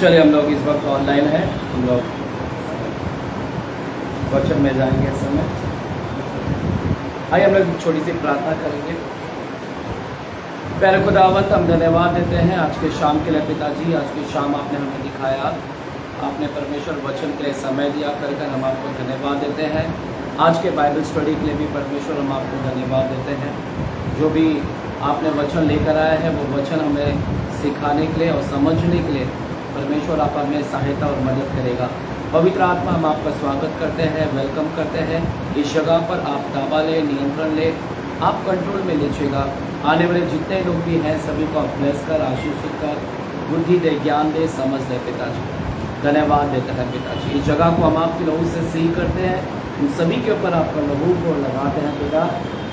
चलिए हम लोग इस वक्त ऑनलाइन हैं, हम लोग वचन में जाएंगे इस समय। आइए हम लोग छोटी सी प्रार्थना करेंगे। प्यारे खुदावंत, हम धन्यवाद देते हैं आज के शाम के लिए पिताजी। आज की शाम आपने हमें दिखाया, आपने परमेश्वर वचन के लिए समय दिया कर हम आपको धन्यवाद देते हैं। आज के बाइबल स्टडी के लिए भी परमेश्वर हम आपको धन्यवाद देते हैं। जो भी आपने वचन लेकर आया है वो वचन हमें सिखाने के लिए और समझने के लिए परमेश्वर आप हमें सहायता और मदद करेगा। पवित्र आत्मा, हम आपका स्वागत करते हैं, वेलकम करते हैं। इस जगह पर आप ताबा ले, नियंत्रण ले, आप कंट्रोल में लीजिएगा। आने वाले जितने लोग भी हैं सभी को आप ब्लेस कर, आशीषित कर, बुद्धि दे, ज्ञान दे, समझ दे पिताजी। धन्यवाद देते हैं पिताजी। इस जगह को हम आपके लहू से सील करते हैं, उन सभी के ऊपर आपका लहू को लगाते हैं पिता।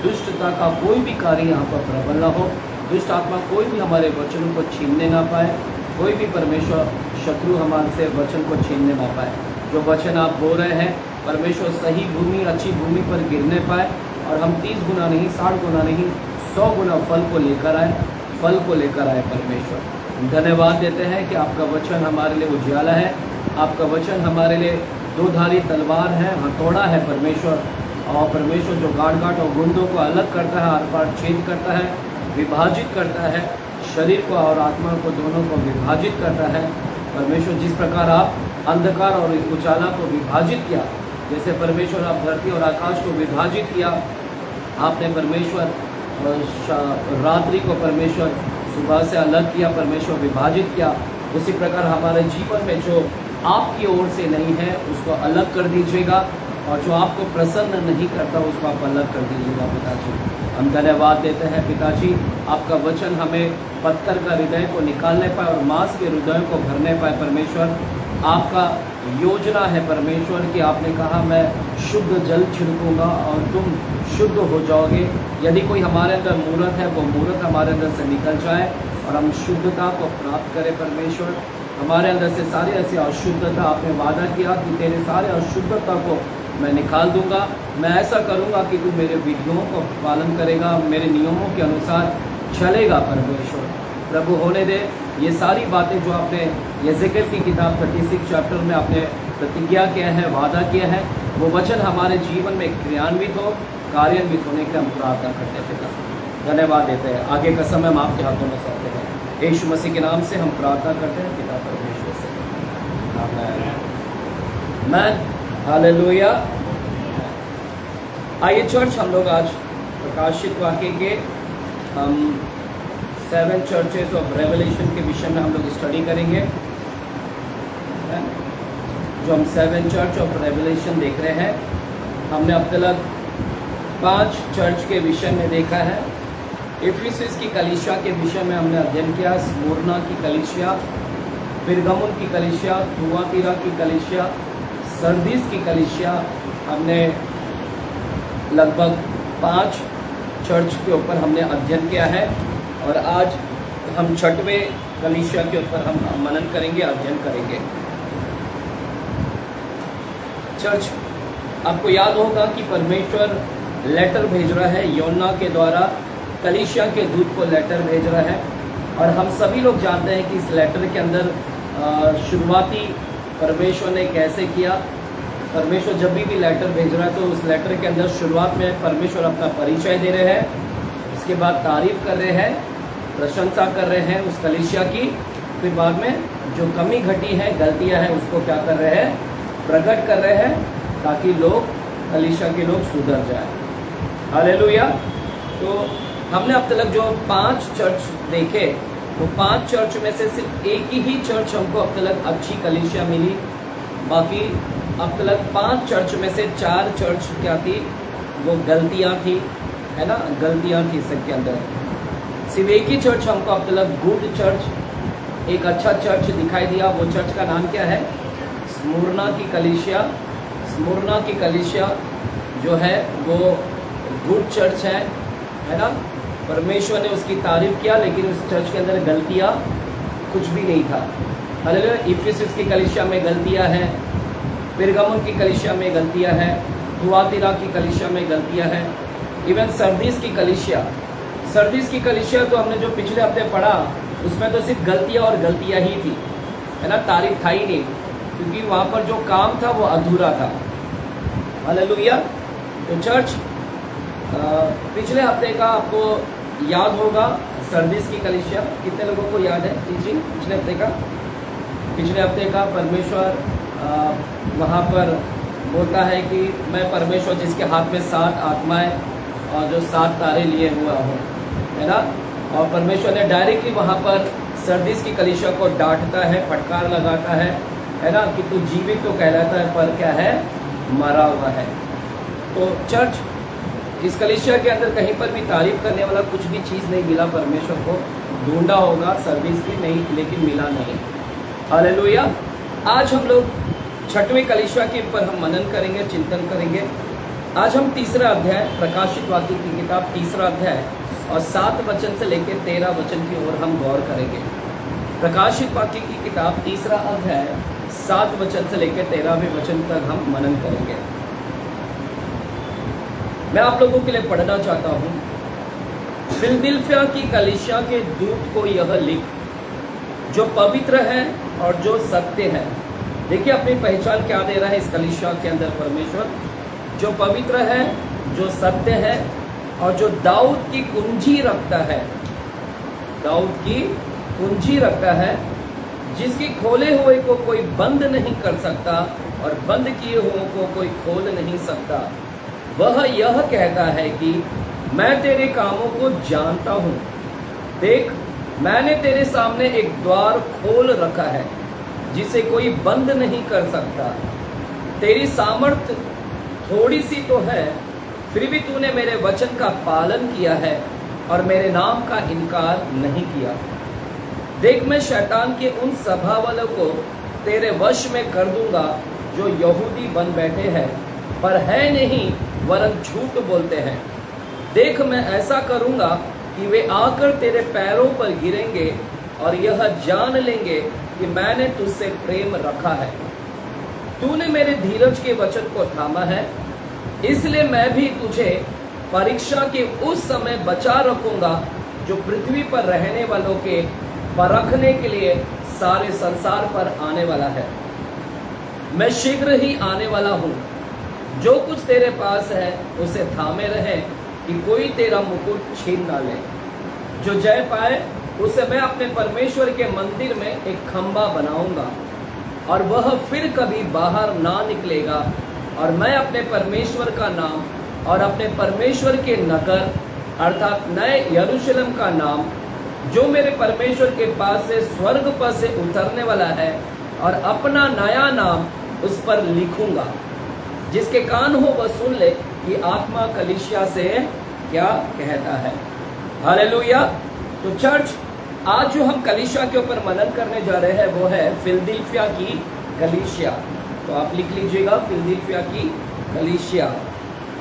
दुष्टता का कोई भी कार्य यहाँ पर प्रबल न हो, दुष्ट आत्मा कोई भी हमारे वचनों को छीनने ना पाए, कोई भी परमेश्वर शत्रु हमारे से वचन को छीनने ना पाए। जो वचन आप बोल रहे हैं परमेश्वर सही भूमि, अच्छी भूमि पर गिरने पाए और हम 30 गुना नहीं, 60 गुना नहीं, 100 गुना फल को लेकर आए, फल को लेकर आए परमेश्वर। धन्यवाद देते हैं कि आपका वचन हमारे लिए उजियाला है, आपका वचन हमारे लिए दो-धारी तलवार है, हथौड़ा है परमेश्वर। और परमेश्वर जो गांठ और गुंडों को अलग करता है, आर पार छेद करता है, विभाजित करता है, शरीर को और आत्मा को दोनों को विभाजित करता है परमेश्वर। जिस प्रकार आप अंधकार और उजाला को विभाजित किया, जैसे परमेश्वर आप धरती और आकाश को विभाजित किया, आपने परमेश्वर रात्रि को परमेश्वर सुबह से अलग किया, परमेश्वर विभाजित किया। उसी प्रकार हमारे जीवन में जो आपकी ओर से नहीं है उसको अलग कर दीजिएगा, और जो आपको प्रसन्न नहीं करता उसको आप अलग कर दीजिएगा पिताजी। हम धन्यवाद देते हैं पिताजी, आपका वचन हमें पत्थर का हृदय को निकालने पाए और मांस के हृदय को भरने पाए परमेश्वर। आपका योजना है परमेश्वर कि आपने कहा मैं शुद्ध जल छिड़कूंगा और तुम शुद्ध हो जाओगे। यदि कोई हमारे अंदर मूर्त है वो मूर्त हमारे अंदर से निकल जाए और हम शुद्धता को प्राप्त करें परमेश्वर। हमारे अंदर से सारी ऐसी अशुद्धता, आपने वादा किया कि तेरे सारे अशुद्धता को मैं निकाल दूंगा। मैं ऐसा करूंगा कि तू मेरे विधियों को पालन करेगा, मेरे नियमों के अनुसार चलेगा परमेश्वर। प्रभु होने दे ये सारी बातें जो आपने यहेजकेल की किताब 36 चैप्टर में आपने प्रतिज्ञा किया है, वादा किया है, वो वचन हमारे जीवन में क्रियान्वित हो, कार्यान्वित होने के हम प्रार्थना करते हैं पिता। धन्यवाद देते हैं। आगे का समय हम आपके हाथों में सौंपते हैं। यीशु मसीह के नाम से हम प्रार्थना करते हैं पिता परमेश्वर से, आमीन। हालेलुया। आइए चर्च, हम लोग आज प्रकाशित वाक्य के हम 7 चर्चेस ऑफ रेवलेशन के विषय में हम लोग स्टडी करेंगे। जो हम 7 चर्च ऑफ रेवलेशन देख रहे हैं, हमने अब तक 5 चर्च के विषय में देखा है। इफिसस की कलीसिया के विषय में हमने अध्ययन किया, स्मुरना की कलीसिया, पिरगमुन की कलीसिया, थुआतीरा की कलीसिया, सरदीस की कलीसिया। हमने लगभग 5 चर्च के ऊपर हमने अध्ययन किया है और आज हम 6वें कलीसिया के ऊपर हम मनन करेंगे, अध्ययन करेंगे। चर्च, आपको याद होगा कि परमेश्वर लेटर भेज रहा है, योना के द्वारा कलीसिया के दूत को लेटर भेज रहा है। और हम सभी लोग जानते हैं कि इस लेटर के अंदर शुरुआती परमेश्वर ने कैसे किया। परमेश्वर जब भी लेटर भेज रहा है तो उस लेटर के अंदर शुरुआत में परमेश्वर अपना परिचय दे रहे हैं, उसके बाद तारीफ कर रहे हैं, प्रशंसा कर रहे हैं उस कलीसिया की, फिर बाद में जो कमी घटी है, गलतियां हैं, उसको क्या कर रहे हैं, प्रकट कर रहे हैं, ताकि लोग, कलीसिया के लोग सुधर जाए। हालेलुया। तो हमने अब तक जो 5 चर्च देखे, वो 5 चर्च में से सिर्फ एक ही चर्च हमको अब तक अच्छी कलीसिया मिली। बाकी अब तक 5 चर्च में से 4 चर्च क्या थी, वो गलतियाँ थी, है ना, गलतियाँ थी सबके अंदर। सिर्फ एक ही चर्च हमको अब तक गुड चर्च, एक अच्छा चर्च दिखाई दिया। वो चर्च का नाम क्या है, स्मुरना की कलीसिया। स्मुरना की कलीसिया जो है वो गुड चर्च है ना। परमेश्वर ने उसकी तारीफ किया, लेकिन उस चर्च के अंदर गलतियाँ कुछ भी नहीं था। हालेलुया। इफिसस की कलीसिया में गलतियाँ हैं, पिरगमुन की कलीसिया में गलतियाँ हैं, थुआतीरा की कलीसिया में गलतियाँ हैं, इवन सरदीस की कलीसिया। सरदीस की कलीसिया तो हमने जो पिछले हफ्ते पढ़ा उसमें तो सिर्फ गलतियाँ और गलतियाँ ही थी। है ना, तारीफ था ही नहीं, क्योंकि वहाँ पर जो काम था वो अधूरा था। हालेलुया। तो चर्च, पिछले हफ्ते का आपको याद होगा सर्दिस की कलीसिया, कितने लोगों को याद है टीचिंग पिछले हफ्ते का? पिछले हफ्ते का परमेश्वर वहाँ पर बोलता है कि मैं परमेश्वर जिसके हाथ में 7 आत्माएं और जो 7 तारे लिए हुआ हूँ, है ना। और परमेश्वर ने डायरेक्टली वहाँ पर सर्दिस की कलीसिया को डांटता है, फटकार लगाता है ना, कि तू जीवित तो कहलाता है पर क्या है, मरा हुआ है। तो चर्च, इस कलीसिया के अंदर कहीं पर भी तारीफ करने वाला कुछ भी चीज़ नहीं मिला। परमेश्वर को ढूंढा होगा सर्विस की, नहीं, लेकिन मिला नहीं। हालेलुया। आज हम लोग 6वीं कलीसिया के ऊपर हम मनन करेंगे, चिंतन करेंगे। आज हम 3रा अध्याय, प्रकाशित वाक्य की किताब 3रा अध्याय और 7 वचन से लेकर 13 वचन की ओर हम गौर करेंगे। प्रकाशित वाक्य की किताब 3रा अध्याय 7 वचन से लेकर 13वें वचन तक हम मनन करेंगे। मैं आप लोगों के लिए पढ़ना चाहता हूँ। फिलदिल्फिया की कलीसिया के दूत को यह लिख, जो पवित्र है और जो सत्य है। देखिए अपनी पहचान क्या दे रहा है इस कलीसिया के अंदर परमेश्वर, जो पवित्र है, जो सत्य है और जो दाऊद की कुंजी रखता है। दाऊद की कुंजी रखता है, जिसकी खोले हुए को कोई बंद नहीं कर सकता और बंद किए हुए को कोई खोल नहीं सकता। वह यह कहता है कि मैं तेरे कामों को जानता हूँ। देख, मैंने तेरे सामने एक द्वार खोल रखा है, जिसे कोई बंद नहीं कर सकता। तेरी सामर्थ्य थोड़ी सी तो है, फिर भी तूने मेरे वचन का पालन किया है और मेरे नाम का इनकार नहीं किया। देख, मैं शैतान के उन सभा वालों को तेरे वश में कर दूंगा, जो यहूदी बन बैठे हैं पर है नहीं, वरन झूठ बोलते हैं। देख, मैं ऐसा करूंगा कि वे आकर तेरे पैरों पर गिरेंगे और यह जान लेंगे कि मैंने तुझसे प्रेम रखा है। तूने मेरे धीरज के वचन को थामा है, इसलिए मैं भी तुझे परीक्षा के उस समय बचा रखूंगा, जो पृथ्वी पर रहने वालों के परखने के लिए सारे संसार पर आने वाला है। मैं शीघ्र ही आने वाला हूँ। जो कुछ तेरे पास है उसे थामे रहे, कि कोई तेरा मुकुट छीन ना ले। जो जय पाए उसे मैं अपने परमेश्वर के मंदिर में एक खंबा बनाऊंगा और वह फिर कभी बाहर ना निकलेगा। और मैं अपने परमेश्वर का नाम और अपने परमेश्वर के नगर अर्थात नए यरूशलेम का नाम, जो मेरे परमेश्वर के पास से स्वर्ग पर से उतरने वाला है, और अपना नया नाम उस पर लिखूंगा। जिसके कान हो वह सुन ले कि आत्मा कलीसिया से क्या कहता है। हालेलुया। तो चर्च, आज जो हम कलीसिया के ऊपर मनन करने जा रहे हैं वो है फिलदिल्फिया की कलीसिया। तो आप लिख लीजिएगा, फिलदिल्फिया की कलीसिया,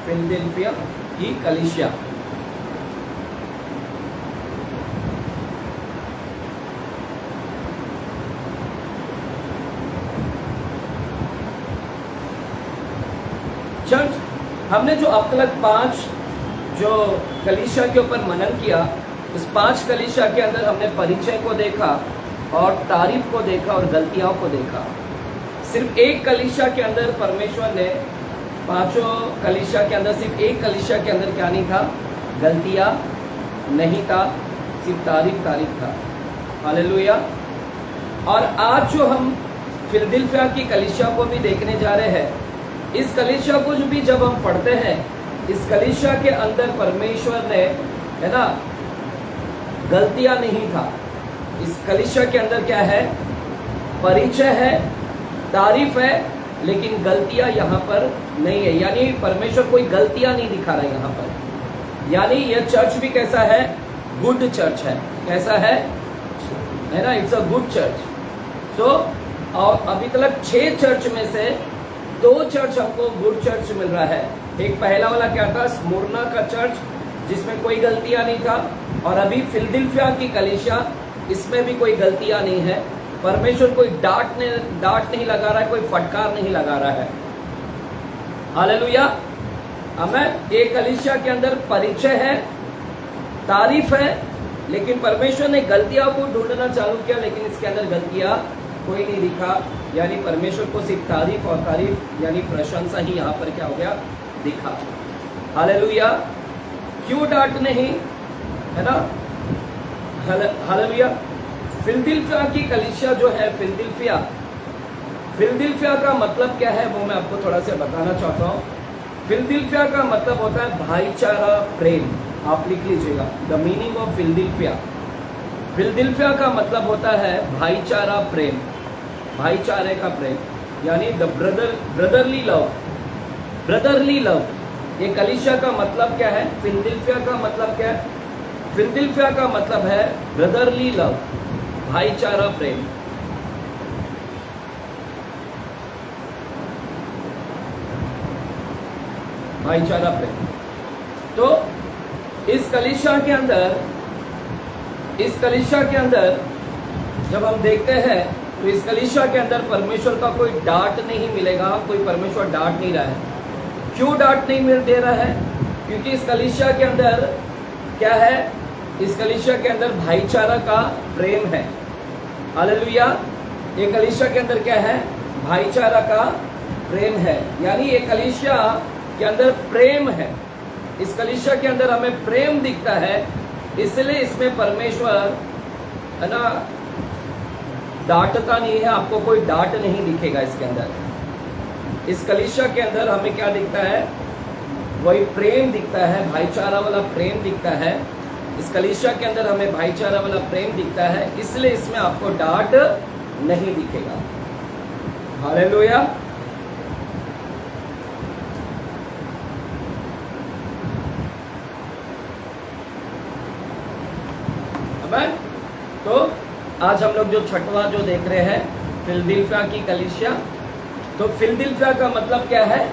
फिलदिल्फिया की कलीसिया। चर्च, हमने जो अब तक 5 जो कलीसिया के ऊपर मनन किया, उस 5 कलीसिया के अंदर हमने परिचय को देखा और तारीफ को देखा और गलतियों को देखा। सिर्फ एक कलीसिया के अंदर परमेश्वर ने, 5 कलीसिया के अंदर सिर्फ एक कलीसिया के अंदर क्या नहीं था, गलतियाँ नहीं था, सिर्फ तारीफ था। हालेलुया। और आज जो हम फिलदिल्फिया की कलीसिया को भी देखने जा रहे हैं, इस कलीसिया को जो भी जब हम पढ़ते हैं, इस कलीसिया के अंदर परमेश्वर ने, है ना, गलतियां नहीं था। इस कलीसिया के अंदर क्या है, परिचय है, तारीफ है, लेकिन गलतियां यहाँ पर नहीं है। यानी परमेश्वर कोई गलतियां नहीं दिखा रहा है यहाँ पर। यानी यह चर्च भी कैसा है, गुड चर्च है। कैसा है ना, इट्स अ गुड चर्च। सो और अभी तक 6 चर्च में से 2 चर्च हमको गुड चर्च मिल रहा है। एक पहला वाला क्या था, स्मुरना का चर्च, जिसमें कोई गलतियां नहीं था। और अभी फिलदिल्फिया की कलीसिया, इसमें भी कोई गलतियां नहीं है। परमेश्वर कोई डांट नहीं लगा रहा है, कोई फटकार नहीं लगा रहा है। हालेलुया। हमें एक कलीसिया के अंदर परिचय है, तारीफ है, लेकिन परमेश्वर ने गलतियां को ढूंढना चालू किया, लेकिन इसके अंदर गलतियां कोई नहीं दिखा, यानी परमेश्वर को सिर्फ तारीफ और तारीफ यानी प्रशंसा ही यहाँ पर क्या हो गया, दिखा। हालेलुया। क्यों डांट नहीं, है ना। हालेलुया। फिलदिल्फिया की कलीसिया जो है, फिलदिल्फिया का मतलब क्या है वो मैं आपको थोड़ा सा बताना चाहता हूँ। फिलदिल्फिया का मतलब होता है भाईचारा प्रेम। आप लिख लीजिएगा the meaning of Philadelphia. Philadelphia का मतलब होता है भाईचारा प्रेम, भाईचारे का प्रेम, यानी द ब्रदरली लव। ये कलीसिया का मतलब क्या है, फिलदिल्फिया का मतलब क्या है, फिलदिल्फिया का मतलब है ब्रदरली लव, भाईचारा प्रेम। भाईचारा प्रेम। तो इस कलीसिया के अंदर जब हम देखते हैं तो इस कलीसिया के अंदर परमेश्वर का कोई डांट नहीं मिलेगा, कोई परमेश्वर डांट नहीं रहा है। क्यों डांट नहीं मिल दे रहा है, क्योंकि इस कलीसिया के अंदर क्या है, इस कलीसिया के अंदर भाईचारा का प्रेम है। हालेलुया। ये कलीसिया के अंदर क्या है, भाईचारा का प्रेम है, यानी ये कलीसिया के अंदर प्रेम है। इस कलीसिया के अंदर हमें प्रेम दिखता है, इसलिए इसमें परमेश्वर, है ना, डांटता नहीं है। आपको कोई डांट नहीं दिखेगा इसके अंदर। इस कलीसिया के अंदर हमें क्या दिखता है, वही प्रेम दिखता है, भाईचारा वाला प्रेम दिखता है। इस कलीसिया के अंदर हमें भाईचारा वाला प्रेम दिखता है, इसलिए इसमें आपको डांट नहीं दिखेगा। हालेलुया। तो आज हम लोग जो छठवां जो देख रहे हैं, फिलदिल्फिया की कलीसिया। तो फिलदिल्फिया का मतलब क्या है,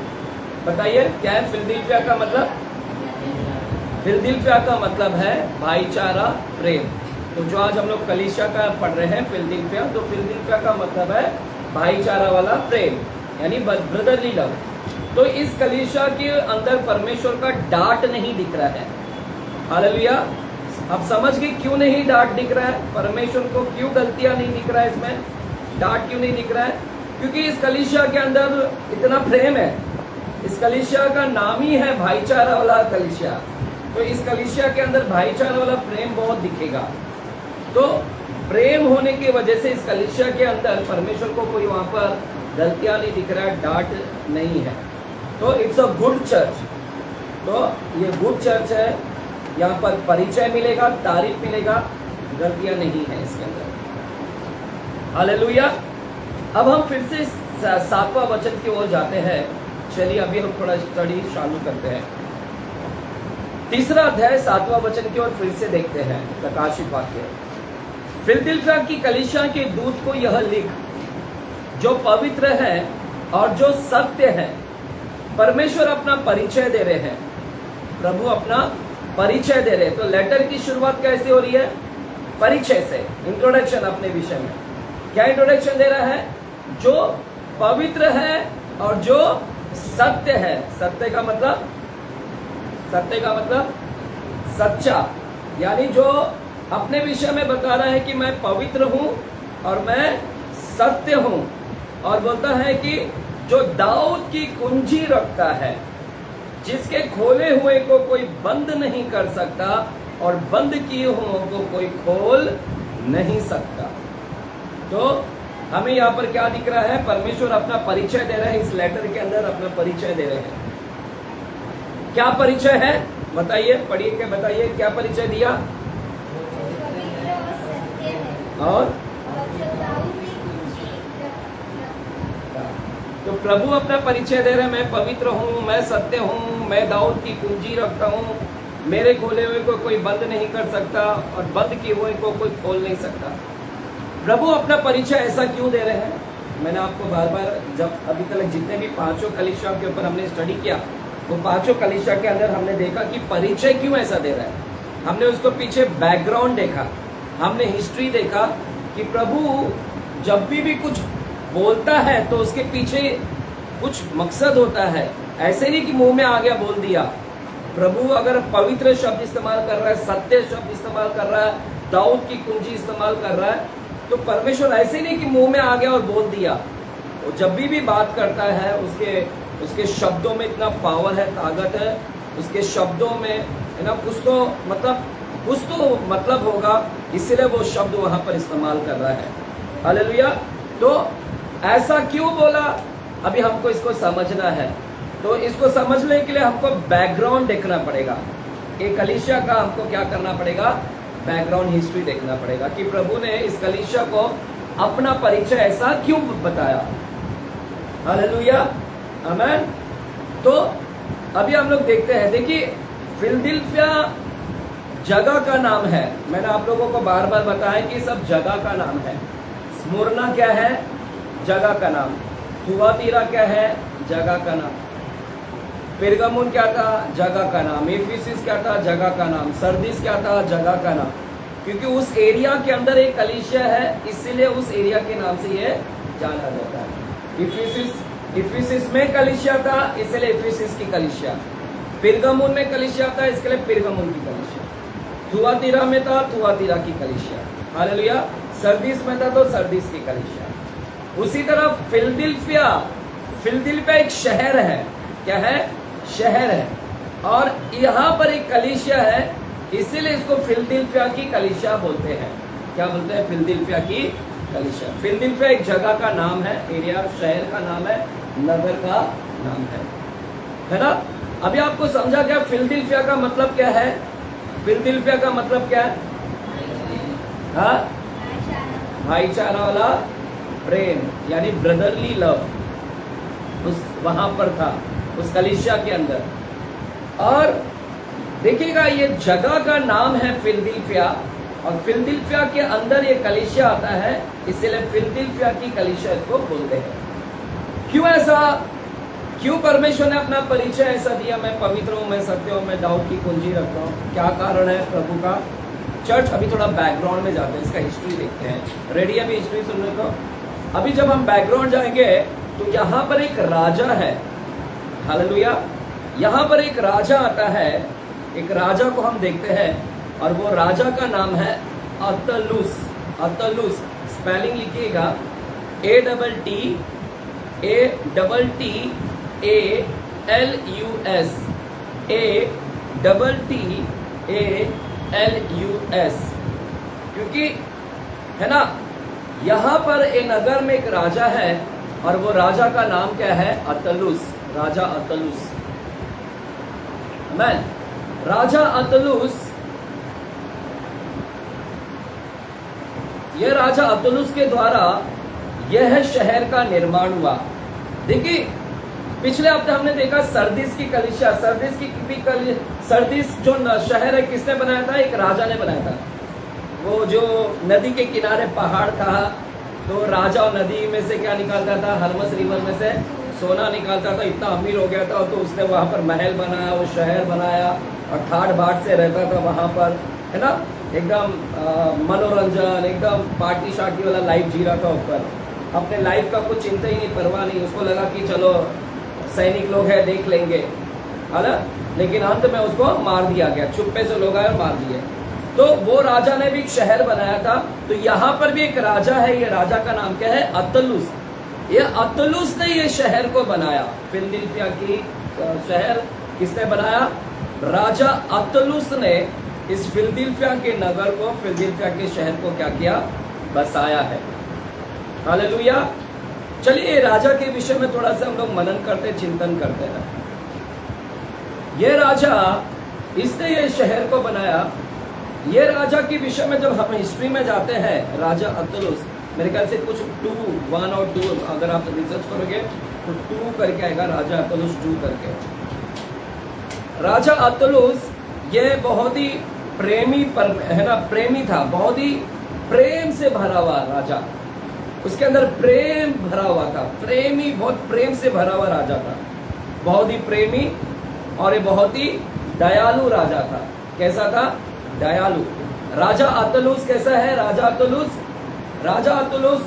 बताइए क्या है फिलदिल्फिया का मतलब। फिलदिल्फिया का मतलब है भाईचारा प्रेम। तो जो आज हम लोग कलीसिया का पढ़ रहे हैं फिलदिल्फिया, तो फिलदिल्फिया का मतलब है भाईचारा वाला प्रेम, यानी ब्रदरली लव। तो इस कलीसिया के अंदर परमेश्वर का डांट नहीं दिख रहा है। हालेलुया। अब समझ गए क्यों नहीं डांट दिख रहा है, परमेश्वर को क्यों गलतियां नहीं दिख रहा है, इसमें डांट क्यों नहीं दिख रहा है, क्योंकि इस कलीसिया के अंदर इतना प्रेम है। इस कलीसिया का नाम ही है भाईचारा वाला कलीसिया, तो इस कलीसिया के अंदर भाईचारा वाला प्रेम बहुत दिखेगा। तो प्रेम होने की वजह से इस कलीसिया के अंदर परमेश्वर को कोई वहां पर गलतियां नहीं दिख रहा है, डांट नहीं है। तो इट्स अ गुड चर्च। तो ये गुड चर्च है, यहाँ पर परिचय मिलेगा, तारीफ मिलेगा, गलतियां नहीं है इसके अंदर। हालेलुया। अब हम फिर से 7वां वचन की ओर जाते हैं। चलिए अभी हम थोड़ा स्टडी चालू करते हैं। 3रा अध्याय 7वां वचन की ओर फिर से देखते हैं। प्रकाशित वाक्य, फिलदिल्फिया की कलीसिया के दूत को यह लिख, जो पवित्र है और जो सत्य है। परमेश्वर अपना परिचय दे रहे हैं, प्रभु अपना परिचय दे रहे हैं। तो लेटर की शुरुआत कैसे हो रही है, परिचय से, इंट्रोडक्शन अपने विषय में। क्या इंट्रोडक्शन दे रहा है, जो पवित्र है और जो सत्य है। सत्य का मतलब सच्चा, यानी जो अपने विषय में बता रहा है कि मैं पवित्र हूं और मैं सत्य हूं, और बोलता है कि जो दाऊद की कुंजी रखता है, जिसके खोले हुए को कोई बंद नहीं कर सकता और बंद किए हुए को कोई खोल नहीं सकता। तो हमें यहाँ पर क्या दिख रहा है, परमेश्वर अपना परिचय दे रहे हैं, इस लेटर के अंदर अपना परिचय दे रहे हैं। क्या परिचय है बताइए, पढ़िए के बताइए क्या परिचय दिया। और तो प्रभु अपना परिचय दे रहे हैं, मैं पवित्र हूँ, मैं सत्य हूँ, मैं दाऊद की कुंजी रखता हूँ, मेरे खोले हुए को कोई बंद नहीं कर सकता और बंद किए हुए को कोई खोल नहीं सकता। प्रभु अपना परिचय ऐसा क्यों दे रहे हैं, मैंने आपको बार बार, जब अभी तक जितने भी 5 कलीसिया के ऊपर हमने स्टडी किया, तो 5 कलीसिया के अंदर हमने देखा कि परिचय क्यों ऐसा दे रहा है। हमने उसको पीछे बैकग्राउंड देखा, हमने हिस्ट्री देखा कि प्रभु जब भी कुछ बोलता है तो उसके पीछे कुछ मकसद होता है। ऐसे नहीं कि मुंह में आ गया बोल दिया। प्रभु अगर पवित्र शब्द इस्तेमाल कर रहा है, सत्य शब्द इस्तेमाल कर रहा है, दाऊद की कुंजी इस्तेमाल कर रहा है, तो परमेश्वर ऐसे नहीं कि मुंह में आ गया और बोल दिया। वो जब भी बात करता है उसके शब्दों में इतना पावर है, ताकत है उसके शब्दों में, है ना। कुछ तो मतलब होगा, इसलिए वो शब्द वहां पर इस्तेमाल कर रहा है। हालेलुया। तो ऐसा क्यों बोला, अभी हमको इसको समझना है। तो इसको समझने के लिए हमको बैकग्राउंड देखना पड़ेगा। एक कलीसिया का हमको क्या करना पड़ेगा, बैकग्राउंड हिस्ट्री देखना पड़ेगा कि प्रभु ने इस कलीसिया को अपना परिचय ऐसा क्यों बताया। हालेलुया, आमेन। तो अभी हम लोग देखते हैं, देखिए फिलदिल्फिया जगह का नाम है। मैंने आप लोगों को बार बार बताया कि सब जगह का नाम है। स्मुरना क्या है, जगह का नाम। थुआतीरा क्या है, जगह का नाम। पेरगामुन क्या था, जगह का नाम। एफिसिस क्या था, जगह का नाम। सरदीस क्या था, जगह का नाम। क्योंकि उस एरिया के अंदर एक कलीसिया है, इसीलिए उस एरिया के नाम से ये जाना जाता है। इफिसिस में कलीसिया था, इसलिए इफिसिस की कलीसिया। पेरगामुन में कलीसिया था, इसके लिए पेरगामुन की कलीसिया। थुआतीरा में था, थुआतीरा की कलीसिया। हालेलुया। सरदीस में था तो सरदीस की कलीसिया। उसी तरह फिलदिल्फिया एक शहर है। क्या है, शहर है। और यहाँ पर एक कलीसिया है, इसीलिए इसको फिलदिल्फिया की कलीसिया बोलते हैं। क्या बोलते हैं, फिलदिल्फिया की कलीसिया। फिलदिल्फिया एक जगह का नाम है, एरिया, शहर का नाम है, नगर का नाम है ना। अभी आपको समझा क्या फिलदिल्फिया का मतलब क्या है। फिलदिल्फिया का मतलब क्या है, हाँ, भाईचारा वाला प्रेम, यानी ब्रदरली लव उस वहां पर था, उस कलीसिया के अंदर। और देखिएगा ये जगह का नाम है फिलदिल्फिया, और फिलदिल्फिया के अंदर ये कलीसिया आता है, इसलिए फिलदिल्फिया की कलीसिया इसको बोलते हैं। क्यों ऐसा, क्यों परमेश्वर ने अपना परिचय ऐसा दिया, मैं पवित्र हूं, मैं सत्य हूं, मैं दाऊद की कुंजी रखता हूं। क्या कारण है प्रभु का। चर्च अभी थोड़ा बैकग्राउंड में जाते हैं, इसका हिस्ट्री देखते हैं। रेडी अभी हिस्ट्री सुनने को। अभी जब हम बैकग्राउंड जाएंगे तो यहाँ पर एक राजा है। हालेलुया। यहाँ पर एक राजा आता है, एक राजा को हम देखते हैं, और वो राजा का नाम है अतलुस। अतलुस स्पेलिंग लिखिएगा, ATTALUS, क्योंकि है ना, यहाँ पर एक नगर में एक राजा है, और वो राजा का नाम क्या है, अतलुस, राजा अतलुस। आमीन। राजा अतलुस, यह राजा अतलुस के द्वारा यह शहर का निर्माण हुआ। देखिए पिछले हफ्ते हमने देखा सरदीस की कलीसिया, सरदीस जो शहर है किसने बनाया था, एक राजा ने बनाया था। वो जो नदी के किनारे पहाड़ था, तो राजा और नदी में से क्या निकालता था, हरमस रिवर में से सोना निकालता था। इतना अमीर हो गया था तो उसने वहां पर महल बनाया, वो शहर बनाया, और ठाट बाट से रहता था वहां पर, है ना। एकदम मनोरंजन, एकदम पार्टी शार्टी वाला लाइफ जी रहा था ऊपर। अपने लाइफ का कुछ चिंता ही नहीं, परवाह नहीं। उसको लगा कि चलो सैनिक लोग हैं, देख लेंगे, है ना। लेकिन अंत में उसको मार दिया गया, चुप्पे से लोग आए और मार दिए। तो वो राजा ने भी एक शहर बनाया था। तो यहाँ पर भी एक राजा है, ये राजा का नाम क्या है, अतलुस। ये अतलुस ने ये शहर को बनाया, फिलदिल्फिया की शहर किसने बनाया, राजा अतलुस ने इस फिलदिल्फिया के नगर को, फिलदिल्फिया के शहर को क्या किया, बसाया है। हालेलुया। चलिए राजा के विषय में थोड़ा सा हम लोग मनन करते, चिंतन करते हैं। ये राजा, इसने ये शहर को बनाया। ये राजा के विषय में जब हम हिस्ट्री में जाते हैं, राजा अतलुस, मेरे ख्याल से कुछ 1 और 2 अगर आप रिसर्च करोगे तो 2 करके आएगा, राजा अतलुस 2 करके। राजा अतलुस ये बहुत ही प्रेमी है ना, प्रेमी था, बहुत ही प्रेम से भरा हुआ राजा। उसके अंदर प्रेम भरा हुआ था, प्रेमी, बहुत प्रेम से भरा हुआ राजा था, बहुत ही प्रेमी। और ये बहुत ही दयालु राजा था। कैसा था, दयालु। राजा अतलुस कैसा है, राजा अतलुस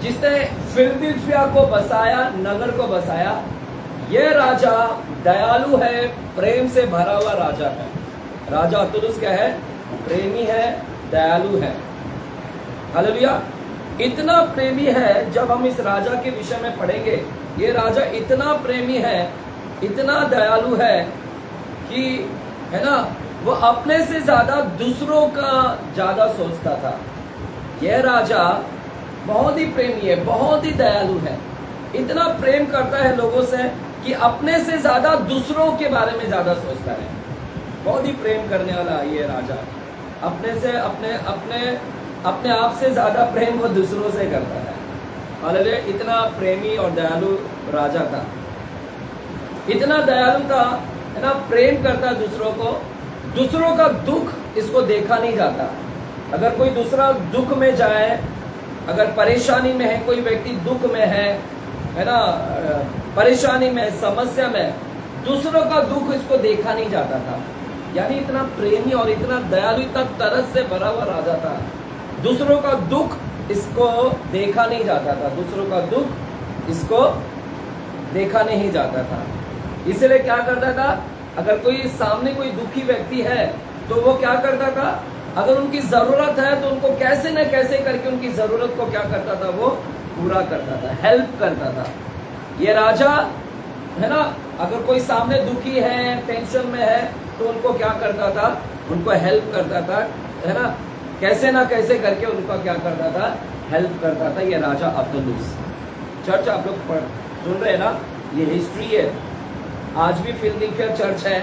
जिसने फिलदिल्फिया को बसाया, नगर को बसाया, यह राजा दयालु है, प्रेम से भरा हुआ राजा है। राजा अतलुस क्या है, प्रेमी है, दयालु है। हालेलुया। इतना प्रेमी है, जब हम इस राजा के विषय में पढ़ेंगे, ये राजा इतना प्रेमी है, इतना दयालु है कि, है ना, वो अपने से ज्यादा दूसरों का ज्यादा सोचता था। यह राजा बहुत ही प्रेमी है, बहुत ही दयालु है, इतना प्रेम करता है लोगों से कि अपने से ज्यादा दूसरों के बारे में ज्यादा सोचता है। बहुत ही प्रेम करने वाला ये राजा, अपने से अपने आप से ज्यादा प्रेम वो दूसरों से करता है। हालेलुया। इतना प्रेमी और दयालु राजा था, इतना दयालु था, है ना, प्रेम करता दूसरों को, दूसरों का दुख इसको देखा नहीं जाता। अगर कोई दूसरा दुख में जाए, अगर परेशानी में है, कोई व्यक्ति दुख में है ना, परेशानी में, समस्या में, दूसरों का दुख इसको देखा नहीं जाता था। यानी इतना प्रेमी और इतना दयालु, इतना तरस से भरा हुआ राजा था, दूसरों का दुख इसको देखा नहीं जाता था, दूसरों का दुख इसको देखा नहीं जाता था। इसलिए क्या करता था, अगर कोई सामने कोई दुखी व्यक्ति है तो वो क्या करता था, अगर उनकी जरूरत है तो उनको कैसे न कैसे करके उनकी जरूरत को क्या करता था, वो पूरा करता था, हेल्प करता था। ये राजा, है ना, अगर कोई सामने दुखी है, टेंशन में है, तो उनको क्या करता था, उनको हेल्प करता था, है ना, कैसे ना कैसे करके उनका क्या करता था, हेल्प करता था। ये राजा अब्दुल्लूस। चर्च आप लोग सुन रहे हैं ना, ये हिस्ट्री है। आज भी फिलदिल्फिया चर्च है,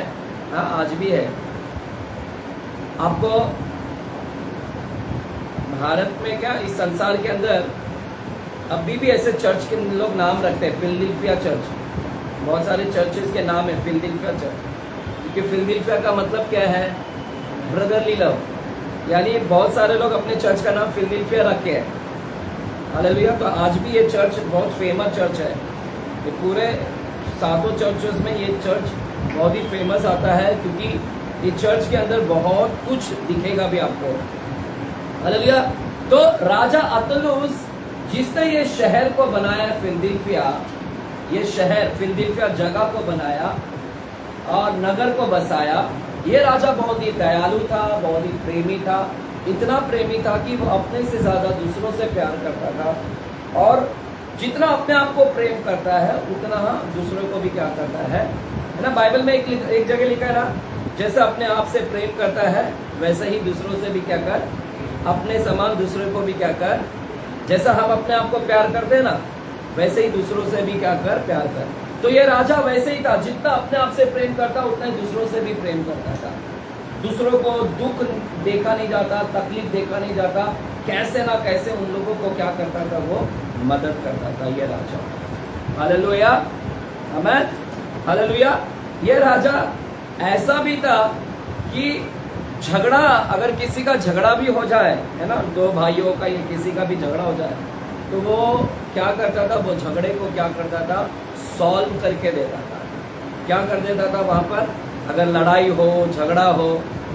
हाँ आज भी है। आपको भारत में क्या, इस संसार के अंदर अभी भी ऐसे चर्च के लोग नाम रखते हैं, फिलदिल्फिया चर्च। बहुत सारे चर्चेस के नाम है फिलदिल्फिया चर्च, क्योंकि फिलदिल्फिया का मतलब क्या है, ब्रदरली लव। यानी बहुत सारे लोग अपने चर्च का नाम फिलदिल्फिया रखे हैं। हालेलुया। तो आज भी ये चर्च बहुत फेमस चर्च है। ये पूरे 7 चर्चेस में ये चर्च बहुत ही फेमस आता है, क्योंकि ये चर्च के अंदर बहुत कुछ दिखेगा भी आपको। हालेलुया। तो राजा अतुल्लुस जिसने ये शहर को बनाया, फिलदिल्फिया, ये शहर फिलदिल्फिया जगह को बनाया और नगर को बसाया, ये राजा बहुत ही दयालु था, बहुत ही प्रेमी था। इतना प्रेमी था कि वो अपने से ज्यादा दूसरों से प्यार करता था, और जितना अपने आप को प्रेम करता है उतना दूसरों को भी क्या करता है ना। बाइबल में एक जगह लिखा है ना, जैसे अपने आप से प्रेम करता है वैसे ही दूसरों से भी क्या कर, अपने समान दूसरों को भी क्या कर, जैसा हम अपने आप को प्यार करते हैं ना, वैसे ही दूसरों से भी क्या कर, प्यार कर। तो ये राजा वैसे ही था, जितना अपने आप से प्रेम करता उतना ही दूसरों से भी प्रेम करता था। दूसरों को दुख देखा नहीं जाता, तकलीफ देखा नहीं जाता, कैसे ना कैसे उन लोगों को क्या करता था, वो मदद करता था ये राजा। हालेलुया, आमीन, हालेलुया। ये राजा ऐसा भी था कि झगड़ा, अगर किसी का झगड़ा भी हो जाए, है ना, 2 भाइयों का या किसी का भी झगड़ा हो जाए, तो वो क्या करता था, वो झगड़े को क्या करता था, सॉल्व करके देता था। क्या कर देता था वहाँ पर, अगर लड़ाई हो, झगड़ा हो,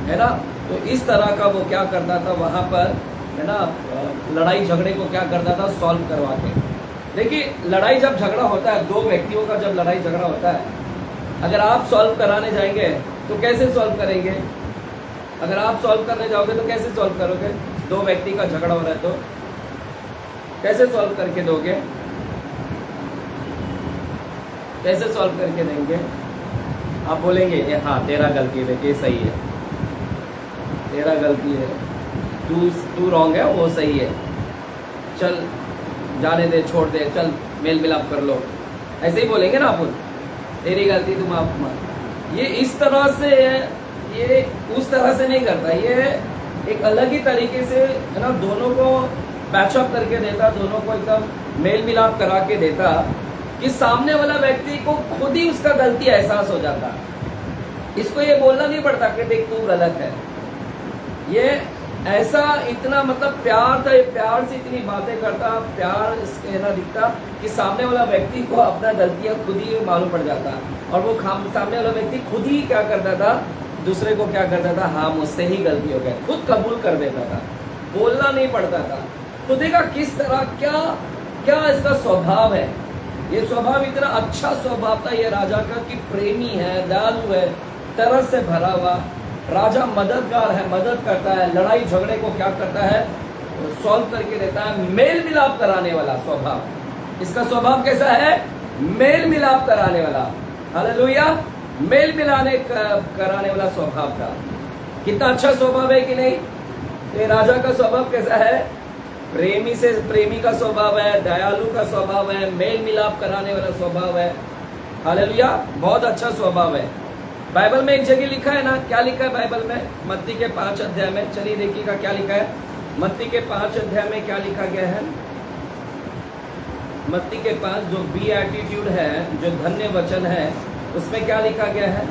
है ना, तो इस तरह का वो क्या करता था वहाँ पर, है ना, लड़ाई झगड़े को क्या करता था, सॉल्व करवा के। देखिए, लड़ाई जब झगड़ा होता है, 2 व्यक्तियों का जब लड़ाई झगड़ा होता है, अगर आप सॉल्व कराने जाएंगे तो कैसे सॉल्व करेंगे? अगर आप सॉल्व करने जाओगे तो कैसे सॉल्व करोगे? 2 व्यक्ति का झगड़ा हो रहा है तो कैसे सॉल्व करके दोगे? कैसे सॉल्व करके देंगे? आप बोलेंगे ये हाँ तेरा गलती है, ये सही है, तेरा गलती है, तू रॉन्ग है, वो सही है, चल जाने दे, छोड़ दे, चल मेल मिलाप कर लो, ऐसे ही बोलेंगे ना आप, तेरी गलती तुम आप मान। ये इस तरह से, ये उस तरह से नहीं करता, ये एक अलग ही तरीके से, है ना, दोनों को पैचअप करके देता, दोनों को एकदम मेल मिलाप करा के देता कि सामने वाला व्यक्ति को खुद ही उसका गलती एहसास हो जाता। इसको ये बोलना नहीं पड़ता कि देख तू गलत है। ये ऐसा इतना मतलब प्यार था, ये प्यार से इतनी बातें करता, प्यार इसके ना दिखता कि सामने वाला व्यक्ति को अपना गलतियां खुद ही मालूम पड़ जाता, और वो सामने वाला व्यक्ति खुद ही क्या करता था, दूसरे को क्या करता था, हाँ मुझसे ही गलती हो गया, खुद कबूल कर देता था, बोलना नहीं पड़ता था। तो देखा किस तरह, क्या क्या इसका स्वभाव है। ये स्वभाव इतना अच्छा स्वभाव था ये राजा का कि प्रेमी है, दयालु है, तरस से भरा हुआ राजा, मददगार है, मदद करता है, लड़ाई झगड़े को क्या करता है, सॉल्व करके देता है। मेल मिलाप कराने वाला स्वभाव, इसका स्वभाव कैसा है? मेल मिलाप कराने वाला। हालेलुया, मेल मिलाने कराने वाला स्वभाव का। कितना अच्छा स्वभाव है कि नहीं? ये राजा का स्वभाव कैसा है? प्रेमी से प्रेमी का स्वभाव है, दयालु का स्वभाव है, मेल मिलाप कराने वाला स्वभाव है। हालेलुया, बहुत अच्छा स्वभाव है। बाइबल में एक जगह लिखा है ना, क्या लिखा है बाइबल में? मत्ती के 5 अध्याय में, चलिए देखिएगा क्या लिखा है। मत्ती के 5 अध्याय में क्या लिखा गया है? मत्ती के 5 जो बी एटीट्यूड है, जो धन्य वचन है, उसमें क्या लिखा गया है?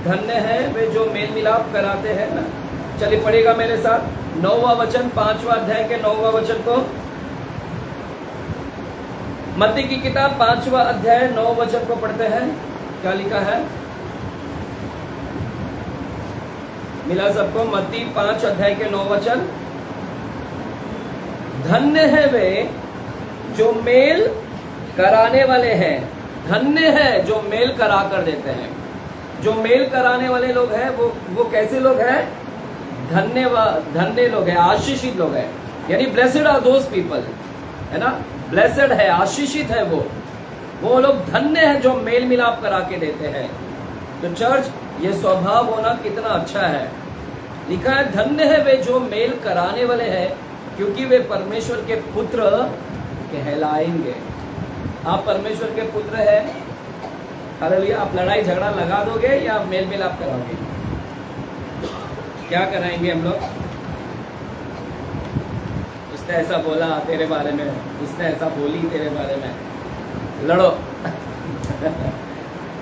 धन्य है वे जो मेल मिलाप कराते हैं ना। चलिए पढ़ेगा मेरे साथ 9वां वचन, 5वां अध्याय के 9वां वचन को। मत्ती की किताब 5वां अध्याय 9 वचन को पढ़ते हैं। क्या लिखा है? मिला सबको? मत्ती 5 अध्याय के 9 वचन। धन्य है वे जो मेल कराने वाले हैं। धन्य है जो मेल करा कर देते हैं। जो मेल कराने वाले लोग हैं वो कैसे लोग हैं? धन्य लोग हैं, आशीषित लोग हैं। यानी ब्लेसेड आर दोज पीपल, है ना? ब्लेसेड है, आशीषित है वो लोग धन्य है जो मेल मिलाप करा के देते हैं। तो चर्च, ये स्वभाव होना कितना अच्छा है। लिखा है धन्य है वे जो मेल कराने वाले हैं, क्योंकि वे परमेश्वर के पुत्र कहलाएंगे। आप परमेश्वर के पुत्र हैं। हालेलुया। आप लड़ाई झगड़ा लगा दोगे या मेल मिलाप कराओगे? क्या कराएंगे हम लोग? उसने ऐसा बोला तेरे बारे में, उसने ऐसा बोली तेरे बारे में, लड़ो।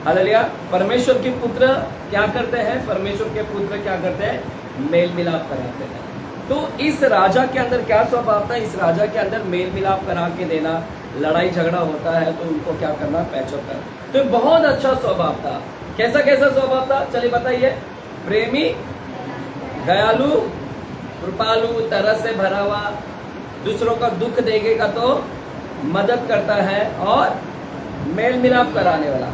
हालेलुया। परमेश्वर के पुत्र क्या करते हैं? परमेश्वर के पुत्र क्या करते हैं? मेल मिलाप कराते हैं। तो इस राजा के अंदर क्या स्वभाव था? इस राजा के अंदर मेल मिलाप करा के देना। लड़ाई झगड़ा होता है तो उनको क्या करना? पैचअप करना। तो बहुत अच्छा स्वभाव था। कैसा कैसा स्वभाव था? चलिए बताइए। प्रेमी, दयालु, कृपालु, तरस से भरा हुआ, दूसरों का दुख देखेगा तो मदद करता है, और मेल मिलाप कराने वाला।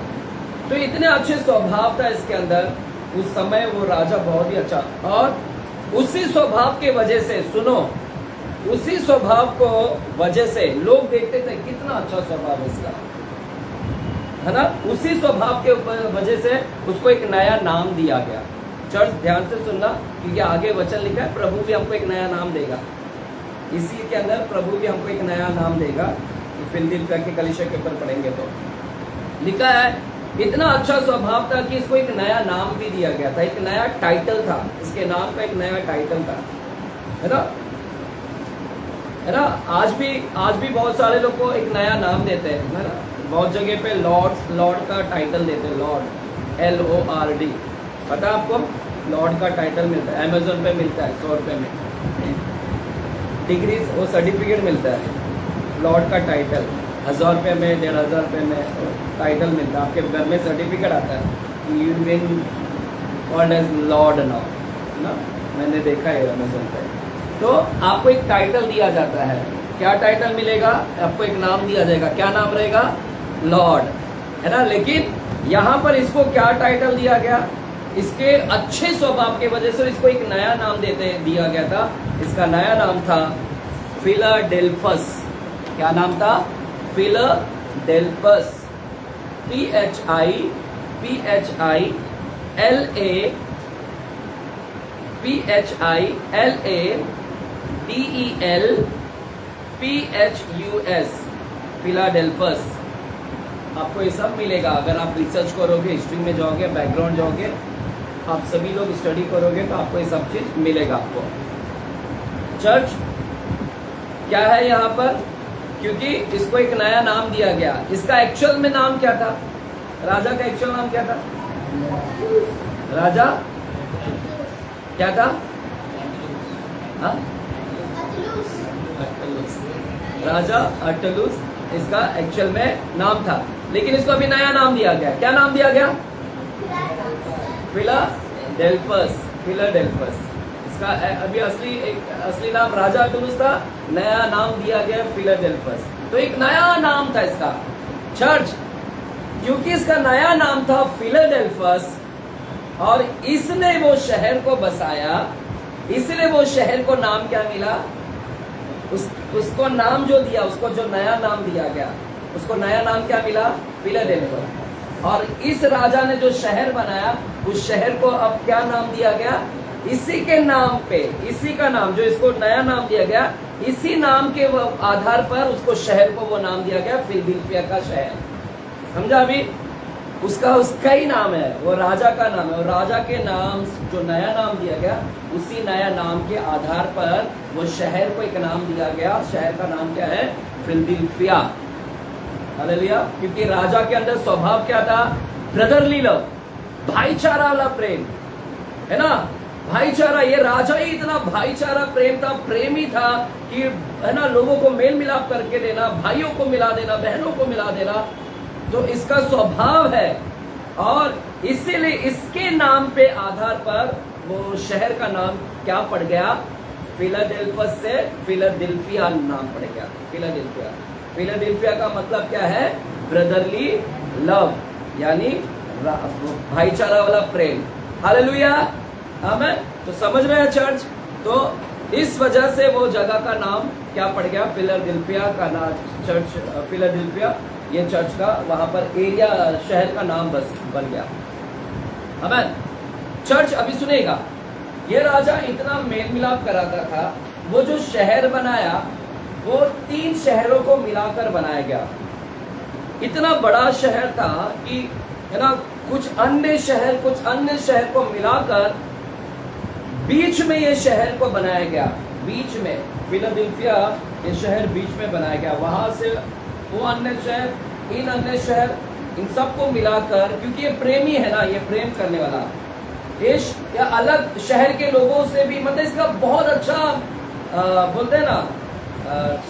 तो इतने अच्छे स्वभाव था इसके अंदर। उस समय वो राजा बहुत ही अच्छा, और उसी स्वभाव के वजह से, सुनो, उसी स्वभाव को वजह से लोग देखते थे कितना अच्छा स्वभाव है इसका, है ना? उसी स्वभाव के वजह से उसको एक नया नाम दिया गया। चर्च ध्यान से सुनना, क्योंकि आगे वचन लिखा है प्रभु भी हमको एक नया नाम देगा। इसी के अंदर प्रभु भी हमको एक नया नाम देगा। फिलदिल्फिया के कलीसिया के ऊपर पढ़ेंगे तो लिखा है इतना अच्छा स्वभाव था कि इसको एक नया नाम भी दिया गया था। एक नया टाइटल था, इसके नाम का एक नया टाइटल था, है ना? है ना? आज भी बहुत सारे लोग को एक नया नाम देते हैं, है ना? बहुत जगह पे लॉर्ड का टाइटल देते हैं। लॉर्ड, LORD, पता है आपको? लॉर्ड का टाइटल मिलता है, अमेजोन पे मिलता है 100 रुपये में। डिग्री, वो सर्टिफिकेट मिलता है, लॉर्ड का टाइटल 1000 रुपये में, 1500 रुपये में टाइटल मिलता है। आपके घर में सर्टिफिकेट आता है, you been called as lord now, ना? मैंने देखा है अमेजोन पे। तो आपको एक टाइटल दिया जाता है। क्या टाइटल मिलेगा? आपको एक नाम दिया जाएगा। क्या नाम रहेगा? लॉर्ड, है ना? लेकिन यहाँ पर इसको क्या टाइटल दिया गया? इसके अच्छे स्वभाव की वजह से इसको एक नया नाम दिया गया था। इसका नया नाम था फिलाडेल्फस। क्या नाम था? फिलाडेल्फस। PHILADELPHUS, Philadelphus. आपको ये सब मिलेगा अगर आप रिसर्च करोगे, हिस्ट्री में जाओगे, बैकग्राउंड जाओगे, आप सभी लोग स्टडी करोगे तो आपको ये सब चीज मिलेगा आपको। चर्च क्या है यहाँ पर? क्योंकि इसको एक नया नाम दिया गया। इसका एक्चुअल में नाम क्या था? राजा का एक्चुअल नाम क्या था? राजा क्या था? हाँ? राजा अटलुस इसका एक्चुअल में नाम था, लेकिन इसको अभी नया नाम दिया गया। क्या नाम दिया गया? फिलाडेल्फस। फिलाडेल्फस इसका अभी असली नाम राजा अटलुस था, नया नाम दिया गया फिलाडेल्फस। तो एक नया नाम था इसका। चर्च, क्योंकि इसका नया नाम था फिलाडेल्फस और इसने वो शहर को बसाया, इसलिए वो शहर को नाम क्या मिला? उसको नाम जो दिया, उसको जो नया नाम दिया गया, उसको नया नाम क्या मिला? फिलाडेल्फिया। और इस राजा ने जो शहर बनाया, उस शहर को अब क्या नाम दिया गया? इसी के नाम पे, इसी का नाम जो इसको नया नाम दिया गया, इसी नाम के आधार पर उसको शहर को वो नाम दिया गया फिलाडेल्फिया का शहर। समझा? अभी उसका ही नाम है, वो राजा का नाम है। और राजा के नाम जो नया नाम दिया गया, उसी नया नाम के आधार पर वो शहर को एक नाम दिया गया। शहर का नाम क्या है? फिलाडेल्फिया। हालेलुया। क्योंकि राजा के अंदर स्वभाव क्या था? ब्रदरली लव, भाईचारा वाला प्रेम, है ना? भाईचारा। ये राजा ही इतना भाईचारा प्रेम था, प्रेमी था कि, है ना, लोगों को मेल मिलाप करके देना, भाइयों को मिला देना, बहनों को मिला देना, तो इसका स्वभाव है। और इसीलिए इसके नाम पे आधार पर वो शहर का नाम क्या पड़ गया? फिलाडेल्फस से फिलाडेल्फिया नाम पड़ गया। फिलाडेल्फिया। फिलाडेल्फिया का मतलब क्या है? ब्रदरली लव, यानी भाईचारा वाला प्रेम। हालेलुया, आमेन। तो समझ रहे हैं चर्च? तो इस वजह से वो जगह का नाम क्या पड़ गया? फिलाडेल्फिया का नाम, चर्च फिलाडेल्फिया, ये चर्च का वहां पर एरिया, शहर का नाम बस बन गया। आमेन। चर्च अभी सुनेगा, ये राजा इतना मेल मिलाप कराता था, वो जो शहर बनाया वो 3 शहरों को मिलाकर बनाया गया। इतना बड़ा शहर था कि, है ना, कुछ अन्य शहर को मिलाकर बीच में ये शहर को बनाया गया। बीच में फिलाडेल्फिया, ये शहर बीच में बनाया गया। वहां से वो अन्य शहर, इन अन्य शहर, इन सबको मिलाकर, क्योंकि ये प्रेमी है ना, ये प्रेम करने वाला, इस या अलग शहर के लोगों से भी, मतलब इसका बहुत अच्छा बोलते हैं ना,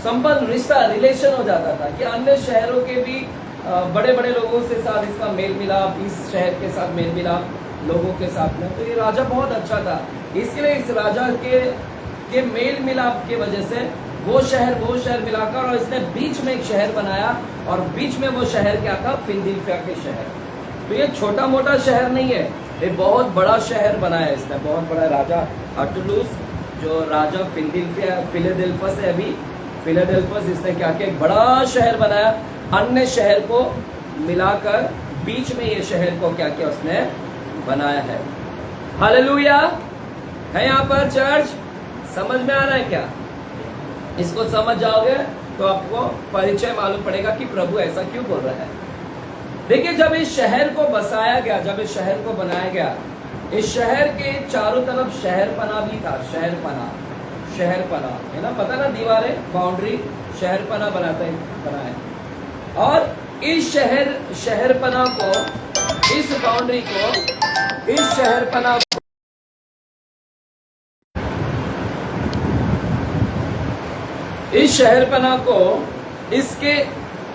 संबंध, रिश्ता, रिलेशन हो जाता था कि अन्य शहरों के भी बड़े बड़े लोगों से साथ इसका मेल मिलाप, इस शहर के साथ मेल मिलाप लोगों के साथ में। तो ये राजा बहुत अच्छा था, इसलिए इस राजा के मेल मिलाप की वजह से वो शहर मिलाकर, और इसने बीच में एक शहर बनाया, और बीच में वो शहर क्या था? फिलाडेल्फिया के शहर। तो ये छोटा मोटा शहर नहीं है, ये बहुत बड़ा शहर बनाया इसने, बहुत बड़ा। राजा अटुलुस, जो राजा फिलाडेल्फस है, अभी फिलाडेल्फस, इसने क्या किया? एक बड़ा शहर बनाया, अन्य शहर को मिलाकर बीच में ये शहर को क्या किया? उसने बनाया है। हालेलुया। है यहाँ पर चर्च? समझ में आ रहा है क्या? इसको समझ जाओगे तो आपको परिचय मालूम पड़ेगा कि प्रभु ऐसा क्यों बोल रहा है। देखिए, जब इस शहर को बसाया गया, जब इस शहर को बनाया गया, इस शहर के चारों तरफ शहरपना भी था। शहरपना है ना, पता ना, दीवारें, बाउंड्री, शहरपना बनाए। और इस शहरपना को, इस बाउंड्री को, इस शहरपना को, इसके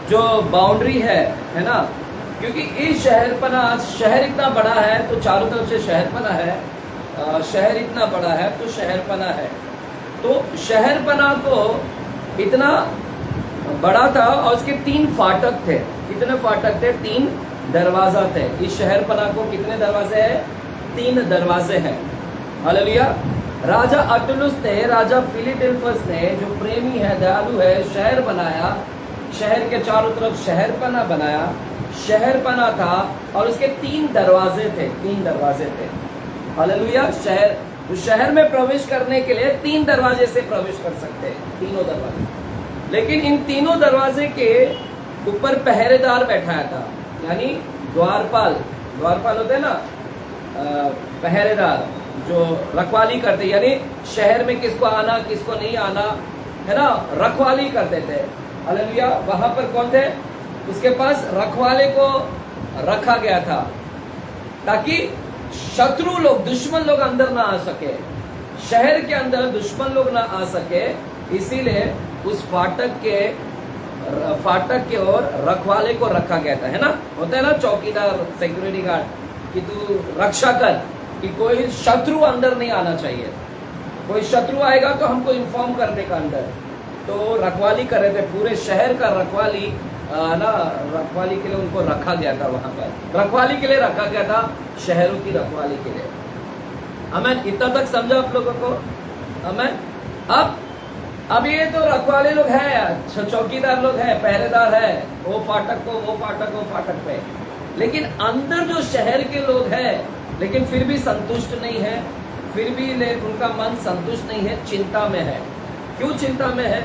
जो बाउंड्री है ना, क्योंकि इस शहर इतना बड़ा है तो चारों तरफ से शहरपना है, शहर इतना बड़ा है तो शहरपना है। तो शहरपना को इतना बड़ा था, और उसके 3 फाटक थे। कितने फाटक थे? 3 दरवाजा थे। इस शहरपना को कितने दरवाजे हैं? 3 दरवाजे हैं। हालेलुया। राजा अटुलुस ने, राजा फिलाडेल्फस ने, जो प्रेमी है, दयालु है, शहर बनाया, शहर के चारों तरफ शहरपना बनाया, शहरपना था, और उसके 3 दरवाजे थे। 3 दरवाजे थे। हालेलुया। उस शहर में प्रवेश करने के लिए 3 दरवाजे से प्रवेश कर सकते हैं, तीनों दरवाजे। लेकिन इन तीनों दरवाजे के ऊपर पहरेदार बैठाया था, यानी द्वारपाल होते हैं ना, पहरेदार जो रखवाली करते, यानी शहर में किसको आना, किसको नहीं आना, है ना, रखवाली करते थे। हालेलुया। वहां पर कौन थे? उसके पास रखवाले को रखा गया था, ताकि शत्रु लोग, दुश्मन लोग अंदर ना आ सके, शहर के अंदर दुश्मन लोग ना आ सके। इसीलिए उस फाटक के ओर रखवाले को रखा गया था, है ना। होता है ना चौकीदार, सिक्योरिटी गार्ड, कि तू रक्षा कर, कि कोई शत्रु अंदर नहीं आना चाहिए। कोई शत्रु आएगा तो हमको इन्फॉर्म करने का अंदर। तो रखवाली कर रहे थे, पूरे शहर का रखवाली रखवाली के लिए उनको रखा गया था। वहां पर रखवाली के लिए रखा गया था, शहरों की रखवाली के लिए। आमेन। इतना तक समझा आप लोगों को? आमेन। अब अब ये तो रखवाले लोग हैं, चौकीदार लोग हैं, पहरेदार है, वो फाटक को वो फाटक वो फाटक पे, लेकिन अंदर जो शहर के लोग हैं लेकिन फिर भी संतुष्ट नहीं है, फिर भी उनका मन संतुष्ट नहीं है, चिंता में है। क्यों चिंता में है,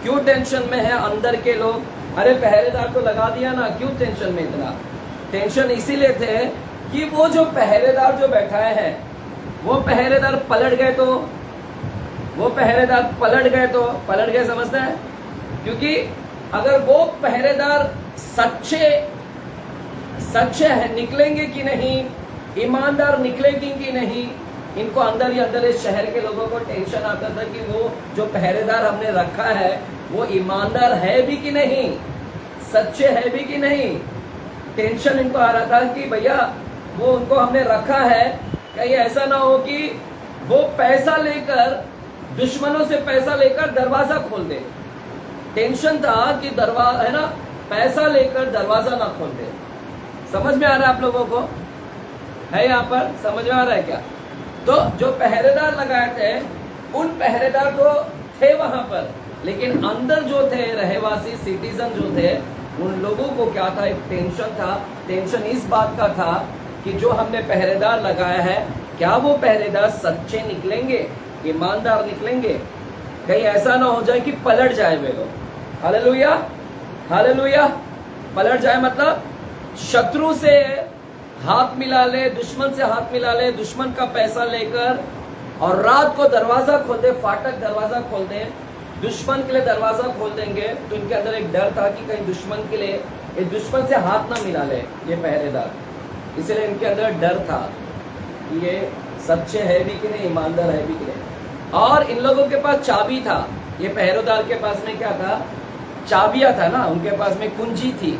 क्यों टेंशन में है अंदर के लोग? अरे पहरेदार को लगा दिया ना, क्यों टेंशन में? इतना टेंशन इसीलिए थे कि वो जो पहरेदार जो बैठाए हैं वो पहरेदार पलट गए तो, वो पहरेदार पलट गए समझते हैं? क्योंकि अगर वो पहरेदार सच्चे हैं, निकलेंगे कि नहीं, ईमानदार निकलेंगे कि नहीं, इनको अंदर ही अंदर इस शहर के लोगों को टेंशन आता था कि वो जो पहरेदार हमने रखा है वो ईमानदार है भी कि नहीं, सच्चे है भी कि नहीं। टेंशन इनको आ रहा था कि भैया वो उनको हमने रखा है, कहीं ऐसा ना हो कि वो पैसा लेकर, दुश्मनों से पैसा लेकर दरवाजा खोल दे। टेंशन था कि दरवाजा है ना, पैसा लेकर दरवाजा ना खोल दे। समझ में आ रहा है आप लोगों को? है यहाँ पर समझ में आ रहा है क्या? तो जो पहरेदार लगाए थे उन पहरेदार तो थे वहां पर, लेकिन अंदर जो थे रहवासी सिटीजन जो थे उन लोगों को क्या था, एक टेंशन था। टेंशन इस बात का था कि जो हमने पहरेदार लगाया है क्या वो पहरेदार सच्चे निकलेंगे, ईमानदार निकलेंगे? कहीं ऐसा ना हो जाए कि पलट जाए वे लोग। Hallelujah, hallelujah. पलट जाए मतलब शत्रु से हाथ मिला ले, दुश्मन से हाथ मिला ले, दुश्मन का पैसा लेकर और रात को दरवाजा खोल दे, फाटक दरवाजा खोल दे, दुश्मन के लिए दरवाजा खोल देंगे। तो इनके अंदर एक डर था कि कहीं दुश्मन के लिए, ये दुश्मन से हाथ ना मिला ले ये पहरेदार, इसलिए इनके अंदर डर था कि ये सच्चे है भी कि नहीं, ईमानदार है भी कि नहीं। और इन लोगों के पास चाबी था, ये पहरेदार के पास में क्या था, चाबियां था ना, उनके पास में कुंजी थी।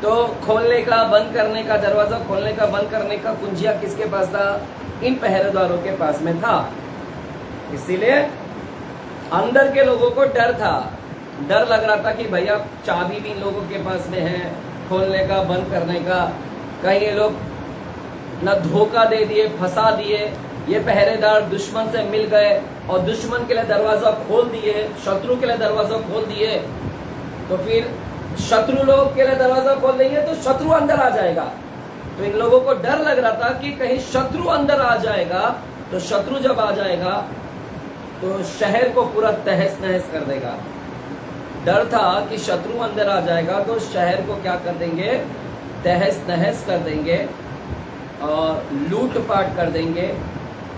तो खोलने का बंद करने का, दरवाजा खोलने का बंद करने का कुंजिया किसके पास था? इन पहरेदारों के पास में था। इसीलिए अंदर के लोगों को डर था, डर लग रहा था कि भैया चाबी भी इन लोगों के पास में है खोलने का बंद करने का, कहीं ये लोग न धोखा दे दिए, फंसा दिए, ये पहरेदार दुश्मन से मिल गए और दुश्मन के लिए दरवाजा खोल दिए, शत्रु के लिए दरवाजा खोल दिए, तो फिर शत्रु लोग के लिए दरवाजा खोल देंगे तो शत्रु अंदर आ जाएगा। तो इन लोगों को डर लग रहा था कि कहीं शत्रु अंदर आ जाएगा, तो शत्रु जब आ जाएगा तो शहर को पूरा तहस नहस कर देगा। डर था कि शत्रु अंदर आ जाएगा तो शहर को क्या कर देंगे, तहस नहस कर देंगे और लूट पाट कर देंगे,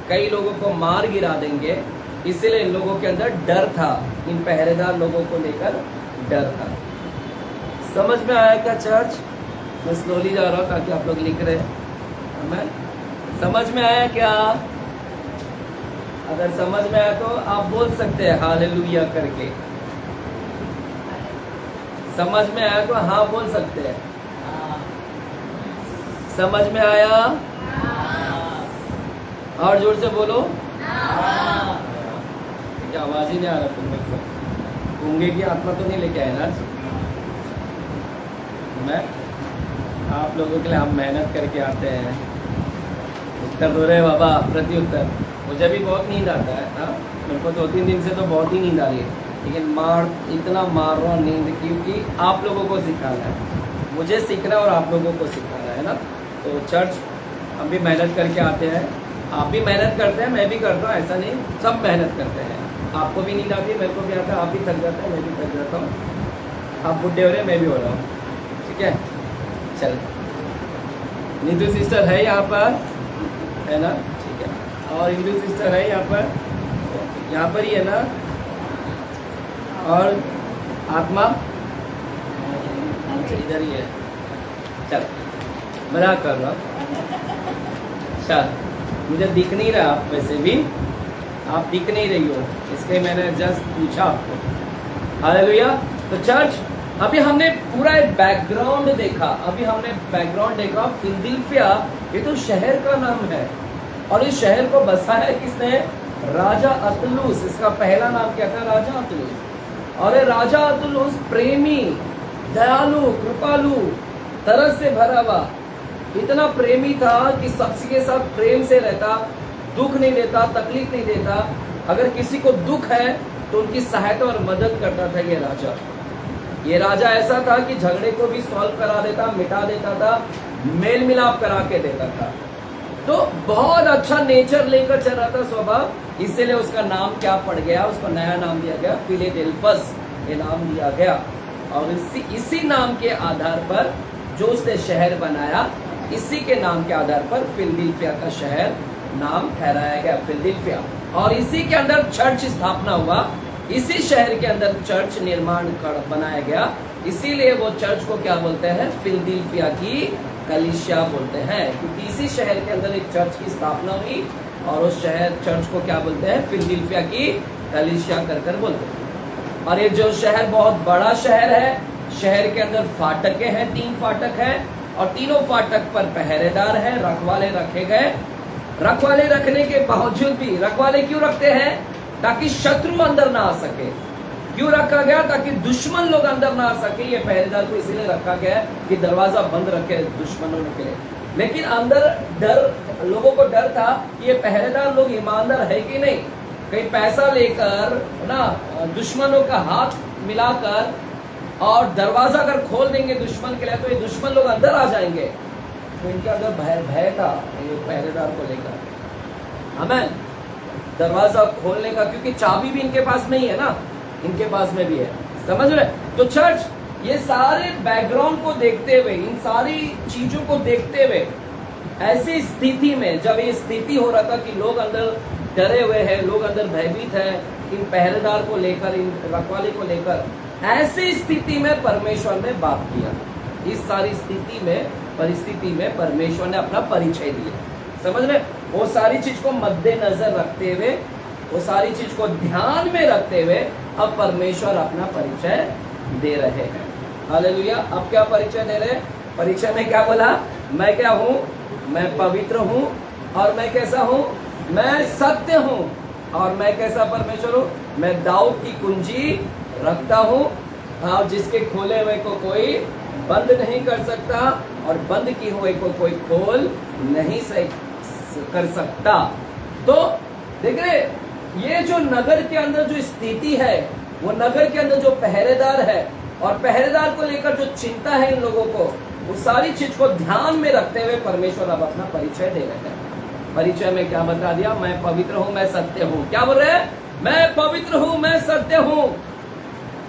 कई लोगों को मार गिरा देंगे। इसलिए इन लोगों के अंदर डर था, इन पहरेदार लोगों को लेकर डर था। समझ में आया क्या चर्च? मैं स्लोली जा रहा हूँ ताकि आप लोग लिख रहे हैं। मैं समझ में आया क्या? अगर समझ में आया तो आप बोल सकते हैं हालेलुया करके। समझ में आया तो हाँ बोल सकते हैं। समझ में आया? और जोर से बोलो। क्या आवाज ही नहीं आ रहा तुम में से? गूंगे की आत्मा तो नहीं लेके आए ना? मैं आप लोगों के लिए हम मेहनत करके आते हैं, उत्तर दो रहे बाबा, प्रति उत्तर। मुझे भी बहुत नींद आता है ना, मेरे को 2-3 दिन से तो बहुत ही नींद आ रही है, लेकिन इतना मार रहा हूँ नींद क्योंकि आप लोगों को सिखाना है, मुझे सीखना है और आप लोगों को सिखाना है ना। तो चर्च हम भी मेहनत करके आते हैं, आप भी मेहनत करते हैं, मैं भी करता हूँ, ऐसा नहीं, सब मेहनत करते हैं। आपको भी नींद आती है, मेरे को भी आता है, आप भी थक जाते हैं, मैं भी थक जाता हूँ। आप बुढ़े हो रहे हैं, मैं भी हो रहा हूँ, ठीक है। चल नीतू सिस्टर है यहाँ पर, है ना? ठीक है। और हिंदू सिस्टर है यहाँ पर ही है ना? और आत्मा इधर ही है। चल मजाक कर रहा हूँ। चल मुझे दिख नहीं रहा, आप वैसे भी आप दिख नहीं रही हो, इसलिए मैंने जस्ट पूछा आपको। हालेलुया। तो चर्च अभी हमने पूरा एक बैकग्राउंड देखा, फिलदिल्फिया ये तो शहर का नाम है और इस शहर को बसाया किसने? राजा अतुलुस। इसका पहला नाम क्या था? राजा अतुलुस। और ये राजा अतुलुस प्रेमी, दयालु, कृपालु, तरस से भरा हुआ, इतना प्रेमी था कि सबके साथ प्रेम से रहता, दुख नहीं देता, तकलीफ नहीं देता। अगर किसी को दुख है तो उनकी सहायता और मदद करता था ये राजा। ये राजा ऐसा था कि झगड़े को भी सॉल्व करा देता, मिटा देता था, मेल मिलाप करा के देता था। तो बहुत अच्छा नेचर लेकर चल रहा था, स्वभाव, इसीलिए उसका नाम क्या पड़ गया, उसको नया नाम दिया गया, फिलेडेल्फस ये नाम दिया गया। और इसी नाम के आधार पर जो उसने शहर बनाया, इसी के नाम के आधार पर फिलडेल्फिया का शहर नाम ठहराया गया, फिलडेल्फिया। और इसी के अंदर चर्च स्थापना हुआ, इसी शहर के अंदर चर्च निर्माण बनाया गया, इसीलिए वो चर्च को क्या बोलते हैं, फिलडेल्फिया की कलीसिया बोलते हैं, क्योंकि इसी शहर के अंदर एक चर्च की स्थापना हुई और उस शहर चर्च को क्या बोलते हैं, फिलडेल्फिया की कलीसिया कर बोलते हैं। और ये जो शहर बहुत बड़ा शहर है, शहर के अंदर फाटकें हैं, 3 फाटक हैं और तीनों फाटक पर पहरेदार हैं, रखवाले रखे गए। रखवाले रखने के बावजूद भी, रखवाले क्यों रखते हैं, ताकि शत्रु अंदर ना आ सके। क्यों रखा गया, ताकि दुश्मन लोग अंदर ना आ सके। ये पहरेदार को इसीलिए रखा गया कि दरवाजा बंद रखे दुश्मनों के लिए। लेकिन अंदर डर, लोगों को डर था कि ये पहरेदार लोग ईमानदार है कि नहीं, कहीं पैसा लेकर ना दुश्मनों का हाथ मिलाकर और दरवाजा अगर खोल देंगे दुश्मन के लिए तो ये दुश्मन लोग अंदर आ जाएंगे। तो इनके अंदर भय था ये पहरेदार को लेकर, हमें दरवाजा खोलने का, क्योंकि चाबी भी इनके पास नहीं है ना, इनके पास में भी है, समझ रहे। तो चर्च ये सारे बैकग्राउंड को देखते हुए, इन सारी चीजों को देखते हुए, ऐसी स्थिति में जब ये स्थिति हो रहा था कि लोग अंदर डरे हुए हैं, लोग अंदर भयभीत हैं इन पहरेदार को लेकर, इन रखवाले को लेकर, ऐसी स्थिति में परमेश्वर ने बात किया। इस सारी स्थिति में, परिस्थिति में परमेश्वर ने अपना परिचय दिया, समझ रहे। वो सारी चीज को मद्देनजर रखते हुए, वो सारी चीज को ध्यान में रखते हुए अब परमेश्वर अपना परिचय दे रहे हैं। हालेलुया। अब क्या परिचय दे रहे हैं, परिचय में क्या बोला, मैं क्या हूँ, मैं पवित्र हूँ और मैं कैसा हूँ, मैं सत्य हूँ। और मैं कैसा परमेश्वर हूँ, मैं दाऊद की कुंजी रखता हूँ और जिसके खोले हुए को कोई बंद नहीं कर सकता और बंद किए हुए को कोई खोल नहीं कर सकता। तो देख रहे, ये जो नगर के अंदर जो स्थिति है, वो नगर के अंदर जो पहरेदार है और पहरेदार को लेकर जो चिंता है इन लोगों को, उस सारी चीज को ध्यान में रखते हुए परमेश्वर अब अपना परिचय दे रहे हैं। परिचय में क्या बता दिया, मैं पवित्र हूँ, मैं सत्य हूँ। क्या बोल रहे हैं, मैं पवित्र हूँ, मैं सत्य हूँ,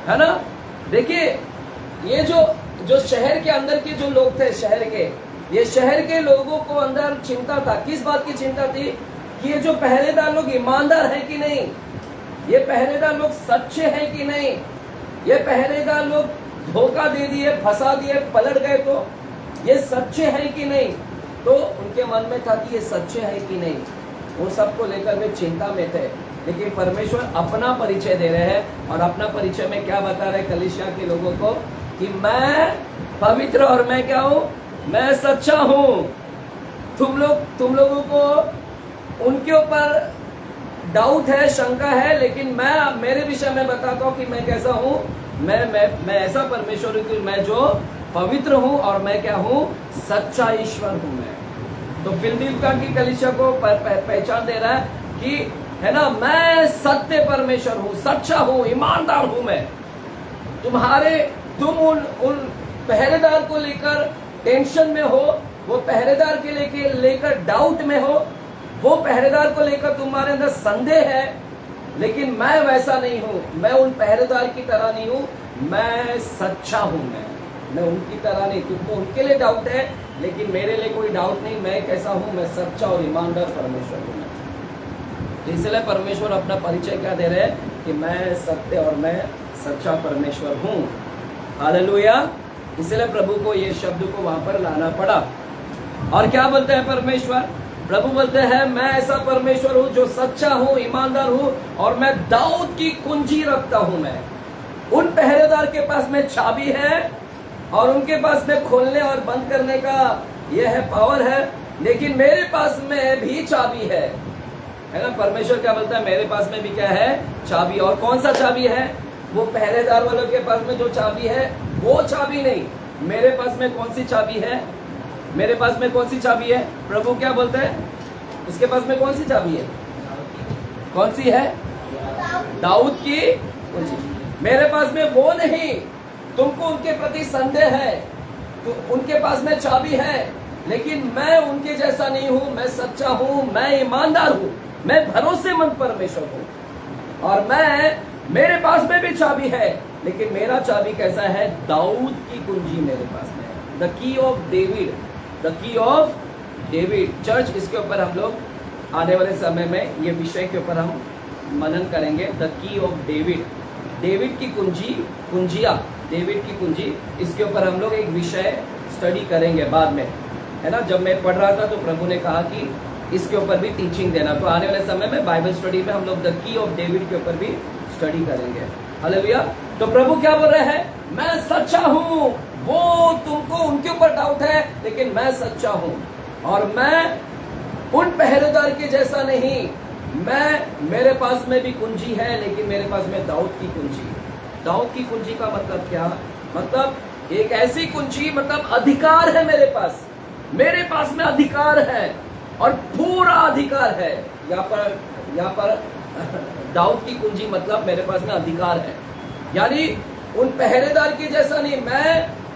है ना। देखिए, ये जो शहर के अंदर के जो लोग थे, शहर के, ये शहर के लोगों को अंदर चिंता था। किस बात की चिंता थी, कि ये जो पहरेदार लोग ईमानदार हैं कि नहीं, ये पहरेदार लोग सच्चे हैं कि नहीं, ये पहरेदार लोग धोखा दे दिए, फंसा दिए, पलट गए, तो ये सच्चे हैं कि नहीं। तो उनके मन में था कि ये सच्चे हैं कि नहीं, वो सबको लेकर वे चिंता में थे। लेकिन परमेश्वर अपना परिचय दे रहे हैं और अपना परिचय में क्या बता रहे कलीसिया के लोगों को, कि मैं पवित्र और मैं क्या हूँ, मैं सच्चा हूँ। तुम लोगों को उनके ऊपर डाउट है, शंका है, लेकिन मैं मेरे विषय में बताता हूँ कि मैं कैसा हूँ, मैं ऐसा परमेश्वर हूँ कि मैं जो पवित्र हूँ और मैं क्या हूँ, सच्चा ईश्वर हूँ मैं। तो फिलडेल्फिया की कलीसिया को पहचान दे रहा है कि, है ना, मैं सत्य परमेश्वर हूँ, सच्चा हूँ, ईमानदार हूँ मैं। तुम उन पहरेदार को लेकर टेंशन में हो, वो पहरेदार के लेकर डाउट में हो, वो पहरेदार को लेकर तुम्हारे अंदर संदेह है, लेकिन मैं वैसा नहीं हूँ, मैं उन पहरेदार की तरह नहीं हूँ, मैं सच्चा हूँ। मैं उनकी तरह नहीं। तुमको उनके लिए डाउट है, लेकिन मेरे लिए कोई डाउट नहीं। मैं कैसा हूँ, मैं सच्चा और ईमानदार परमेश्वर हूँ। इसलिए परमेश्वर अपना परिचय क्या दे रहे हैं, कि मैं सत्य और मैं सच्चा परमेश्वर हूँ। हालेलुया। इसलिए प्रभु को ये शब्द को वहां पर लाना पड़ा। और क्या बोलते हैं परमेश्वर, प्रभु बोलते हैं, मैं ऐसा परमेश्वर हूँ जो सच्चा हूँ, ईमानदार हूँ और मैं दाऊद की कुंजी रखता हूँ। मैं उन पहरेदार के पास में चाबी है और उनके पास में खोलने और बंद करने का यह है पावर है, लेकिन मेरे पास में भी चाबी है ना। परमेश्वर क्या बोलता है, मेरे पास में भी क्या है, चाबी। और कौन सा चाबी है, वो पहरेदार वालों के पास में जो चाबी है वो चाबी नहीं, मेरे पास में कौन सी चाबी है, मेरे पास में कौन सी चाबी है। प्रभु क्या बोलते हैं, उसके पास में कौन सी चाबी है, कौन सी है, दाऊद की कुंजी। मेरे पास में वो नहीं, तुमको उनके प्रति संदेह है, तो उनके पास में चाबी है, लेकिन मैं उनके जैसा नहीं हूं। मैं सच्चा हूं, मैं ईमानदार हूं, मैं भरोसेमंद परमेश्वर हूं। और मेरे पास में भी चाबी है, लेकिन मेरा चाबी कैसा है? दाऊद की कुंजी मेरे पास में है। The key of David, the key of David. Church, इसके ऊपर हम लोग आने वाले समय में ये विषय के ऊपर हम मनन करेंगे। The key of David, David की कुंजी, कुंजिया, डेविड की कुंजी, इसके ऊपर हम लोग एक विषय स्टडी करेंगे बाद में, है ना। जब मैं पढ़ रहा था तो प्रभु ने कहा कि इसके ऊपर भी टीचिंग देना, तो आने वाले समय में बाइबल स्टडी में हम लोग द की ऑफ डेविड के ऊपर भी स्टडी करेंगे। हालेलुया। तो प्रभु क्या बोल रहे हैं? मैं सच्चा हूं। वो तुमको उनके ऊपर डाउट है, लेकिन मैं सच्चा हूं, और मैं उन पहरेदार के जैसा नहीं। मेरे पास में भी कुंजी है, लेकिन मेरे पास में दाऊद की कुंजी। दाऊद की कुंजी का मतलब क्या? मतलब एक ऐसी कुंजी, मतलब अधिकार है मेरे पास में अधिकार है, और पूरा अधिकार है। यहाँ पर दाऊद की कुंजी मतलब मेरे पास में अधिकार है, यानी उन पहरेदार के जैसा नहीं।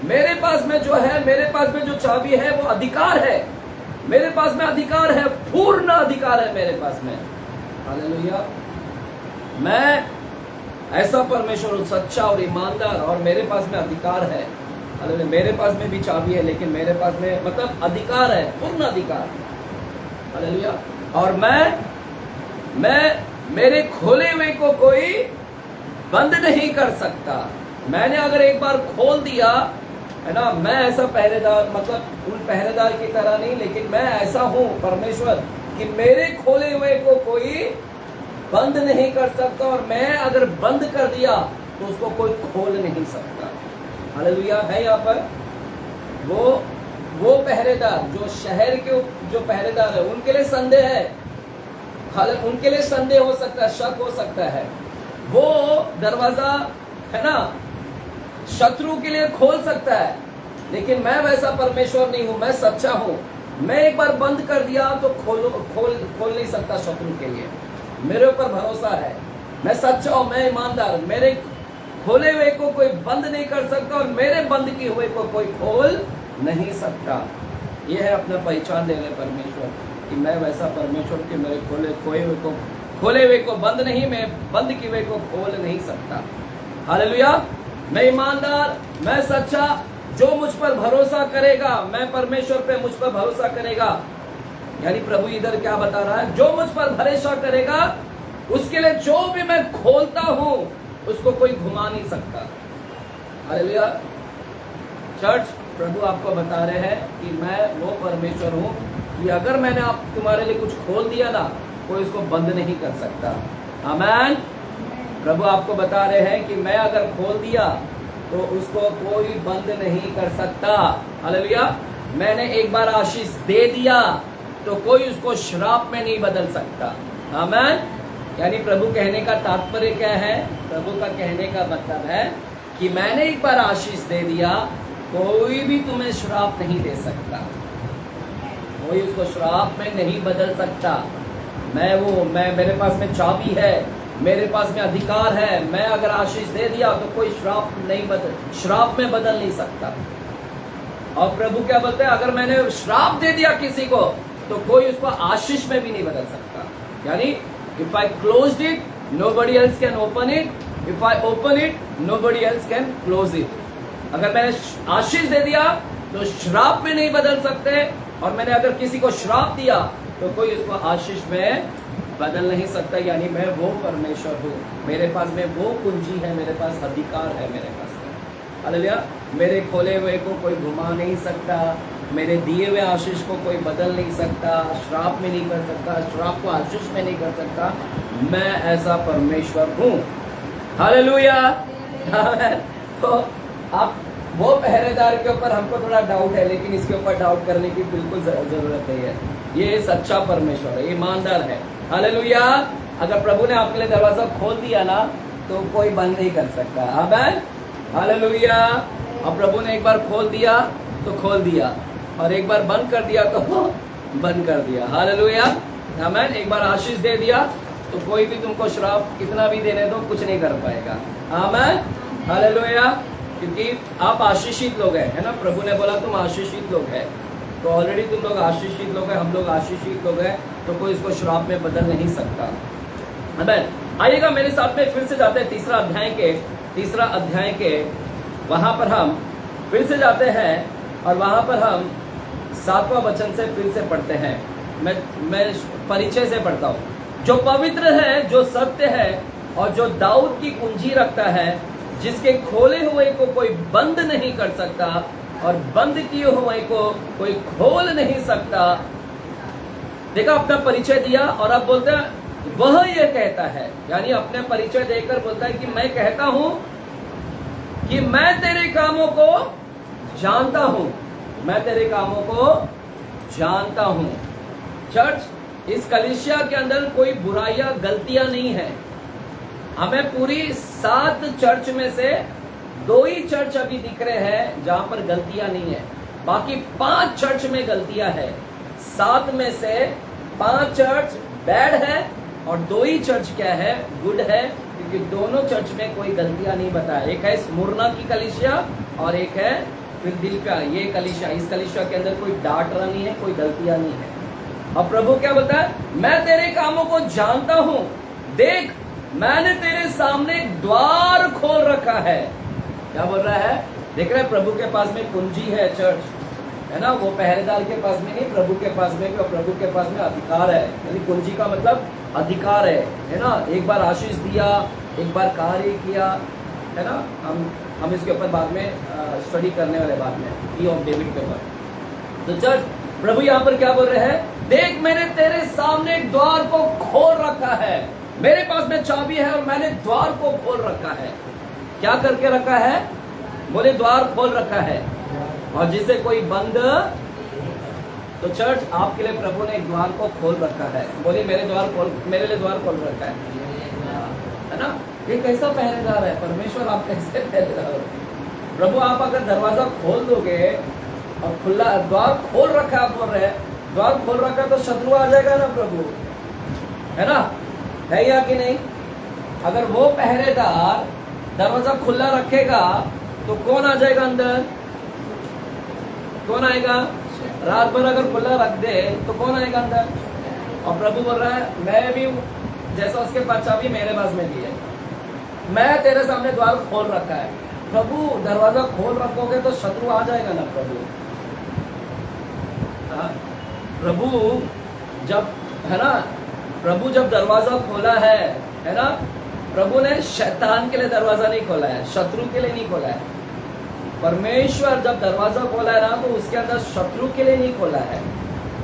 मेरे पास में जो है, मेरे पास में जो चाबी है वो अधिकार है। मेरे पास में अधिकार है, पूर्ण अधिकार है मेरे पास में। हालेलुया। मैं ऐसा परमेश्वर हूं, सच्चा और ईमानदार, और मेरे पास में अधिकार है। हालेलुया। मेरे पास में भी चाबी है, लेकिन मेरे पास में मतलब अधिकार है, पूर्ण अधिकार। हालेलुया। और मेरे खोले हुए को कोई बंद नहीं कर सकता। मैंने अगर एक बार खोल दिया, है ना, मैं ऐसा पहरेदार, मतलब उन पहरेदार की तरह नहीं, लेकिन मैं ऐसा हूं परमेश्वर कि मेरे खोले हुए को कोई बंद नहीं कर सकता, और मैं अगर बंद कर दिया तो उसको कोई खोल नहीं सकता। हालेलुया। है यहाँ पर वो पहरेदार, जो शहर के जो पहरेदार है, उनके लिए संदेह है। उनके लिए संदेह हो सकता है, शक हो सकता है। वो दरवाजा, है ना, शत्रु के लिए खोल सकता है, लेकिन मैं वैसा परमेश्वर नहीं हूं। मैं सच्चा हूं। मैं एक बार बंद कर दिया तो खोल नहीं सकता शत्रु के लिए। मेरे ऊपर भरोसा है, मैं सच्चा हूं, मैं ईमानदार। मेरे खोले हुए को कोई बंद नहीं कर सकता, और मेरे बंद किए हुए को कोई खोल नहीं सकता। यह है अपना पहचान दे रहे परमेश्वर कि मैं वैसा परमेश्वर कि मेरे खोले हुए को बंद नहीं, मैं बंद किए हुए को खोल नहीं सकता। हालेलुया। मैं ईमानदार, मैं सच्चा। जो मुझ पर भरोसा करेगा, मैं परमेश्वर पे मुझ पर भरोसा करेगा, यानी प्रभु इधर क्या बता रहा है? जो मुझ पर भरोसा करेगा, उसके लिए जो भी मैं खोलता हूं उसको कोई घुमा नहीं सकता। हालेलुया। चर्च, प्रभु आपको बता रहे हैं कि मैं वो परमेश्वर हूं कि अगर मैंने तुम्हारे लिए कुछ खोल दिया ना, कोई इसको बंद नहीं कर सकता। आमीन। प्रभु आपको बता रहे हैं कि मैं अगर खोल दिया तो उसको कोई बंद नहीं कर सकता। हालेलुया। मैंने एक बार आशीष दे दिया तो कोई उसको श्राप में नहीं बदल सकता। आमीन। यानी प्रभु कहने का तात्पर्य क्या है? प्रभु का कहने का मतलब है कि मैंने एक बार आशीष दे दिया, कोई भी तुम्हें श्राप नहीं दे सकता, कोई उसको श्राप में नहीं बदल सकता। मेरे पास में चाबी है, मेरे पास में अधिकार है। मैं अगर आशीष दे दिया तो कोई श्राप में बदल नहीं सकता। और प्रभु क्या बोलते हैं? अगर मैंने श्राप दे दिया किसी को तो कोई उसको आशीष में भी नहीं बदल सकता। यानी if I closed it, nobody else can open it. If I open it, nobody else can close it. अगर मैंने आशीष दे दिया तो श्राप में नहीं बदल सकते, और मैंने अगर किसी को श्राप दिया तो कोई उसको आशीष में बदल नहीं सकता। यानी मैं वो परमेश्वर हूँ, मेरे पास में वो कुंजी है, मेरे पास अधिकार है मेरे पास में। हालेलुया। मेरे खोले हुए को कोई घुमा नहीं सकता, मेरे दिए हुए आशीष को कोई बदल नहीं सकता, श्राप में नहीं कर सकता, श्राप को आशीष में नहीं कर सकता। मैं ऐसा परमेश्वर हूँ। हालेलुया। तो आप वो पहरेदार के ऊपर हमको थोड़ा डाउट है, लेकिन इसके ऊपर डाउट करने की बिल्कुल जरूरत नहीं है। ये सच्चा परमेश्वर है, ईमानदार है। हालेलुया। अगर प्रभु ने आपके लिए दरवाजा खोल दिया ना तो कोई बंद नहीं कर सकता। आमीन। हालेलुया। अब प्रभु ने एक बार खोल दिया तो खोल दिया, और एक बार बंद कर दिया तो बंद कर दिया। हालेलुया। आमीन। एक बार आशीष दे दिया तो कोई भी तुमको श्राप कितना भी देने दो कुछ नहीं कर पाएगा। आमीन, हालेलुया। क्योंकि आप आशीषित लोग हैं, है ना। प्रभु ने बोला तुम आशीषित लोग हैं, तो ऑलरेडी तुम लोग आशीषित लोग हैं, हम लोग आशीषित लोग हैं, तो कोई इसको श्राप में बदल नहीं सकता। आमीन। आइएगा मेरे साथ में फिर से जाते हैं तीसरा अध्याय के वहां पर हम फिर से जाते हैं और वहां पर हम 7वां वचन से फिर से पढ़ते हैं। मैं परिचय से पढ़ता हूं। जो पवित्र है, जो सत्य है और जो दाऊद की कुंजी रखता है, जिसके खोले हुए को कोई बंद नहीं कर सकता और बंद किए हुए को कोई खोल नहीं सकता। देखा, अपना परिचय दिया और अब बोलता है वह ये कहता है, यानी अपने परिचय देकर बोलता है कि मैं कहता हूं कि मैं तेरे कामों को जानता हूं, मैं तेरे कामों को जानता हूं। चर्च, इस कलीसिया के अंदर कोई बुराइयां गलतियां नहीं है। हमें पूरी 7 चर्च में से 2 ही चर्च अभी दिख रहे हैं जहां पर गलतियां नहीं है, बाकी 5 चर्च में गलतियां है। 7 में से 5 चर्च बैड है और 2 ही चर्च क्या है, गुड है, क्योंकि दोनों चर्च में कोई गलतियां नहीं बताया। एक है स्मुरना की कलीसिया और एक है फिलदिल्फिया ये कलीसिया। इस कलीसिया के अंदर कोई डांटना नहीं है, कोई गलतियां नहीं है। अब प्रभु क्या बोलता है, मैं तेरे कामों को जानता हूं, देख मैंने तेरे सामने एक द्वार खोल रखा है। क्या बोल रहा है, देख रहे हैं, प्रभु के पास में कुंजी है चर्च, है ना। वो पहरेदार के पास में नहीं, प्रभु के पास में, और प्रभु के पास में अधिकार है। यानी कुंजी का मतलब अधिकार है ना। एक बार आशीष दिया, एक बार कार्य किया, है ना। हम इसके ऊपर बाद में स्टडी करने वाले, बाद में की ऑफ डेविड के ऊपर। तो चर्च, प्रभु यहाँ पर क्या बोल रहे हैं, देख मैंने तेरे सामने एक द्वार को खोल रखा है, मेरे पास में चाबी है और मैंने द्वार को खोल रखा है। क्या करके रखा है, बोले द्वार खोल रखा है, और जिसे कोई बंद। तो चर्च, आपके लिए प्रभु ने एक द्वार को खोल रखा है। बोले मेरे लिए द्वार खोल रखा है ना। ये कैसा पहरेदार है परमेश्वर, आप कैसे पहरेदार हो। प्रभु, आप अगर दरवाजा खोल दोगे और खुला द्वार खोल रखा है, आप बोल रहे हैं द्वार खोल रखा है, तो शत्रु आ जाएगा ना प्रभु, है ना, है या कि नहीं। अगर वो पहरेदार दरवाजा खुला रखेगा तो कौन आ जाएगा अंदर, कौन आएगा। रात भर अगर खुला रख दे तो कौन आएगा अंदर। और प्रभु बोल रहा है मैं भी जैसा उसके पास चाबी मेरे पास में दी है, मैं तेरे सामने द्वार खोल रखा है। प्रभु, दरवाजा खोल रखोगे तो शत्रु आ जाएगा ना प्रभु। प्रभु जब, है ना, प्रभु जब दरवाजा खोला है ना, प्रभु ने शैतान के लिए दरवाजा नहीं खोला है, शत्रु के लिए नहीं खोला है। परमेश्वर जब दरवाजा खोला है ना, तो उसके अंदर शत्रु के लिए नहीं खोला है,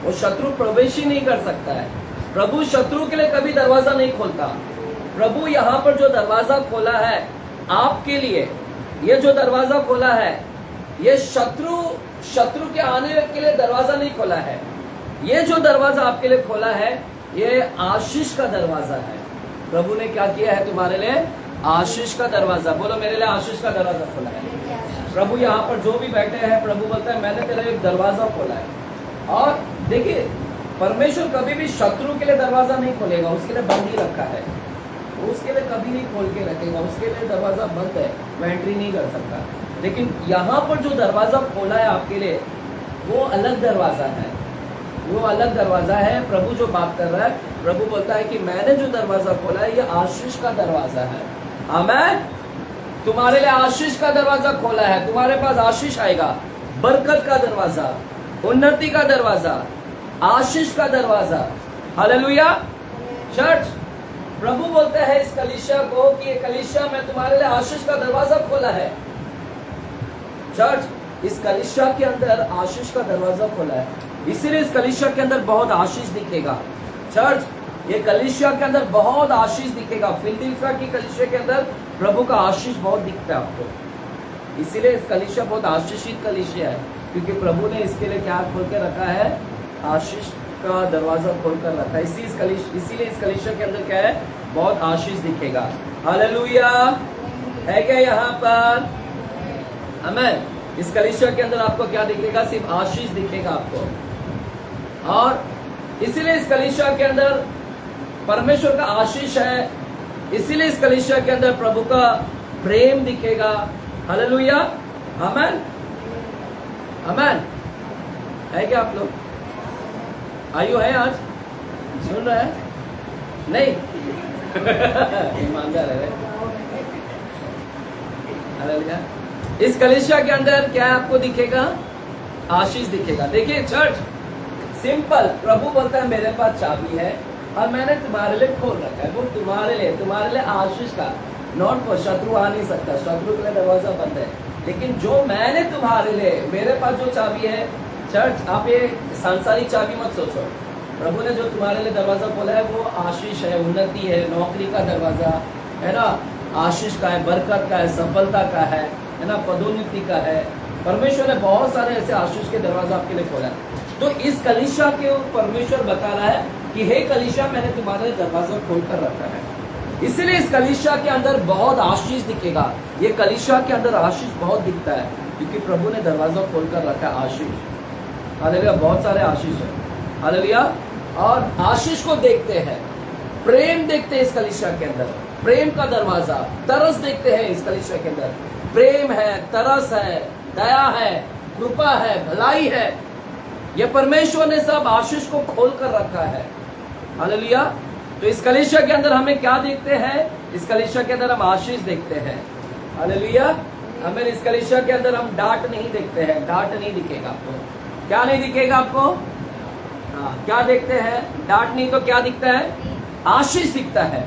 वो शत्रु प्रवेश ही नहीं कर सकता है। प्रभु शत्रु के लिए कभी दरवाजा नहीं खोलता। प्रभु यहाँ पर जो दरवाजा खोला है आपके लिए, ये जो दरवाजा खोला है, ये शत्रु के आने के लिए दरवाजा नहीं खोला है। ये जो दरवाजा आपके लिए खोला है, ये आशीष का दरवाजा है। प्रभु ने क्या किया है तुम्हारे लिए, आशीष का दरवाजा। बोलो मेरे लिए आशीष का दरवाजा खोला है। प्रभु यहाँ पर जो भी बैठे हैं, प्रभु बोलता है मैंने तेरे एक दरवाजा खोला है। और देखिए, परमेश्वर कभी भी शत्रु के लिए दरवाजा नहीं खोलेगा, उसके लिए बंद ही रखा है, उसके लिए कभी नहीं खोल के रखेगा, उसके लिए दरवाजा बंद है, वो एंट्री नहीं कर सकता। लेकिन यहाँ पर जो दरवाजा खोला है आपके लिए, वो अलग दरवाजा है, वो अलग दरवाजा है। प्रभु जो बात कर रहा है, प्रभु बोलता है कि मैंने जो दरवाजा खोला है, ये आशीष का दरवाजा है। आमीन। तुम्हारे लिए आशीष का दरवाजा खोला है, तुम्हारे पास आशीष आएगा, बरकत का दरवाजा, उन्नति का दरवाजा, आशीष का दरवाजा। हालेलुया। चर्च, प्रभु बोलते हैं इस कलीसिया को कि ये कलीसिया में तुम्हारे लिए आशीष का दरवाजा खोला है। चर्च, इस कलीसिया के अंदर आशीष का दरवाजा खोला है, इसीलिए इस कलीसिया के अंदर बहुत आशीष दिखेगा। चर्च, ये कलीसिया के अंदर बहुत आशीष दिखेगा। फिलदिल्फिया की कलीसिया के अंदर प्रभु का आशीष बहुत दिखता है आपको, इसीलिए इस कलीसिया बहुत आशीषित कलीसिया है, क्योंकि प्रभु ने इसके लिए क्या खोल के रखा है, आशीष का दरवाजा खोल कर रखा है। इसीलिए इस कलीसिया के अंदर क्या है, बहुत आशीष दिखेगा। हालेलुया। है क्या यहाँ पर, आमीन। इस कलीसिया के अंदर आपको क्या दिखेगा, सिर्फ आशीष दिखेगा आपको। और इसीलिए इस कलीसिया के अंदर परमेश्वर का आशीष है, इसीलिए इस कलीसिया के अंदर प्रभु का प्रेम दिखेगा। हालेलुया, आमेन, आमेन। है क्या आप लोग? आयु है आज? सुन रहे हैं? नहीं? ईमानदार है। हालेलुया। इस कलीसिया के अंदर क्या आपको दिखेगा? आशीष दिखेगा। देखिए चर्च, सिंपल, प्रभु बोलता है मेरे पास चाबी है और मैंने तुम्हारे लिए खोल रखा है। वो तुम्हारे लिए आशीष का, नॉट फॉर, शत्रु आ नहीं सकता, शत्रु के लिए दरवाजा बंद है। लेकिन जो मैंने तुम्हारे लिए, मेरे पास जो चाबी है, चर्च आप ये सांसारिक चाबी मत सोचो। प्रभु ने जो तुम्हारे लिए दरवाजा खोला है वो आशीष है, उन्नति है, नौकरी का दरवाजा है ना, आशीष का है, बरकत का है, सफलता का है ना, पदोन्नति का है। परमेश्वर ने बहुत सारे ऐसे आशीष के दरवाजा आपके लिए खोला है। तो इस कलीसिया के परमेश्वर बता रहा है कि हे कलीसिया, मैंने तुम्हारे दरवाजा खोल कर रखा है। इसलिए इस कलीसिया के अंदर बहुत आशीष दिखेगा। ये कलीसिया के अंदर आशीष बहुत दिखता है क्योंकि प्रभु ने दरवाजा खोल कर रखा है। आशीष, हालेलुया, बहुत सारे आशीष है। हालेलुया। और आशीष को देखते हैं, प्रेम देखते हैं इस कलीसिया के अंदर, प्रेम का दरवाजा, तरस देखते हैं इस कलीसिया के अंदर। प्रेम है, तरस है, दया है, कृपा है, भलाई है। ये परमेश्वर ने सब आशीष को खोल कर रखा है। हालेलुया। तो इस कलीसिया के अंदर हमें क्या देखते हैं? इस कलीसिया के अंदर हम आशीष देखते हैं। हालेलुया। हमें इस कलीसिया के अंदर हम डांट नहीं देखते हैं, डांट नहीं दिखेगा आपको। क्या नहीं दिखेगा आपको? हाँ, क्या देखते हैं? डांट नहीं तो क्या दिखता है? आशीष दिखता है।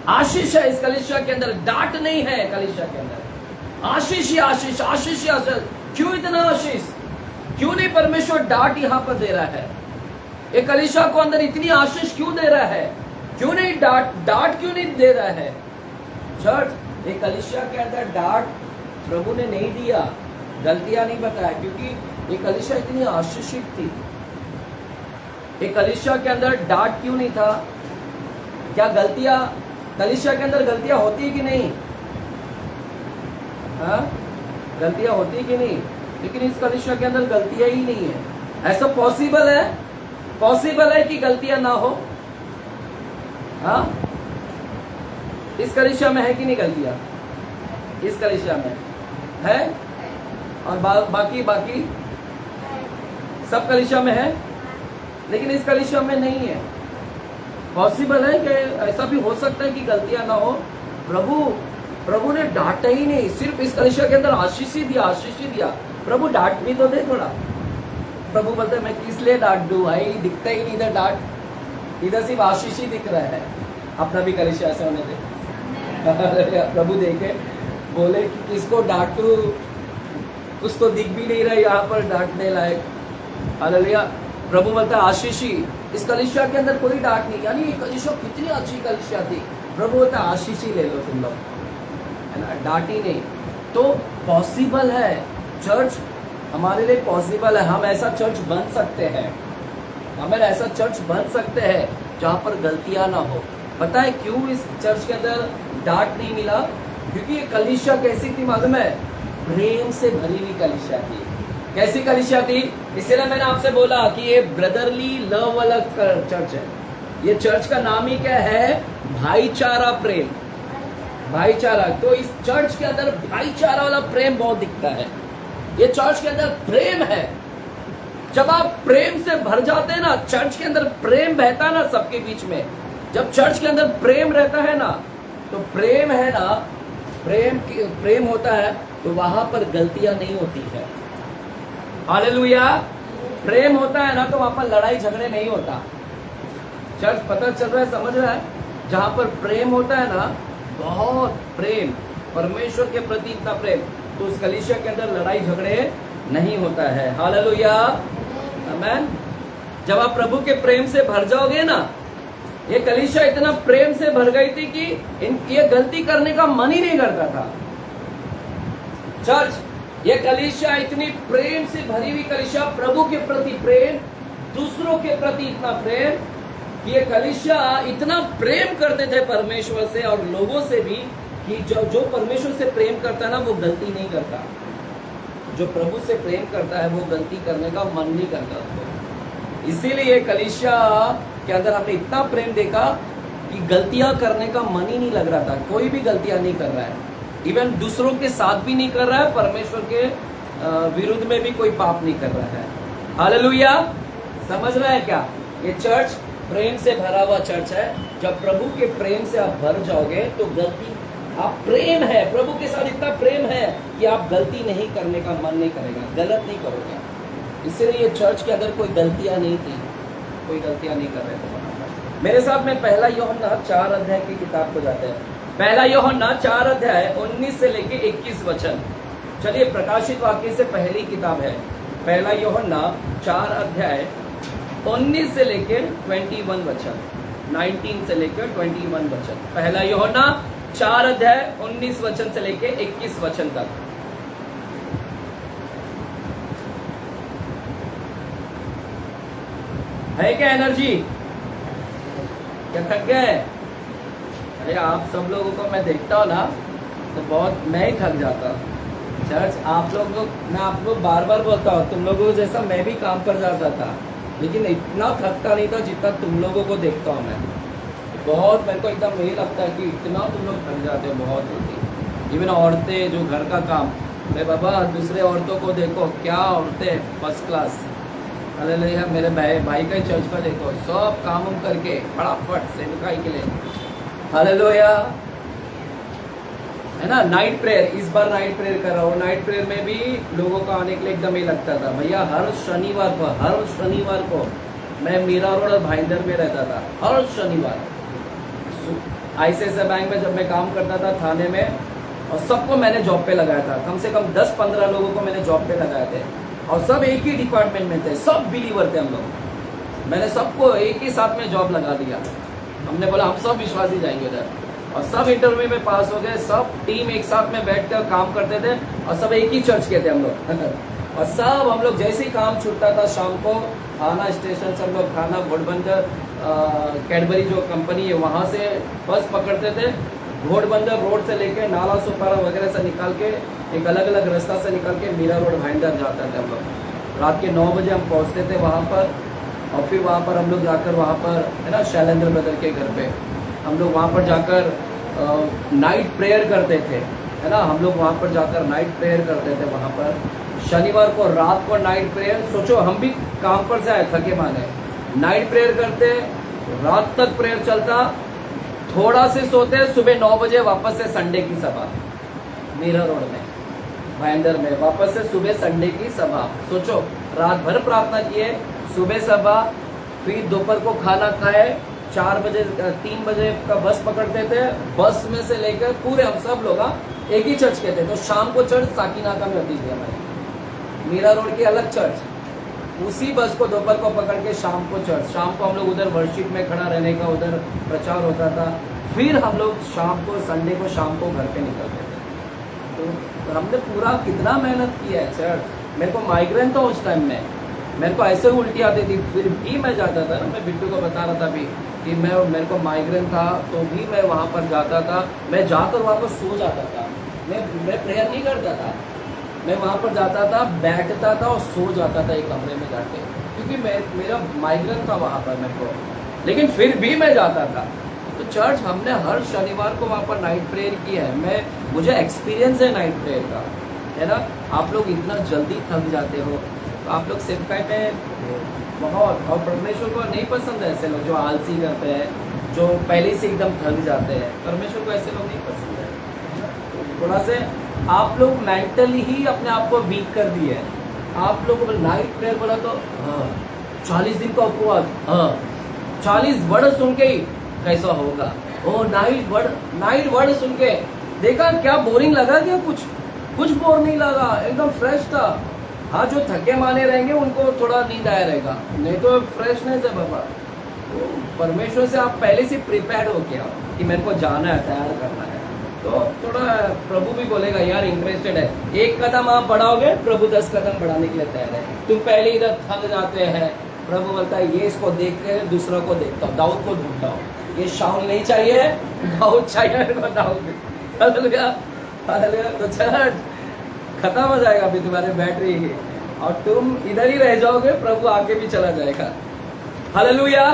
आशीष है इस कलीसिया के अंदर, डांट नहीं है कलीसिया के अंदर। आशीष ही आशीष, आशीष ही आशीष। क्यों इतना आशीष? क्यों नहीं परमेश्वर डांट यहाँ पर दे रहा है? एक कलीसिया को अंदर इतनी आशीष क्यों दे रहा है? क्यों नहीं डांट क्यों नहीं दे रहा है? चर्च, एक कलीसिया के अंदर डांट प्रभु ने नहीं दिया, गलतियां नहीं बताया, क्योंकि ये कलीसिया इतनी आशीषित थी। एक कलीसिया के अंदर डांट क्यों नहीं था? क्या गलतियां, कलीसिया के अंदर गलतियां होती है कि नहीं? हाँ, गलतियां होती है कि नहीं? लेकिन इस कलीसिया के अंदर गलतियां ही नहीं है। ऐसा पॉसिबल है? पॉसिबल है कि गलतियां ना हो? हाँ, इस कलीसिया में है कि नहीं गलतियां? इस कलीसिया में है, और बाकी सब कलीसिया में है, लेकिन इस कलीसिया में नहीं है। पॉसिबल है कि ऐसा भी हो सकता है कि गलतियां ना हो। प्रभु ने डांटा ही नहीं, सिर्फ इस कलीसिया के अंदर आशीष ही दिया, आशीष ही दिया। प्रभु डांट भी तो दे थोड़ा। प्रभु बोलते मैं किस लिए डांट दूं भाई, दिखता ही नहीं इधर डांट, इधर सिर्फ आशीष ही दिख रहा है। अपना भी कलीसिया ऐसा होने दे। प्रभु देखे बोले कि किसको डांटू, कुछ तो दिख भी नहीं रहा यहाँ पर डांटने लायक। हालेलुया। प्रभु बोलता है आशीष ही। इस कलीसिया के अंदर कोई डांट नहीं, यानी ये कलीसिया कितनी अच्छी कलीसिया थी। प्रभु बोलता है आशीष ही ले लो तुम लोग, है ना, डांट ही नहीं। तो पॉसिबल है चर्च, हमारे लिए पॉसिबल है। हम ऐसा चर्च बन सकते हैं, हमें ऐसा चर्च बन सकते हैं जहाँ पर गलतियाँ ना हो। पता है क्यों इस चर्च के अंदर डांट नहीं मिला? क्योंकि ये कलीसिया कैसी थी मालूम है? प्रेम से भरी हुई कलीसिया थी। कैसी कलीसिया थी? इसलिए मैंने आपसे बोला कि ये ब्रदरली लव वाला चर्च है। ये चर्च का नाम ही क्या है? भाईचारा प्रेम, भाईचारा। तो इस चर्च के अंदर भाईचारा वाला प्रेम बहुत दिखता है। ये चर्च के अंदर प्रेम है। जब आप प्रेम से भर जाते हैं ना, चर्च के अंदर प्रेम बहता है ना सबके बीच में, जब चर्च के अंदर प्रेम रहता है ना, तो प्रेम है ना, प्रेम होता है तो वहां पर गलतियां नहीं होती है। हालेलुया। प्रेम होता है ना तो वहां पर लड़ाई झगड़े नहीं होता। चर्च, पता चल रहा है, समझ रहा है? जहां पर प्रेम होता है ना, बहुत प्रेम, परमेश्वर के प्रति इतना प्रेम, तो उस कलीसिया के अंदर लड़ाई झगड़े नहीं होता है। हालेलुया, आमेन। जब आप प्रभु के प्रेम से भर जाओगे ना, ये कलीसिया इतना प्रेम से भर गई थी कि ये गलती करने का मन ही नहीं करता था। चर्च, ये कलीसिया इतनी प्रेम से भरी हुई कलीसिया, प्रभु के प्रति प्रेम, दूसरों के प्रति इतना प्रेम कि ये कलीसिया इतना प्रेम करते थे परमेश्वर से और लोगों से भी कि जो परमेश्वर से प्रेम करता है ना, वो गलती नहीं करता। जो प्रभु से प्रेम करता है वो गलती करने का मन नहीं करता उसको। इसीलिए कलीसिया के अंदर हमने इतना प्रेम देखा कि गलतियां करने का मन ही नहीं लग रहा था, कोई भी गलतियां नहीं कर रहा है, इवन दूसरों के साथ भी नहीं कर रहा है, परमेश्वर के विरुद्ध में भी कोई पाप नहीं कर रहा है। हालेलुया, समझ रहा है क्या? ये चर्च प्रेम से भरा हुआ चर्च है। जब प्रभु के प्रेम से आप भर जाओगे तो गलती, आप प्रेम है, प्रभु के साथ इतना प्रेम है कि आप गलती नहीं करने का मन नहीं करेगा, गलत नहीं करोगे। इसलिए ये चर्च के अंदर कोई गलतियां नहीं थी, कोई गलतियां नहीं कर रहे थे। मेरे साथ में पहला यूहन्ना 4 अध्याय की किताब को जाते हैं। पहला यूहन्ना 4 अध्याय 19 से लेके 21 वचन। चलिए, प्रकाशित वाक्य से पहली किताब है पहला यूहन्ना 4 अध्याय 19 से लेके 21 वचन, 19 से लेकर 21 वचन। पहला यूहन्ना 4 अध्याय 19 वचन से लेके 21 वचन तक। है क्या एनर्जी? क्या थक गए? अरे आप सब लोगों को मैं देखता हूँ ना तो बहुत मैं ही थक जाता हूँ। चर्च आप लोग को मैं आपको बार बार बोलता हूँ, तुम लोगों जैसा मैं भी काम पर जाता था, लेकिन इतना थकता नहीं था जितना तुम लोगों को देखता हूँ मैं। बहुत मेरे को एकदम यही लगता है कि इतना तुम लोग थक जाते हो बहुत जल्दी। इवन औरतें जो घर का काम, अरे बाबा दूसरे औरतों को देखो, क्या औरतें फर्स्ट क्लास। हालेलुया, मेरे भाई का चर्च का देखो, सब काम करके फटाफट से निकाल के लिए। हालेलुया, है ना। नाइट प्रेयर, इस बार नाइट प्रेयर कर रहा हूँ। नाइट प्रेयर में भी लोगों का आने के लिए एकदम ही लगता था। भैया हर शनिवार को मैं मीरा रोड और भाईंदर में रहता था, हर शनिवार। ICICI बैंक में जब मैं काम करता था थाने में, और सबको मैंने जॉब पे लगाया था, कम से कम 10-15 लोगों को मैंने जॉब पे लगाए थे, और सब एक ही डिपार्टमेंट में थे, सब बिलीवर थे हम लोग। मैंने सबको एक ही साथ में जॉब लगा दिया। हमने बोला हम सब विश्वासी जाएंगे उधर, और सब इंटरव्यू में पास हो गए। सब टीम एक साथ में बैठकर काम करते थे, और सब एक ही चर्च के थे हम लोग और सब हम लोग जैसे ही काम छूटता था शाम को, थाना स्टेशन से हम लोग थाना घोड़बंदर कैडबरी जो कंपनी है वहाँ से बस पकड़ते थे। घोड़बंदर रोड से लेके नाला सुपारा वगैरह से निकाल के एक अलग अलग रास्ता से निकाल के मीरा रोड भाईंदर जाते थे हम लोग। रात के 9 बजे हम पहुँचते थे वहाँ पर, और फिर वहाँ पर हम लोग जाकर वहाँ पर, है ना, शैलेंद्र ब्रदर के घर पे हम लोग वहाँ पर जाकर नाइट प्रेयर करते थे, है ना। हम लोग वहाँ पर जाकर नाइट प्रेयर करते थे वहाँ पर। शनिवार को रात को नाइट प्रेयर, सोचो हम भी काम पर से आए थके माने, नाइट प्रेयर करते, रात तक प्रेयर चलता, थोड़ा से सोते, सुबह 9 बजे वापस से संडे की सभा मीरा रोड में भाईंदर में, वापस से सुबह संडे की सभा। सोचो रात भर प्रार्थना किए, सुबह सभा, फिर दोपहर को खाना खाए, 3 बजे का बस पकड़ते थे। बस में से लेकर पूरे हम सब लोग एक ही चर्च के थे, तो शाम को चर्च साकीनाका में होती थी हमारी, मीरा रोड की अलग चर्च। उसी बस को दोपहर को पकड़ के शाम को चर्च, शाम को हम लोग उधर वर्शिप में खड़ा रहने का उधर प्रचार होता था। फिर हम लोग शाम को, संडे को शाम को घर पे निकलते थे। तो हमने पूरा कितना मेहनत किया है चर्च। मेरे को माइग्रेन था उस टाइम में, मेरे को ऐसे उल्टी आती थी, फिर भी मैं जाता था ना। मैं बिट्टू को बता रहा था अभी कि मेरे को माइग्रेन था, तो भी मैं वहाँ पर जाता था। मैं जाकर वहाँ पर सो जाता था, मैं प्रेयर नहीं करता था, मैं वहाँ पर जाता था, बैठता था और सो जाता था एक कमरे में जाके, क्योंकि मेरा माइग्रेन था वहाँ पर मेरे को, लेकिन फिर भी मैं जाता था। तो चर्च हमने हर शनिवार को वहाँ पर नाइट प्रेयर की है। मुझे एक्सपीरियंस है नाइट प्रेयर का, है ना। आप लोग इतना जल्दी थक जाते हो, तो आप लोग सेवकाई में बहुत, और परमेश्वर को नहीं पसंद है ऐसे लोग जो आलसी करते हैं, जो पहले से एकदम थक जाते हैं। परमेश्वर को ऐसे लोग नहीं पसंद है। तो थोड़ा से आप लोग मेंटली ही अपने आप को वीक कर दिए। आप लोग नाइट प्रेयर बोला तो 40 दिन का उपवास, 40 वर्ड सुन के ही कैसा होगा। ओ नाइट वर्ड सुन के देखा, क्या बोरिंग लगा? क्या कुछ बोर नहीं लगा, एकदम फ्रेश था। हाँ, जो थके माने रहेंगे उनको थोड़ा नींद आया रहेगा, नहीं तो फ्रेशनेस है बाबा। तो परमेश्वर से आप पहले से प्रिपेयर्ड हो क्या कि मेरे को जाना है, तैयार करना है, तो थोड़ा प्रभु भी बोलेगा यार इंटरेस्टेड है। एक कदम आप बढ़ाओगे, प्रभु 10 कदम बढ़ाने के लिए तैयार है। तुम पहले इधर थक जाते हैं, प्रभु बोलता है ये इसको देख के दूसरों को देखता हूँ, दाऊद को ढूंढता हूँ। ये शाऊल नहीं चाहिए, दाऊद चाहिए मेरे को, दाऊद। तो चर्च खत्म हो जाएगा अभी तुम्हारे बैटरी की, और तुम इधर ही रह जाओगे, प्रभु आगे भी चला जाएगा। हालेलुया।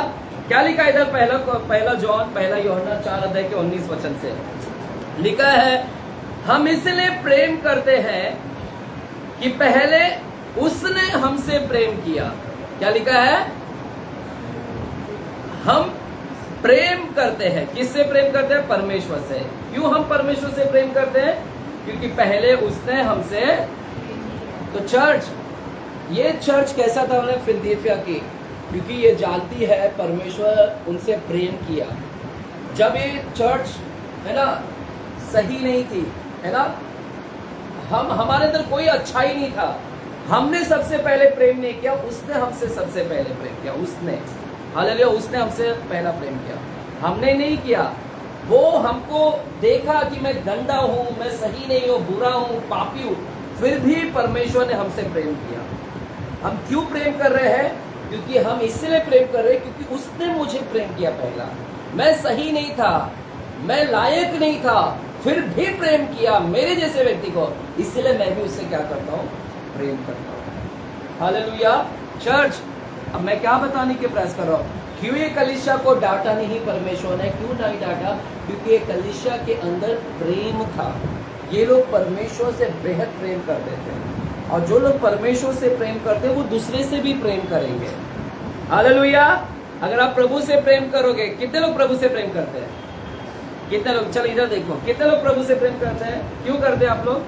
क्या लिखा है इधर? पहला जॉन, पहला यूहन्ना 4 अध्याय के 19 वचन से लिखा है, हम इसलिए प्रेम करते हैं कि पहले उसने हमसे प्रेम किया। क्या लिखा है? हम प्रेम करते हैं। किससे प्रेम करते हैं? परमेश्वर से। क्यों हम परमेश्वर से प्रेम करते हैं? क्योंकि पहले उसने हमसे। तो चर्च, ये चर्च कैसा था उन्हें फिलदेल्फिया की? क्योंकि ये जानती है परमेश्वर उनसे प्रेम किया। जब ये चर्च है ना सही नहीं थी, है ना, हमारे अंदर कोई अच्छाई नहीं था, हमने सबसे पहले प्रेम नहीं किया, उसने हमसे सबसे पहले प्रेम किया। उसने, हालेलुया, उसने हमसे पहला प्रेम किया, हमने नहीं किया। वो हमको देखा कि मैं गंदा हूं, मैं सही नहीं हूं, बुरा हूं, पापी हूं, फिर भी परमेश्वर ने हमसे प्रेम किया। हम क्यों प्रेम कर रहे हैं? क्योंकि हम इसलिए प्रेम कर रहे हैं क्योंकि उसने मुझे प्रेम किया पहला। मैं सही नहीं था, मैं लायक नहीं था, फिर भी प्रेम किया मेरे जैसे व्यक्ति को, इसलिए मैं भी उससे क्या करता हूं? प्रेम करता हूं। हालेलुया। चर्च, अब मैं क्या बताने के प्रयास कर रहा हूं? क्यों ये कलीसिया को डांटा नहीं परमेश्वर ने? क्यों नहीं डांटा? क्योंकि ये कलीसिया के अंदर प्रेम था। ये लोग परमेश्वर से बेहद प्रेम करते थे, और जो लोग परमेश्वर से प्रेम करते हैं वो दूसरे से भी प्रेम करेंगे। हालेलुया। अगर आप प्रभु से प्रेम करोगे, कितने लोग प्रभु से प्रेम करते हैं? कितने लोग? चलो इधर देखो, कितने लोग प्रभु से प्रेम करते हैं? क्यों करते हैं आप लोग?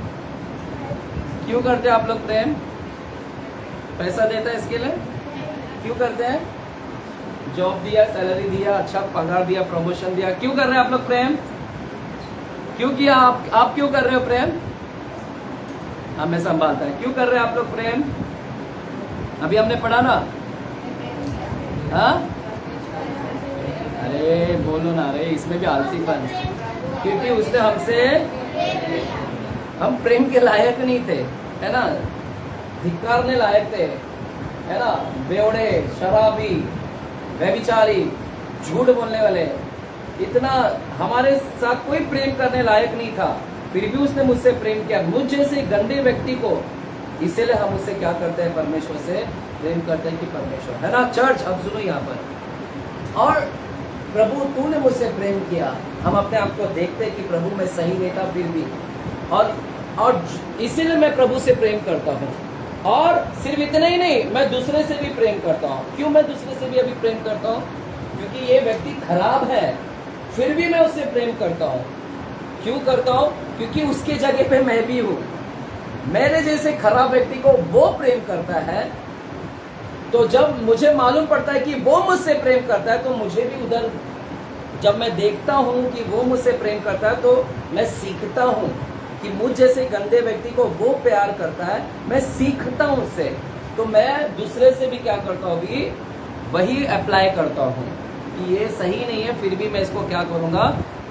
क्यों करते हैं आप लोग प्रेम? पैसा देता है इसके लिए? क्यों करते हैं? जॉब दिया, सैलरी दिया, अच्छा पगार दिया, प्रमोशन दिया, क्यों कर रहे हैं आप लोग प्रेम? क्यों किया? आप क्यों कर रहे हो प्रेम? हमें संभालता है। क्यों कर रहे हैं आप लोग प्रेम? अभी हमने पढ़ा ना, हाँ? अरे बोलो ना, अरे इसमें भी आलसीपन। क्योंकि उसने हमसे, हम प्रेम के लायक नहीं थे, है ना, धिक्कारने लायक थे, है ना, बेवड़े, शराबी, व्यभिचारी, झूठ बोलने वाले, इतना हमारे साथ कोई प्रेम करने लायक नहीं था, फिर भी उसने मुझसे प्रेम किया, मुझ जैसे गंदे व्यक्ति को। इसीलिए हम उससे क्या करते हैं? परमेश्वर से प्रेम करते हैं कि परमेश्वर, है ना। चर्च, अब सुनो यहाँ पर, और प्रभु तूने मुझसे प्रेम किया। हम अपने आप को देखते हैं कि प्रभु मैं सही नहीं था, फिर भी, और इसीलिए मैं प्रभु से प्रेम करता हूँ। और सिर्फ इतना ही नहीं, मैं दूसरे से भी प्रेम करता हूँ। क्यों मैं दूसरे से भी अभी प्रेम करता हूँ? क्योंकि ये व्यक्ति खराब है, फिर भी मैं उससे प्रेम करता हूँ। क्यों करता हूँ? क्योंकि उसके जगह पे मैं भी हूँ। मेरे जैसे खराब व्यक्ति को वो प्रेम करता है, तो जब मुझे मालूम पड़ता है कि वो मुझसे प्रेम करता है, तो मुझे भी उधर, जब मैं देखता हूँ कि वो मुझसे प्रेम करता है, तो मैं सीखता हूँ कि मुझ जैसे गंदे व्यक्ति को वो प्यार करता है, मैं सीखता हूँ उससे। तो मैं दूसरे से भी क्या करता हूँ? अभी वही अप्लाई करता हूँ कि ये सही नहीं है, फिर भी मैं इसको क्या करूँगा?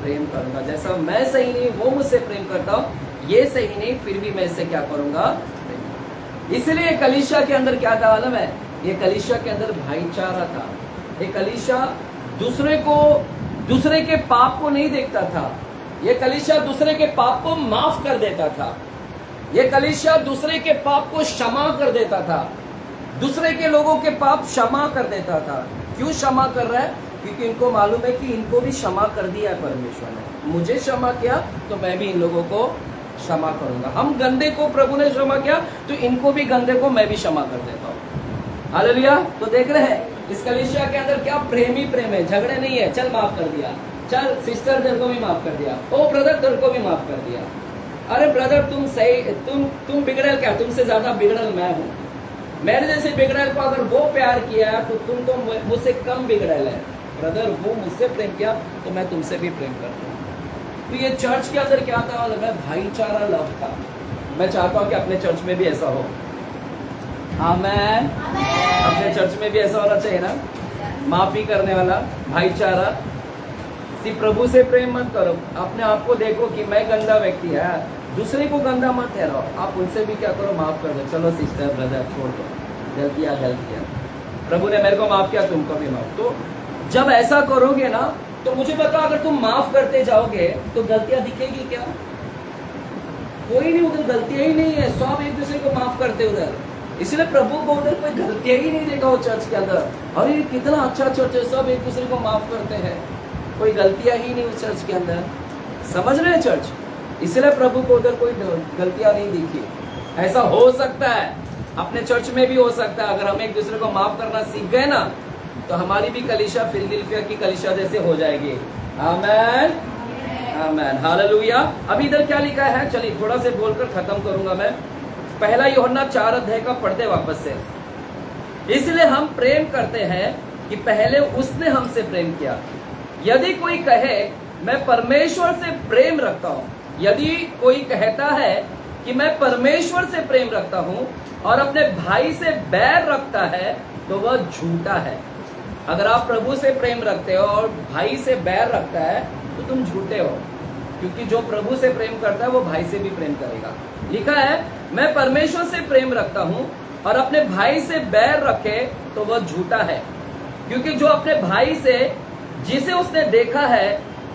प्रेम करूँगा। जैसा मैं सही नहीं, वो मुझसे प्रेम करता हूँ, ये सही नहीं, फिर भी मैं इससे क्या करूँगा? प्रेम। इसलिए कलीसिया के अंदर क्या था मालूम है? ये कलीसिया के अंदर भाईचारा था। ये कलीसिया दूसरे के पाप को नहीं देखता था। ये कलीसिया दूसरे के पाप को माफ कर देता था। ये कलीसिया दूसरे के पाप को क्षमा कर देता था। दूसरे के लोगों के पाप क्षमा कर देता था। क्यों क्षमा कर रहा है? क्योंकि इनको मालूम है कि इनको भी क्षमा कर दिया है परमेश्वर ने। मुझे क्षमा किया तो मैं भी इन लोगों को क्षमा करूंगा। हम गंदे को प्रभु ने क्षमा किया, तो इनको भी गंदे को मैं भी क्षमा कर देता हूँ। हालेलुया। तो देख रहे हैं इस कलीसिया के अंदर क्या प्रेम ही प्रेम है, झगड़े नहीं है। चल माफ कर दिया, चल सिस्टर तेरे को भी माफ कर दिया, ओ ब्रदर तेरे को भी माफ कर दिया। अरे ब्रदर तुम सही, तुम बिगड़ल क्या? तुमसे ज्यादा बिगड़ल मैं हूँ। मेरे जैसे बिगड़ल को अगर वो प्यार किया तो तुम तो मुझसे कम बिगड़ल है। ब्रदर वो मुझसे प्रेम किया तो मैं तुमसे भी प्रेम करता हूँ। तो ये चर्च के अंदर क्या था? मैं भाईचारा लव था। मैं चाहता हूँ कि अपने चर्च में भी ऐसा हो। आमेन। अपने चर्च में भी ऐसा होना चाहिए ना, माफी करने वाला भाईचारा। सिर्फ प्रभु से प्रेम मत करो, अपने आप को देखो कि मैं गंदा व्यक्ति है, दूसरे को गंदा मत ठहराओ। आप उनसे भी क्या करो? माफ कर दो। चलो सिस्टर ब्रदर छोड़ दो, गलतियाँ प्रभु ने मेरे को माफ किया, तुमको भी माफ। तो जब ऐसा करोगे ना, तो मुझे पता अगर तुम माफ करते जाओगे तो गलतियां दिखेगी क्या? कोई नहीं, उधर गलतियां ही नहीं है, सब एक दूसरे को माफ करते उधर। इसलिए प्रभु को उधर कोई गलतियां ही नहीं देखा वो चर्च के अंदर। अरे ये कितना अच्छा चर्च है, सब एक दूसरे को माफ करते हैं, कोई गलतियां ही नहीं उस चर्च के अंदर। समझ रहे हैं चर्च? इसलिए प्रभु को उधर कोई गलतियां नहीं दिखी। ऐसा हो सकता है अपने चर्च में भी हो सकता है, अगर हम एक दूसरे को माफ करना सीख गए ना तो हमारी भी कलीसिया फिलदिल्फिया की कलीसिया जैसे हो जाएगी। आमेन आमेन हालेलुया। अभी इधर क्या लिखा है, चलिए थोड़ा से बोलकर खत्म करूंगा मैं। पहला यूहन्ना 4 अध्याय का पढ़ते वापस से। इसलिए हम प्रेम करते हैं कि पहले उसने हमसे प्रेम किया। यदि कोई कहे मैं परमेश्वर से प्रेम रखता हूं, यदि कोई कहता है कि मैं परमेश्वर से प्रेम रखता हूं और अपने भाई से बैर रखता है तो वह झूठा है। अगर आप प्रभु से प्रेम रखते हो और भाई से बैर रखता है तो तुम झूठे हो, क्योंकि जो प्रभु से प्रेम करता है वो भाई से भी प्रेम करेगा। लिखा है मैं परमेश्वर से प्रेम रखता हूं और अपने भाई से बैर रखे तो वह झूठा है, क्योंकि जो अपने भाई से जिसे उसने देखा है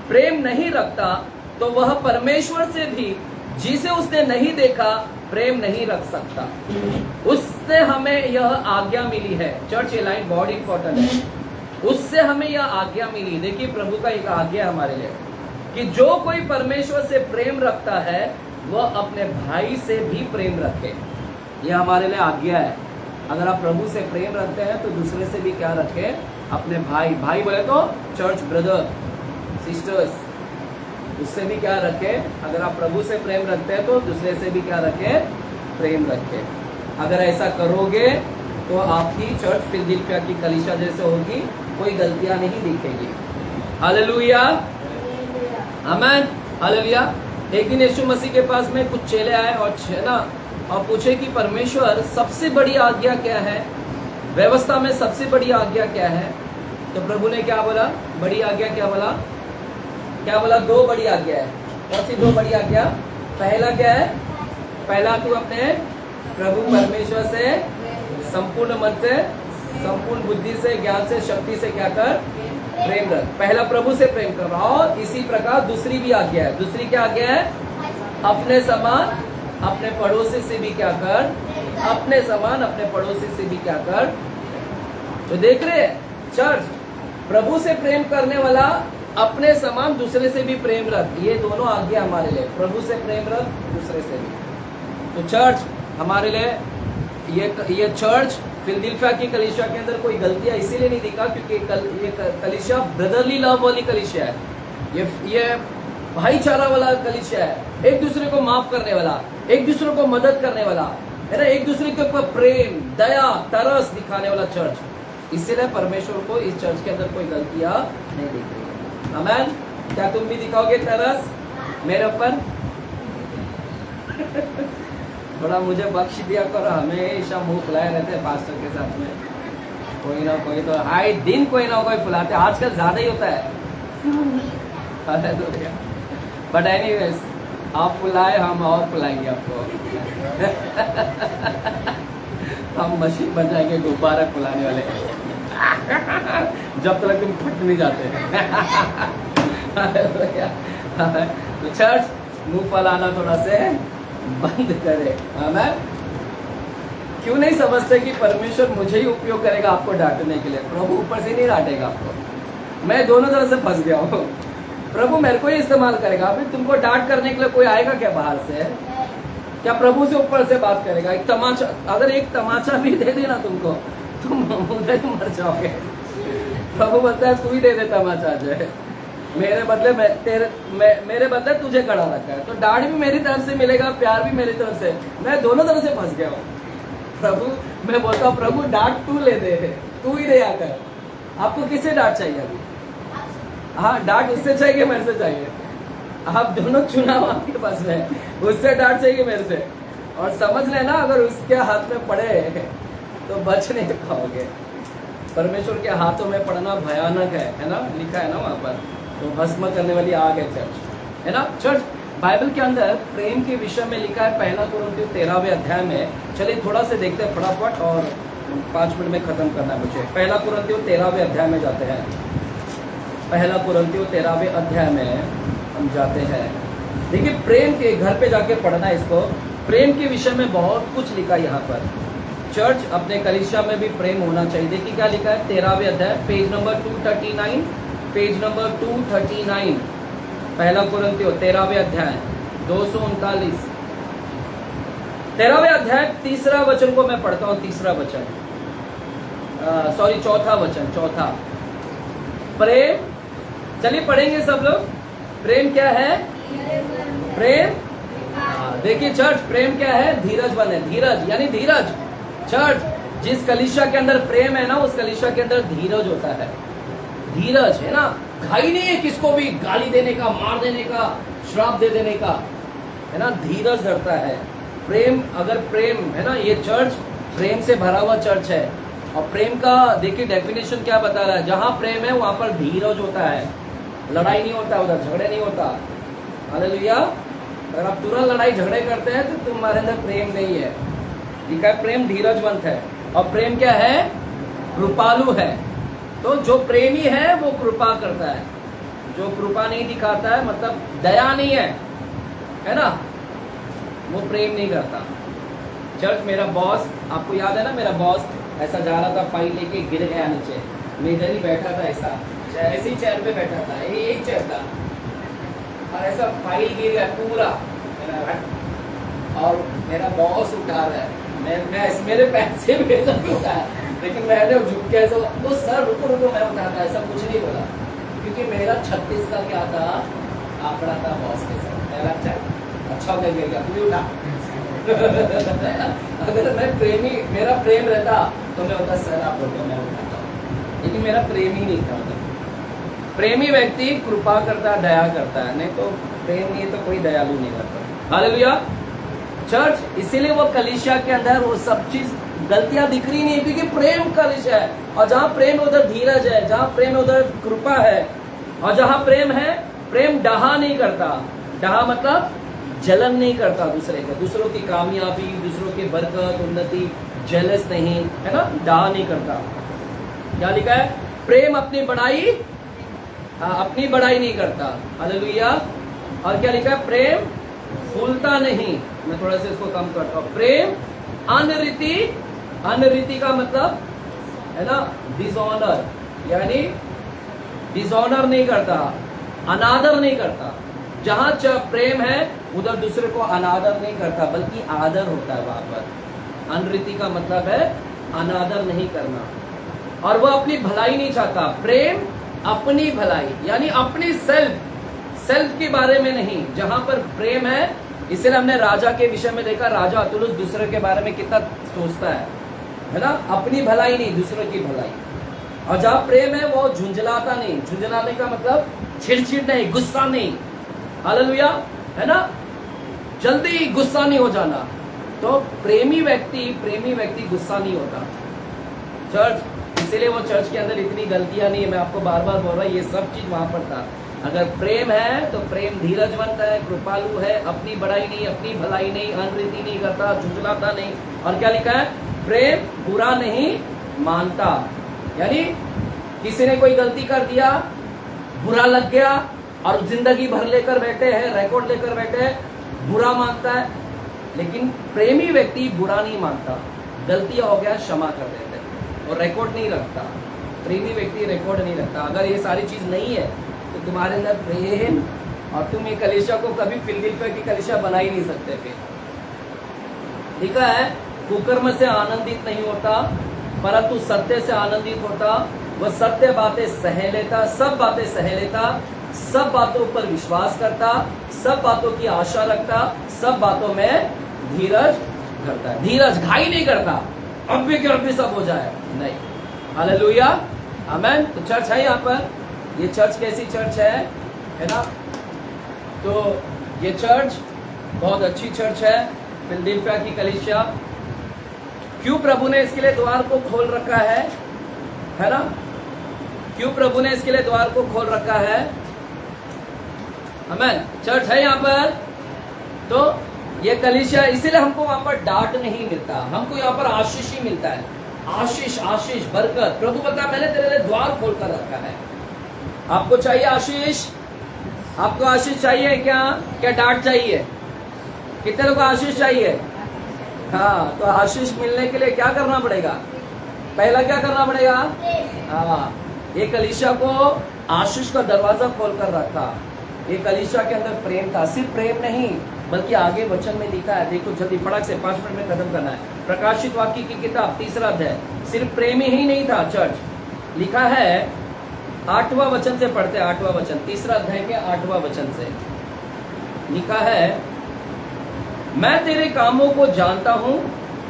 प्रेम नहीं रखता तो वह परमेश्वर से भी जिसे उसने नहीं देखा प्रेम नहीं रख सकता। उससे हमें यह आज्ञा मिली है, चर्च ये लाइन बहुत इंपॉर्टेंट है, उससे हमें यह आज्ञा मिली, देखिए प्रभु का एक आज्ञा हमारे लिए, कि जो कोई परमेश्वर से प्रेम रखता है वह अपने भाई से भी प्रेम रखे। यह हमारे लिए आज्ञा है। अगर आप प्रभु से प्रेम रखते हैं तो दूसरे से भी क्या रखे, अपने भाई, भाई बोले तो चर्च ब्रदर सिस्टर्स, उससे भी क्या रखे। अगर आप प्रभु से प्रेम रखते हैं तो दूसरे से भी क्या रखे, प्रेम रखे। अगर ऐसा करोगे तो आपकी चर्च फिलदिल्फिया की कलीसिया जैसे होगी, कोई गलतियां नहीं दिखेगी। Hallelujah amen hallelujah. एक दिन यीशु मसीह के पास में कुछ चेले आए और और पूछे कि परमेश्वर सबसे बड़ी आज्ञा क्या है, व्यवस्था में सबसे बड़ी आज्ञा क्या है। तो प्रभु ने क्या बोला, बड़ी आज्ञा क्या बोला, क्या बोला, 2 बड़ी आज्ञा है। कौन सी 2 बड़ी आज्ञा? पहला क्या है, पहला तू अपने प्रभु परमेश्वर से संपूर्ण मन से, संपूर्ण बुद्धि से, ज्ञान से, शक्ति से क्या कर, प्रेम रख। पहला प्रभु से प्रेम कर। और इसी प्रकार दूसरी भी आज्ञा है। दूसरी क्या आज्ञा है, अपने समान अपने पड़ोसी से भी क्या कर, अपने समान अपने पड़ोसी से भी क्या कर। तो देख रहे हैं चर्च, प्रभु से प्रेम करने वाला अपने समान दूसरे से भी प्रेम रख, ये दोनों आज्ञा हमारे लिए, प्रभु से प्रेम रख, दूसरे से भी। तो चर्च हमारे लिए ये चर्च फिलदिल्फिया की कलीसिया के अंदर कोई गलतियां इसीलिए नहीं दिखा क्योंकि ये कलीसिया ब्रदरली लव वाली कलीसिया है, ये भाईचारा वाला कलीसिया है, एक दूसरे को माफ करने वाला, एक दूसरे को मदद करने वाला है ना, एक दूसरे के ऊपर प्रेम, दया, तरस दिखाने वाला चर्च। इसीलिए परमेश्वर को इस चर्च के अंदर कोई गलतियां नहीं दिख रही। आमेन। क्या तुम भी दिखाओगे तरस मेरे ऊपर? थोड़ा मुझे बख्श दिया करो, हमेशा मुंह फुलाए रहते हैं पास्टर के साथ में, कोई ना कोई तो आए दिन कोई ना कोई फुलाते, आजकल ज्यादा ही होता है। बट एनीवेज, आप फुलाए हम और फुलाएंगे आपको। हम मशीन बन जाएंगे गुब्बारा फुलाने वाले, जब तक तुम फट नहीं जाते। तो चर्च मुंह फैलाना थोड़ा से बंद करे। आमेन। क्यों नहीं समझते कि परमेश्वर मुझे ही उपयोग करेगा आपको डांटने के लिए, प्रभु ऊपर से नहीं डांटेगा आपको। मैं दोनों तरह से फंस गया हूँ, प्रभु मेरे को ही इस्तेमाल करेगा। अभी तुमको डांट करने के लिए कोई आएगा क्या बाहर से? क्या प्रभु से ऊपर से बात करेगा? एक तमाचा, अगर एक तमाचा भी दे देना तुमको, तुम उधर ही मर जाओगे। प्रभु बोलता है तू ही दे दे तमाचा, जो मेरे बदले मेरे बदले तुझे खड़ा रखा है। तो डांट भी मेरी तरफ से मिलेगा, प्यार भी मेरी तरफ से। मैं दोनों तरफ से फंस गया हूँ। प्रभु, मैं बोलता हूँ प्रभु डांट तू ले दे, तू ही दे आकर। आपको किससे डांट चाहिए अभी? हाँ, डांट उससे चाहिए, मेरे से चाहिए। आप दोनों चुनाव आपके पास में, उससे डांट चाहिए मेरे से। और समझ लेना, अगर उसके हाथ में पड़े तो बच नहीं पाओगे। परमेश्वर के हाथों में पड़ना भयानक है ना, लिखा है ना वहाँ पर। तो भस्म करने वाली आग है चर्च, है ना। चर्च बाइबल के अंदर प्रेम के विषय में लिखा है 1 कुरिन्थियों 13वें अध्याय में। चलिए थोड़ा से देखते हैं फटाफट, और 5 मिनट में खत्म करना है मुझे। 1 कुरिन्थियों 13वें अध्याय में जाते हैं। 1 कुरिन्थियों 13वें अध्याय में हम जाते हैं। देखिए प्रेम के, घर पे जाके पढ़ना इसको, प्रेम के विषय में बहुत कुछ लिखा यहाँ पर। चर्च अपने कलीसिया में भी प्रेम होना चाहिए। देखिए क्या लिखा है 13वें अध्याय पेज नंबर 239, पेज नंबर 239, पहला कुरिन्थियों 13वें अध्याय 239, 13वें अध्याय 3रा वचन को मैं पढ़ता हूँ। 3रा वचन, सॉरी 4था वचन, 4था। प्रेम, चलिए पढ़ेंगे सब लोग। प्रेम क्या है? प्रेम, देखिए चर्च, प्रेम क्या है? धीरजवन है। धीरज यानी धीरज। चर्च, जिस कलीसिया के अंदर प्रेम है ना, उस कलीसिया के अंदर धीरज होता है। धीरज है ना, घाई नहीं है किसको भी गाली देने का, मार देने का, श्राप दे देने का, है ना, धीरज धरता है। प्रेम, अगर प्रेम है ना, ये चर्च प्रेम से भरा हुआ चर्च है। और प्रेम का देखिए डेफिनेशन क्या बता रहा है, जहां प्रेम है वहां पर धीरज होता है, लड़ाई नहीं होता, उधर झगड़े नहीं होता। हालेलुया। अगर आप तुरंत लड़ाई झगड़े करते हैं तो तुम्हारे अंदर प्रेम नहीं है। लिखा है प्रेम धीरजवंत है। और प्रेम क्या है? कृपालु है। तो जो प्रेमी है वो कृपा करता है, जो कृपा नहीं दिखाता है, मतलब दया नहीं है ना, वो प्रेम नहीं करता। चर्च, मेरा बॉस, आपको याद है ना, मेरा बॉस ऐसा जा रहा था, फाइल लेके गिर गया नीचे, मैं इधर ही बैठा था, ऐसे ही चेयर पे बैठा था, एक चेयर था, और ऐसा फाइल गिर गया पूरा, और मेरा बॉस उठा रहा है, मैं मेरे पैर से मेरे उठाया, लेकिन मैंने झुक के ऐसा, तो सर रुको रुको, मैं उठाता, ऐसा कुछ नहीं बोला, क्योंकि मेरा 36 का क्या था, आंकड़ा था बॉस के साथ। अच्छा हो गया, तू भी उठा। अगर मैं प्रेमी, मेरा प्रेम रहता तो मैं होता, सर आप रुको, मैं उठाता हूँ, लेकिन मेरा प्रेम ही नहीं था। प्रेमी व्यक्ति कृपा करता है, दया करता है, नहीं तो प्रेम नहीं तो कोई दयालु नहीं करता। हालेलुया। चर्च, इसीलिए वो कलीसिया के अंदर वो सब चीज गलतियां दिख रही नहीं, क्योंकि प्रेम कलीसिया है। और जहां प्रेम उधर धीरज है, जहां प्रेम उधर कृपा है, और जहां प्रेम है, प्रेम डहा नहीं करता। डहा मतलब जलन नहीं करता दूसरे का, दूसरों की कामयाबी, दूसरों की बरकत, उन्नति, जेलस नहीं, है ना, डहा नहीं करता। क्या लिखा है? प्रेम अपनी बड़ाई नहीं करता। हालेलुया। और क्या लिखा है? प्रेम फूलता नहीं। मैं थोड़ा सा इसको कम करता हूं। प्रेम अनरीति का मतलब है ना, डिसऑनर, यानी डिसऑनर नहीं करता, अनादर नहीं करता। जहां प्रेम है उधर दूसरे को अनादर नहीं करता, बल्कि आदर होता है वहां पर। अनरीति का मतलब है अनादर नहीं करना, और वह अपनी भलाई नहीं चाहता। प्रेम अपनी भलाई, यानी अपनी सेल्फ के बारे में नहीं। जहां पर प्रेम है, इसलिए हमने राजा के विषय में देखा, राजा अतुलुस दूसरे के बारे में कितना सोचता है ना, अपनी भलाई नहीं, दूसरे की भलाई। और जहां प्रेम है वो झुंझलाता नहीं। झुंझलाने का मतलब चिड़चिड़ नहीं, गुस्सा नहीं। हालेलुया, है ना, जल्दी गुस्सा नहीं हो जाना। तो प्रेमी व्यक्ति गुस्सा नहीं होता। चर्च, इसीलिए वो चर्च के अंदर इतनी गलतियां नहीं है। मैं आपको बार बार बोल रहा हूं, ये सब चीज वहां पर था। अगर प्रेम है तो प्रेम धीरजवंत है, कृपालु है, अपनी बड़ाई नहीं, अपनी भलाई नहीं, अनरीति नहीं करता, झुंझलाता नहीं। और क्या लिखा है? प्रेम बुरा नहीं मानता। यानी किसी ने कोई गलती कर दिया, बुरा लग गया, और जिंदगी भर लेकर बैठे हैं, रिकॉर्ड लेकर बैठे हैं, बुरा मानता है। लेकिन प्रेमी व्यक्ति बुरा नहीं मानता, गलतियां हो गया क्षमा कर देते हैं, और रिकॉर्ड नहीं रखता। प्रेमी व्यक्ति रिकॉर्ड नहीं रखता। अगर ये सारी चीज नहीं है तो तुम्हारे अंदर प्रेम, और तुम ये कलीसिया को कभी फिलदिल्फिया की कलीसिया बना ही नहीं सकते। फिर लिखा है, कुकर्म से आनंदित नहीं होता, परंतु सत्य से आनंदित होता। वह सत्य बातें सह लेता, सब बातें सह लेता, सब बातों पर विश्वास करता, सब बातों की आशा रखता, सब बातों में धीरज करता है। धीरज, घाई नहीं करता, अब भी सब हो जाए, नहीं। हालेलुया, आमेन। तो चर्च है यहाँ पर। ये चर्च कैसी चर्च है ना? तो ये चर्च बहुत अच्छी चर्च है, फिलदिल्फिया की कलीसिया। क्यों प्रभु ने इसके लिए द्वार को खोल रखा है ना? क्यों प्रभु ने इसके लिए द्वार को खोल रखा है? आमेन। चर्च है यहाँ पर। तो ये कलीसिया, इसीलिए हमको वहां पर डांट नहीं मिलता, हमको यहाँ पर आशीष ही मिलता है। आशीष, बरकत। प्रभु बता, मैंने तेरे लिए द्वार खोल कर रखा है। आपको चाहिए आशीष? आपको आशीष चाहिए क्या? क्या डांट चाहिए? कितने लोग को आशीष चाहिए? हाँ, तो आशीष मिलने के लिए क्या करना पड़ेगा? पहला क्या करना पड़ेगा? हाँ, एक कलीसिया को आशीष का दरवाजा खोलकर रखा। एक कलीसिया के अंदर प्रेम था, सिर्फ प्रेम नहीं बल्कि आगे वचन में लिखा है, देखो जल्दी फटाक से 5 मिनट में खत्म करना है। प्रकाशित वाक्य की किताब 3रा अध्याय, सिर्फ प्रेम ही नहीं था चर्च, लिखा है 8वां वचन से पढ़ते हैं, 8वां वचन 3रा अध्याय के 8वां वचन से लिखा है, मैं तेरे कामों को जानता हूं,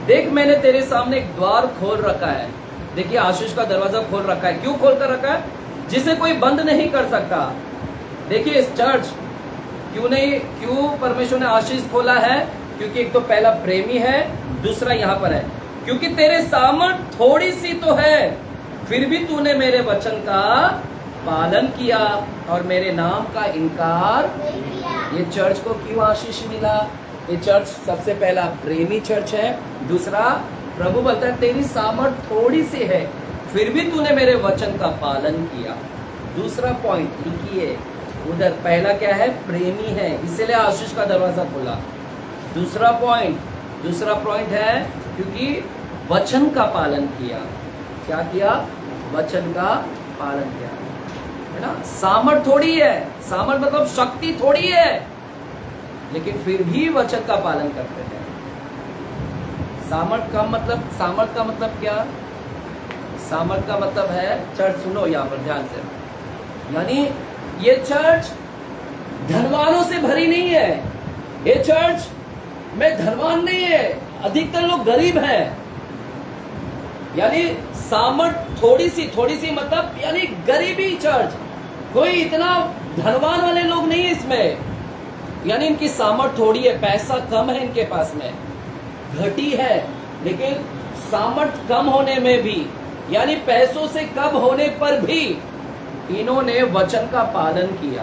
देख मैंने तेरे सामने एक द्वार खोल रखा है। देखिए आशीष का दरवाजा खोल रखा है, क्यों खोल कर रखा है? जिसे कोई बंद नहीं कर सकता। देखिए इस चर्च क्यों परमेश्वर ने आशीष खोला है? क्योंकि एक तो पहला प्रेमी है, दूसरा यहां पर है क्योंकि तेरे सामर्थ थोड़ी सी तो है, फिर भी तूने मेरे वचन का पालन किया और मेरे नाम का इनकार नहीं किया। ये चर्च को क्यों आशीष मिला? ये चर्च सबसे पहला प्रेमी चर्च है, दूसरा प्रभु बोलता है तेरी सामर्थ थोड़ी सी है, फिर भी तूने मेरे वचन का पालन किया। दूसरा पॉइंट लिखिए उधर, पहला क्या है? प्रेमी है, इसलिए आशीष का दरवाजा खोला। दूसरा पॉइंट है क्योंकि वचन का पालन किया। क्या किया? वचन का पालन किया, है ना। सामर्थ थोड़ी है, सामर्थ मतलब शक्ति थोड़ी है, लेकिन फिर भी वचन का पालन करते हैं। सामर्थ का मतलब क्या? सामर्थ का मतलब है, चर्च सुनो यहाँ पर ध्यान से, यानी ये चर्च धनवानों से भरी नहीं है। ये चर्च में धनवान नहीं है, अधिकतर लोग गरीब हैं। यानी सामर्थ थोड़ी सी मतलब यानी गरीबी चर्च, कोई इतना धनवान वाले लोग नहीं है इसमें, यानी इनकी सामर्थ थोड़ी है, पैसा कम है इनके पास में, घटी है। लेकिन सामर्थ कम होने में भी, यानी पैसों से कम होने पर भी इन्होंने वचन का पालन किया,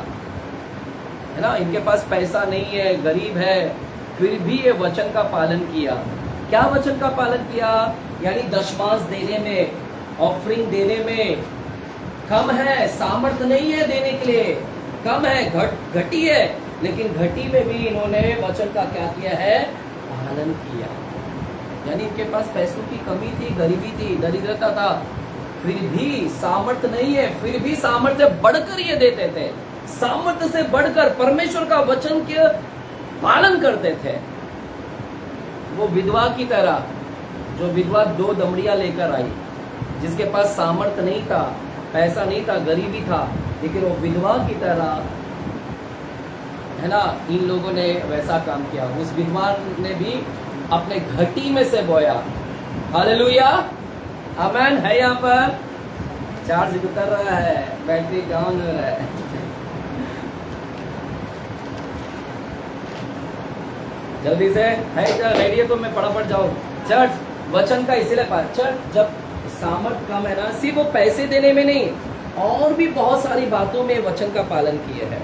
है ना। इनके पास पैसा नहीं है, गरीब है, फिर भी ये वचन का पालन किया। क्या वचन का पालन किया? यानी दशमांश देने में, ऑफरिंग देने में कम है, सामर्थ नहीं है देने के लिए, कम है, घटी है, लेकिन घटी में भी इन्होंने वचन का क्या किया है? पालन किया। यानी इनके पास पैसों की कमी थी, गरीबी थी, दरिद्रता था, फिर भी सामर्थ नहीं है, फिर भी सामर्थ्य से बढ़कर ये देते थे, सामर्थ्य से बढ़कर परमेश्वर का वचन के पालन करते थे। वो विधवा की तरह, जो विधवा 2 दमड़ियां लेकर आई, जिसके पास सामर्थ्य नहीं था, पैसा नहीं था, गरीबी था, लेकिन वो विधवा की तरह, है ना, इन लोगों ने वैसा काम किया। उस विधवा ने भी अपने घटी में से बोया। हालेलुया, आमेन है। यहाँ पर चार्ज उतर रहा है, बैटरी डाउन हो रहा है। जल्दी से है रेडी है तो मैं फटाफट जाऊँ। चर्च वचन का इसीलिए चर्च जब सामर्थ कम है ना, सिर्फ वो पैसे देने में नहीं, और भी बहुत सारी बातों में वचन का पालन किए हैं,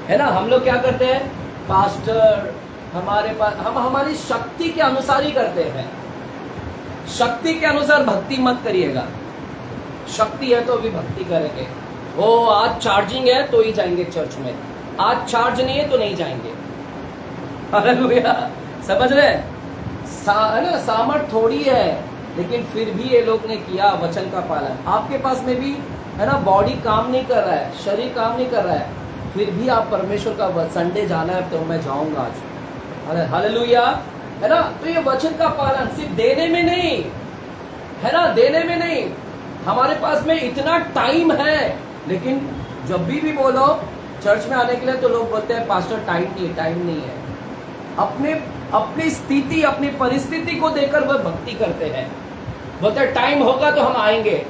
है ना। हम लोग क्या करते हैं? पास्टर हमारे पास, हम हमारी शक्ति के अनुसार ही करते हैं। शक्ति के अनुसार भक्ति मत करिएगा। शक्ति है तो भी भक्ति करेंगे। वो आज चार्जिंग है तो ही जाएंगे चर्च में, आज चार्ज नहीं है तो नहीं जाएंगे। हालेलुया, समझ रहे? है ना, सामर्थ थोड़ी है, लेकिन फिर भी ये लोग ने किया वचन का पालन। आपके पास में भी है ना, बॉडी काम नहीं कर रहा है, शरीर काम नहीं कर रहा है, फिर भी आप परमेश्वर का संडे जाना है तो मैं जाऊंगा आज। हालेलुया, है ना। तो ये वचन का पालन सिर्फ देने में नहीं, है ना, देने में नहीं। हमारे पास में इतना टाइम है, लेकिन जब भी बोलो चर्च में आने के लिए तो लोग बोलते हैं पास्टर टाइम नहीं है। अपनी स्थिति, अपनी परिस्थिति को देखकर वह भक्ति करते हैं, बोलते हैं टाइम होगा तो हम आएंगे।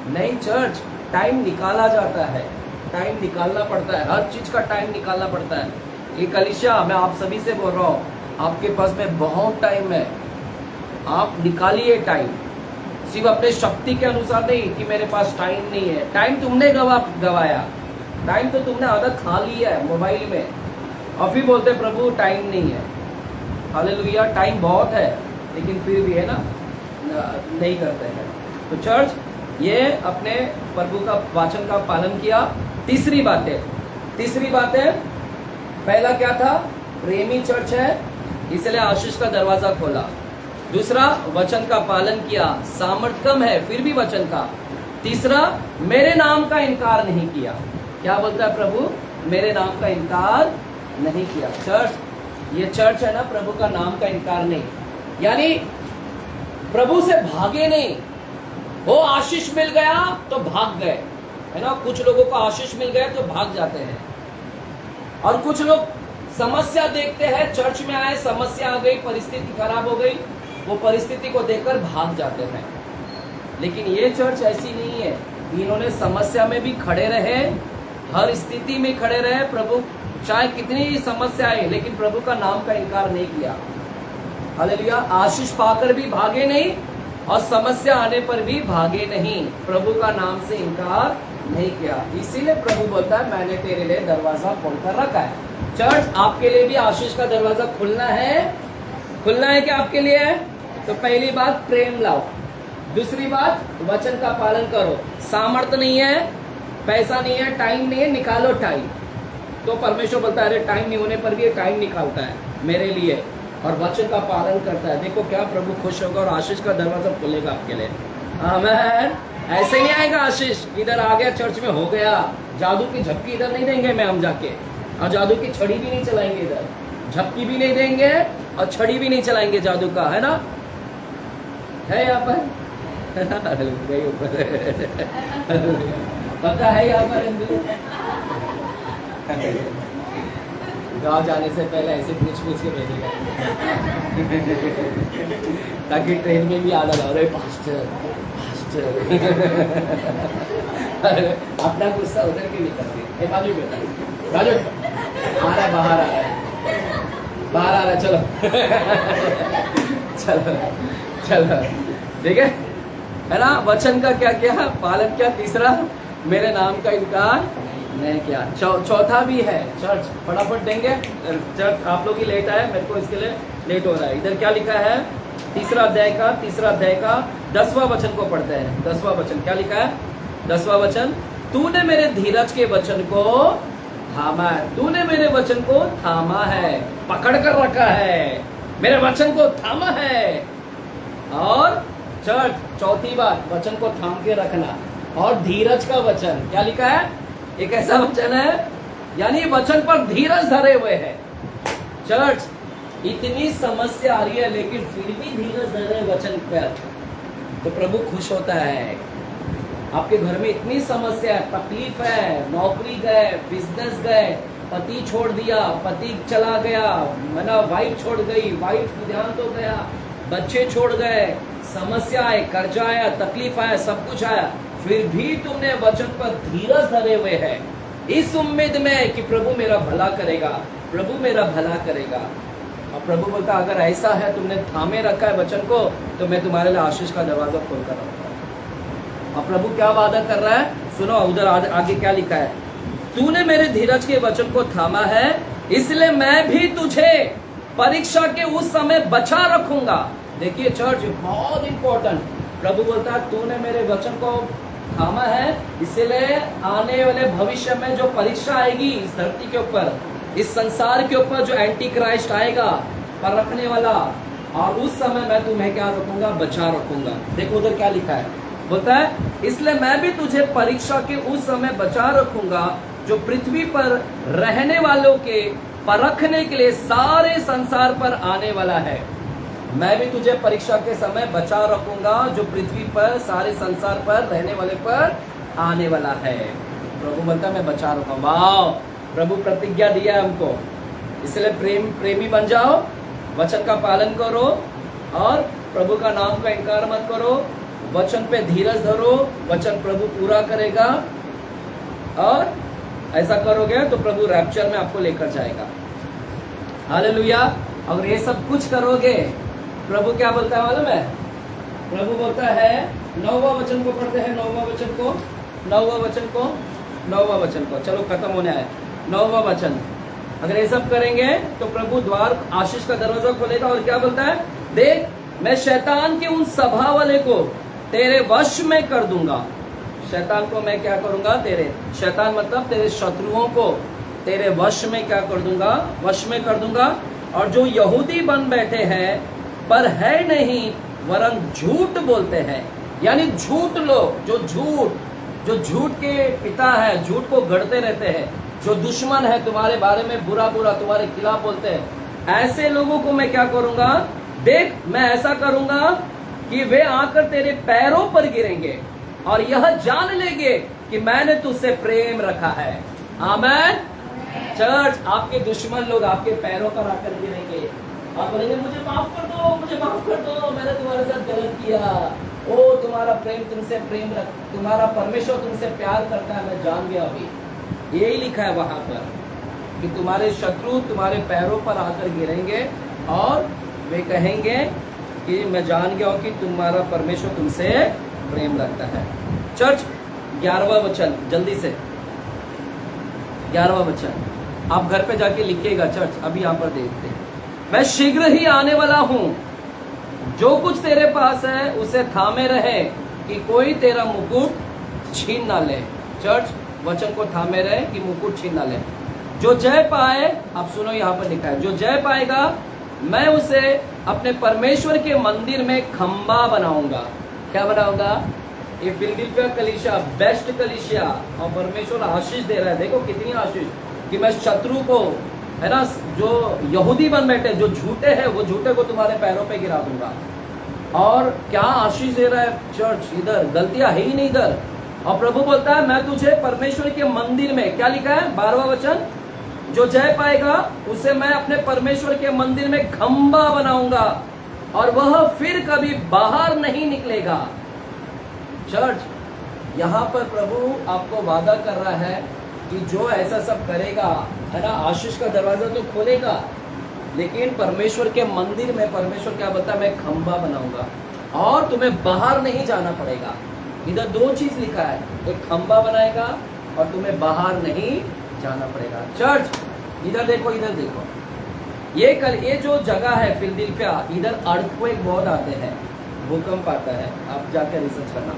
नहीं, चर्च टाइम निकाला जाता है, टाइम निकालना पड़ता है, हर चीज का टाइम निकालना पड़ता है। ये कलीसिया, मैं आप सभी से बोल रहा हूँ, आपके पास में बहुत टाइम है, आप निकालिए टाइम। सिर्फ अपने शक्ति के अनुसार नहीं कि मेरे पास टाइम नहीं है। टाइम तुमने गवाया, टाइम तो तुमने आधा खा लिया है मोबाइल में, और फिर बोलते प्रभु टाइम नहीं है। हालेलुया, टाइम बहुत है, लेकिन फिर भी है ना, नहीं करते हैं। तो चर्च ये अपने प्रभु का वचन का पालन किया। तीसरी बात है, पहला क्या था? प्रेमी चर्च है, इसलिए आशीष का दरवाजा खोला। दूसरा, वचन का पालन किया, सामर्थ कम है फिर भी वचन का। तीसरा, मेरे नाम का इनकार नहीं किया। क्या बोलता है प्रभु? मेरे नाम का इनकार नहीं किया। चर्च, ये चर्च है ना, प्रभु का नाम का इनकार नहीं, यानी प्रभु से भागे नहीं। वो आशीष मिल गया तो भाग गए, है ना। कुछ लोगों को आशीष मिल गया तो भाग जाते हैं, और कुछ लोग समस्या देखते हैं, चर्च में आए, समस्या आ गई, परिस्थिति खराब हो गई, वो परिस्थिति को देखकर भाग जाते हैं। लेकिन ये चर्च ऐसी नहीं है, इन्होंने समस्या में भी खड़े रहे, हर स्थिति में खड़े रहे। प्रभु चाहे कितनी समस्या आए, लेकिन प्रभु का नाम का इनकार नहीं किया। हालेलुया। आशीष पाकर भी भागे नहीं, और समस्या आने पर भी भागे नहीं, प्रभु का नाम से इनकार नहीं किया। इसीलिए प्रभु बोलता है, मैंने तेरे लिए दरवाजा खोलकर रखा है। चर्च, आपके लिए भी आशीष का दरवाजा खुलना है। खुलना है क्या आपके लिए? तो पहली बात, प्रेम लाओ। दूसरी बात, वचन का पालन करो। सामर्थ्य नहीं है, पैसा नहीं है, टाइम नहीं है, निकालो टाइम। तो परमेश्वर बोलता है, अरे टाइम नहीं होने पर भी ये टाइम निकालता है मेरे लिए, और वचन का पालन करता है। देखो क्या प्रभु खुश होगा, और आशीष का दरवाजा खोलेगा आपके लिए। आमीन। ऐसे नहीं आएगा आशीष, इधर आ गया चर्च में हो गया, जादू की झपकी इधर नहीं देंगे मैं हम जाके, और जादू की छड़ी भी नहीं चलाएंगे, इधर झपकी भी नहीं देंगे और छड़ी भी नहीं चलाएंगे जादू का, है ना। है यहाँ पर पता है यहाँ पर गाँव जाने से पहले ऐसे पूछ के भेजेगा ताकि ट्रेन में भी आना ना रहे, पास्टर अपना गुस्सा उधर के निकलते। बाजू आ रहा है, बाहर आ रहा है, चलो चलो चलो, ठीक है ना। वचन का क्या किया, पालन किया। तीसरा, मेरे नाम का इनकार नहीं किया। चौथा भी है, चर्च फटाफट देंगे। चर्च आप लोग ही लेट आए, मेरे को इसके लिए लेट हो रहा है। इधर क्या लिखा है, तीसरा अध्याय का 10वां वचन को पढ़ते हैं। 10वां वचन क्या लिखा है? 10वां वचन, तूने मेरे धीरज के वचन को थामा है। तूने मेरे वचन को थामा है, पकड़ कर रखा है, मेरे वचन को थामा है। और चर्च, चौथी बात, वचन को थाम के रखना। और धीरज का वचन क्या लिखा है? एक ऐसा वचन है, यानी वचन पर धीरज धरे हुए है। चर्च, इतनी समस्या आ रही है, लेकिन फिर भी धीरज धरे वचन पर, तो प्रभु खुश होता है। आपके घर में इतनी समस्या है, तकलीफ है, नौकरी गए, बिजनेस गए, पति छोड़ दिया, पति चला गया, मना वाइफ छोड़ गई, वाइफ देहांत हो गया, बच्चे छोड़ गए, समस्या आए, कर्जा आया, तकलीफ आया, सब कुछ आया, फिर भी तुमने वचन पर धीरज धरे हुए है, इस उम्मीद में कि प्रभु मेरा भला करेगा, प्रभु मेरा भला करेगा। और प्रभु बोलता, अगर ऐसा है, तुमने थामे रखा है वचन को, तो मैं तुम्हारे लिए आशीष का दरवाजा खोल कर रखूंगा। और प्रभु क्या वादा कर रहा है, सुनो उधर आगे क्या लिखा है, तूने मेरे धीरज के वचन को थामा है, इसलिए मैं भी तुझे परीक्षा के उस समय बचा रखूंगा। देखिए चर्च, बहुत इंपॉर्टेंट, प्रभु बोलता है तूने मेरे वचन को थामा है, इसलिए आने वाले भविष्य में जो परीक्षा आएगी इस धरती के ऊपर, इस संसार के ऊपर, जो एंटी क्राइस्ट आएगा परखने वाला, और उस समय मैं तुम्हें क्या रखूंगा, बचा रखूंगा। देखो उधर क्या लिखा है, बोलता है इसलिए मैं भी तुझे परीक्षा के उस समय बचा रखूंगा जो पृथ्वी पर रहने वालों के परखने के लिए सारे संसार पर आने वाला है। मैं भी तुझे परीक्षा के समय बचा रखूंगा जो पृथ्वी पर सारे संसार पर रहने वाले पर आने वाला है। प्रभु बोलता है मैं बचा रखूंगा। वाह, प्रभु प्रतिज्ञा दिया है हमको, इसलिए प्रेमी बन जाओ, वचन का पालन करो, और प्रभु का नाम का इनकार मत करो, वचन पे धीरज धरो, वचन प्रभु पूरा करेगा, और ऐसा करोगे तो प्रभु रैप्चर में आपको लेकर जाएगा। हालेलुया। अगर ये सब कुछ करोगे, प्रभु क्या बोलता है मालूम है? प्रभु बोलता है, 9वां वचन को पढ़ते हैं, 9वां वचन को, चलो खत्म होने आए। 9वां वचन, अगर ये सब करेंगे तो प्रभु द्वार आशीष का दरवाजा खोलेगा, और क्या बोलता है, देख मैं शैतान के उन सभा वाले को तेरे वश में कर दूंगा। शैतान को मैं क्या करूंगा, शैतान मतलब तेरे शत्रुओं को तेरे वश में क्या कर दूंगा, वश में कर दूंगा। और जो यहूदी बन बैठे हैं पर है नहीं, वरन झूठ बोलते हैं। यानी झूठ लोग, जो झूठ के पिता है, झूठ को गढ़ते रहते हैं, जो दुश्मन है, तुम्हारे बारे में बुरा बुरा तुम्हारे खिलाफ बोलते हैं, ऐसे लोगों को मैं क्या करूंगा, देख मैं ऐसा करूंगा कि वे आकर तेरे पैरों पर गिरेंगे और यह जान लेंगे कि मैंने तुझसे प्रेम रखा है। आमीन। चर्च, आपके दुश्मन लोग आपके पैरों पर आकर गिरेंगे और बोलेंगे मुझे माफ कर दो, मुझे माफ कर दो, मैंने तुम्हारे साथ गलत किया। ओ तुम्हारा प्रेम तुमसे प्रेम रख, तुम्हारा परमेश्वर तुमसे प्यार करता है, मैं जान गया। अभी यही लिखा है वहां पर कि तुम्हारे शत्रु तुम्हारे पैरों पर आकर गिरेंगे और वे कहेंगे कि मैं जान गया हूं कि तुम्हारा परमेश्वर तुमसे प्रेम रखता है। चर्च, 11वां वचन जल्दी से, 11वां वचन आप घर पे जाके लिखिएगा। चर्च, अभी यहां पर देखते हैं, मैं शीघ्र ही आने वाला हूं, जो कुछ तेरे पास है उसे थामे रहे कि कोई तेरा मुकुट छीन ना ले। चर्च, वचन को थामे रहे कि मुकुट छीन ना ले। जो जय पाए, आप सुनो यहां पर लिखा है, जो जय पाएगा मैं उसे अपने परमेश्वर के मंदिर में खंबा बनाऊंगा। क्या बनाऊंगा? ये फिलदिल्फिया कलीसिया बेस्ट कलीसिया, और परमेश्वर आशीष दे रहा है। देखो कितनी आशीष कि मैं शत्रु को, है ना, जो यहूदी बन बैठे, जो झूठे हैं, वो झूठे को तुम्हारे पैरों पे गिरा दूंगा। और क्या आशीष दे रहा है चर्च, इधर गलतियां है ही नहीं इधर। और प्रभु बोलता है मैं तुझे परमेश्वर के मंदिर में, क्या लिखा है 12वां वचन, जो जय पाएगा उसे मैं अपने परमेश्वर के मंदिर में खंबा बनाऊंगा और वह फिर कभी बाहर नहीं निकलेगा। चर्च, यहाँ पर प्रभु आपको वादा कर रहा है कि जो ऐसा सब करेगा, है ना, आशीष का दरवाजा तो खोलेगा, लेकिन परमेश्वर के मंदिर में परमेश्वर क्या बोलता है, मैं खंबा बनाऊंगा और तुम्हें बाहर नहीं जाना पड़ेगा। इधर दो चीज लिखा है, एक खंबा बनाएगा और तुम्हें बाहर नहीं जाना पड़ेगा। चर्च, इधर देखो, इधर देखो, ये जो जगह है फिलदिल्फिया, इधर अर्थक्वेक बहुत आते हैं, भूकंप आता है, आप जाकर रिसर्च करना।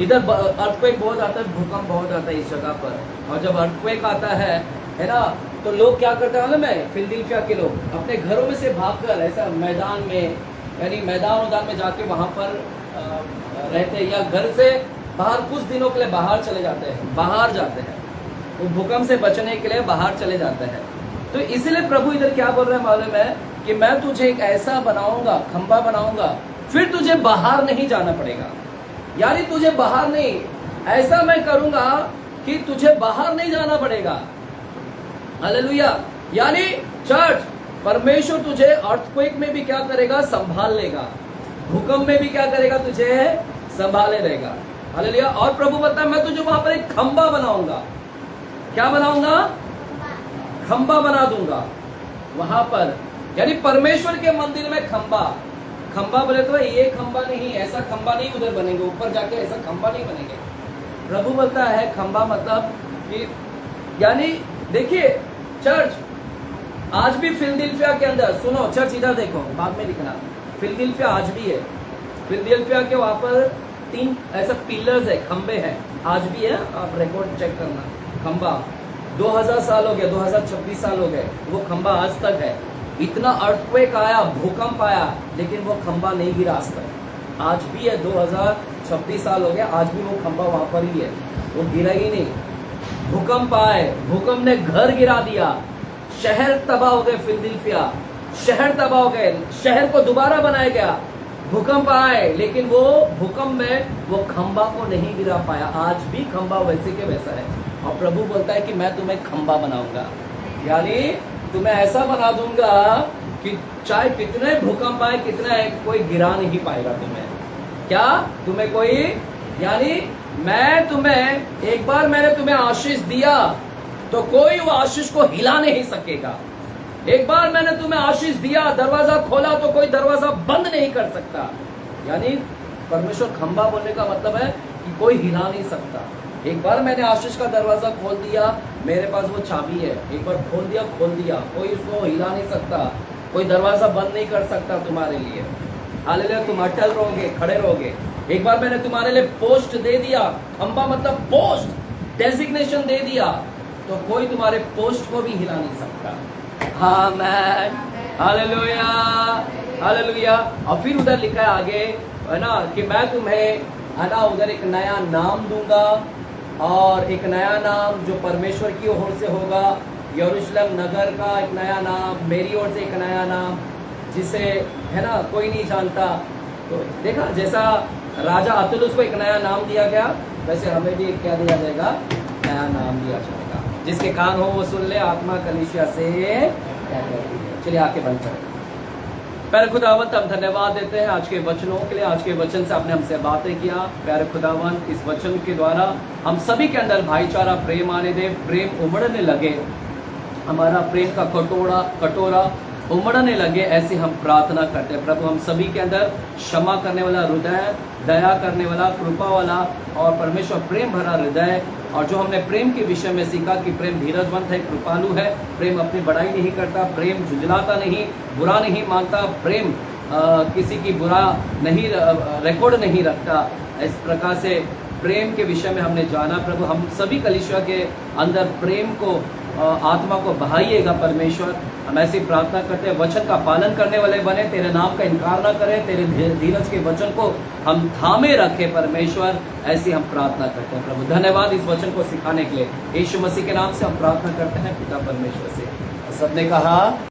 इधर अर्थक्वेक बहुत आता है, भूकंप बहुत आता है इस जगह पर। और जब अर्थक्वेक आता है ना, तो लोग क्या करते हैं मालूम है, फिलदिल्फिया के लोग अपने घरों में से भागकर ऐसा मैदान में, यानी मैदान में जाके वहां पर रहते हैं, या घर से बाहर कुछ दिनों के लिए बाहर चले जाते हैं, बाहर जाते हैं, वो भूकंप से बचने के लिए बाहर चले जाते हैं। तो इसीलिए प्रभु इधर क्या बोल रहे हैं मालूम है कि मैं तुझे एक ऐसा बनाऊंगा, खंबा बनाऊंगा, फिर तुझे बाहर नहीं जाना पड़ेगा। यानी तुझे बाहर नहीं, ऐसा मैं करूंगा कि तुझे बाहर नहीं जाना पड़ेगा। हालेलुया। यानी चर्च, परमेश्वर तुझे अर्थक्वेक में भी क्या करेगा, संभाल लेगा, भूकंप में भी क्या करेगा, तुझे संभाले रहेगा। हालेलुया। और प्रभु बताया मैं तुझे वहां पर एक खंबा बनाऊंगा। क्या बनाऊंगा? खंबा बना दूंगा वहां पर, यानी परमेश्वर के मंदिर में खंबा। खंबा बोले तो ये खंबा नहीं, ऐसा खंबा नहीं उधर बनेंगे, ऊपर जाके ऐसा खंबा नहीं बनेंगे। प्रभु बोलता है खंबा मतलब कि, यानी देखिए चर्च, आज भी फिलदिल्फिया के अंदर, सुनो चर्च, इधर देखो, बाद में लिखना, फिलदिल्फिया आज भी है। फिलदिल्फिया के वहां पर 3 ऐसा पिलर्स है, खंबे हैं, आज भी है, आप रिकॉर्ड चेक करना। खंबा 2000 साल हो गए, 2026 साल हो गए, वो खंबा आज तक है। इतना अर्थक्वेक आया, भूकंप आया, लेकिन वो खंबा नहीं गिरा आज तक, आज भी है। 2026 साल हो गया, आज भी वो खंबा वहां पर ही है, वो गिरा ही नहीं। भूकंप आए, भूकंप ने घर गिरा दिया, शहर तबाह हो गए, फिलदिल्फिया शहर तबाह हो गए, शहर को दोबारा बनाया गया। भूकंप आए, लेकिन वो भूकंप में वो खंबा को नहीं गिरा पाया, आज भी खंबा वैसे के वैसा है। और प्रभु बोलता है कि मैं तुम्हें खंबा बनाऊंगा, यानी तुम्हें ऐसा बना दूंगा कि चाहे कितने भूकंप आए, कितना है, कोई गिरा नहीं पाएगा तुम्हें। क्या? तुम्हें कोई, यानी मैं तुम्हें, एक बार मैंने तुम्हें आशीष दिया तो कोई वो आशीष को हिला नहीं सकेगा। एक बार मैंने तुम्हें आशीष दिया, दरवाजा खोला तो कोई दरवाजा बंद नहीं कर सकता। यानी परमेश्वर खंबा बोलने का मतलब है कि कोई हिला नहीं सकता। एक बार मैंने आशीष का दरवाजा खोल दिया, मेरे पास वो चाबी है, एक बार खोल दिया, कोई उसको हिला नहीं सकता, कोई दरवाजा बंद नहीं कर सकता तुम्हारे लिए। हालेलुया। तुम अटल रहोगे, खड़े रहोगे। एक बार मैंने तुम्हारे लिए पोस्ट दे दिया, खंबा मतलब पोस्ट, डेजिग्नेशन दे दिया, तो कोई तुम्हारे पोस्ट को भी हिला नहीं सकता। आमीन, हालेलुया, हालेलुया। और फिर उधर लिखा है आगे, है ना, कि मैं तुम्हें, है ना, उधर एक नया नाम दूंगा, और एक नया नाम जो परमेश्वर की ओर से होगा, यरूशलेम नगर का एक नया नाम, मेरी ओर से एक नया नाम, जिसे, है ना, कोई नहीं जानता। तो देखा, जैसा राजा अतुलुस को एक नया नाम दिया गया, वैसे हमें भी एक क्या दिया जाएगा, नया नाम दिया जाएगा। जिसके कान हो वो सुन ले, आत्मा कलीसिया से क्या कहती है। चलिए आके बंद करें। प्यारे खुदावंत, हम धन्यवाद देते हैं आज के वचनों के लिए। आज के वचन से आपने हमसे बातें किया। प्यारे खुदावंत, इस वचन के द्वारा हम सभी के अंदर भाईचारा, प्रेम आने दे, प्रेम उमड़ने लगे, हमारा प्रेम का कटोरा उमड़ने लगे, ऐसी हम प्रार्थना करते हैं। प्रभु, हम सभी के अंदर क्षमा करने वाला हृदय, दया करने वाला, कृपा वाला और परमेश्वर प्रेम भरा हृदय, और जो हमने प्रेम के विषय में सीखा कि प्रेम धीरजवंत है, कृपालु है, प्रेम अपनी बड़ाई नहीं करता, प्रेम झुंझलाता नहीं, बुरा नहीं मानता, प्रेम किसी की बुरा नहीं रिकॉर्ड नहीं रखता। इस प्रकार से प्रेम के विषय में हमने जाना। प्रभु, हम सभी कलीसिया के अंदर प्रेम को, आत्मा को बहाइएगा परमेश्वर। हम ऐसी प्रार्थना करते हैं, वचन का पालन करने वाले बने, तेरे नाम का इनकार ना करें, तेरे धीरज के वचन को हम थामे रखें परमेश्वर, ऐसी हम प्रार्थना करते हैं। प्रभु, धन्यवाद इस वचन को सिखाने के लिए। यीशु मसीह के नाम से हम प्रार्थना करते हैं, पिता परमेश्वर से। सबने कहा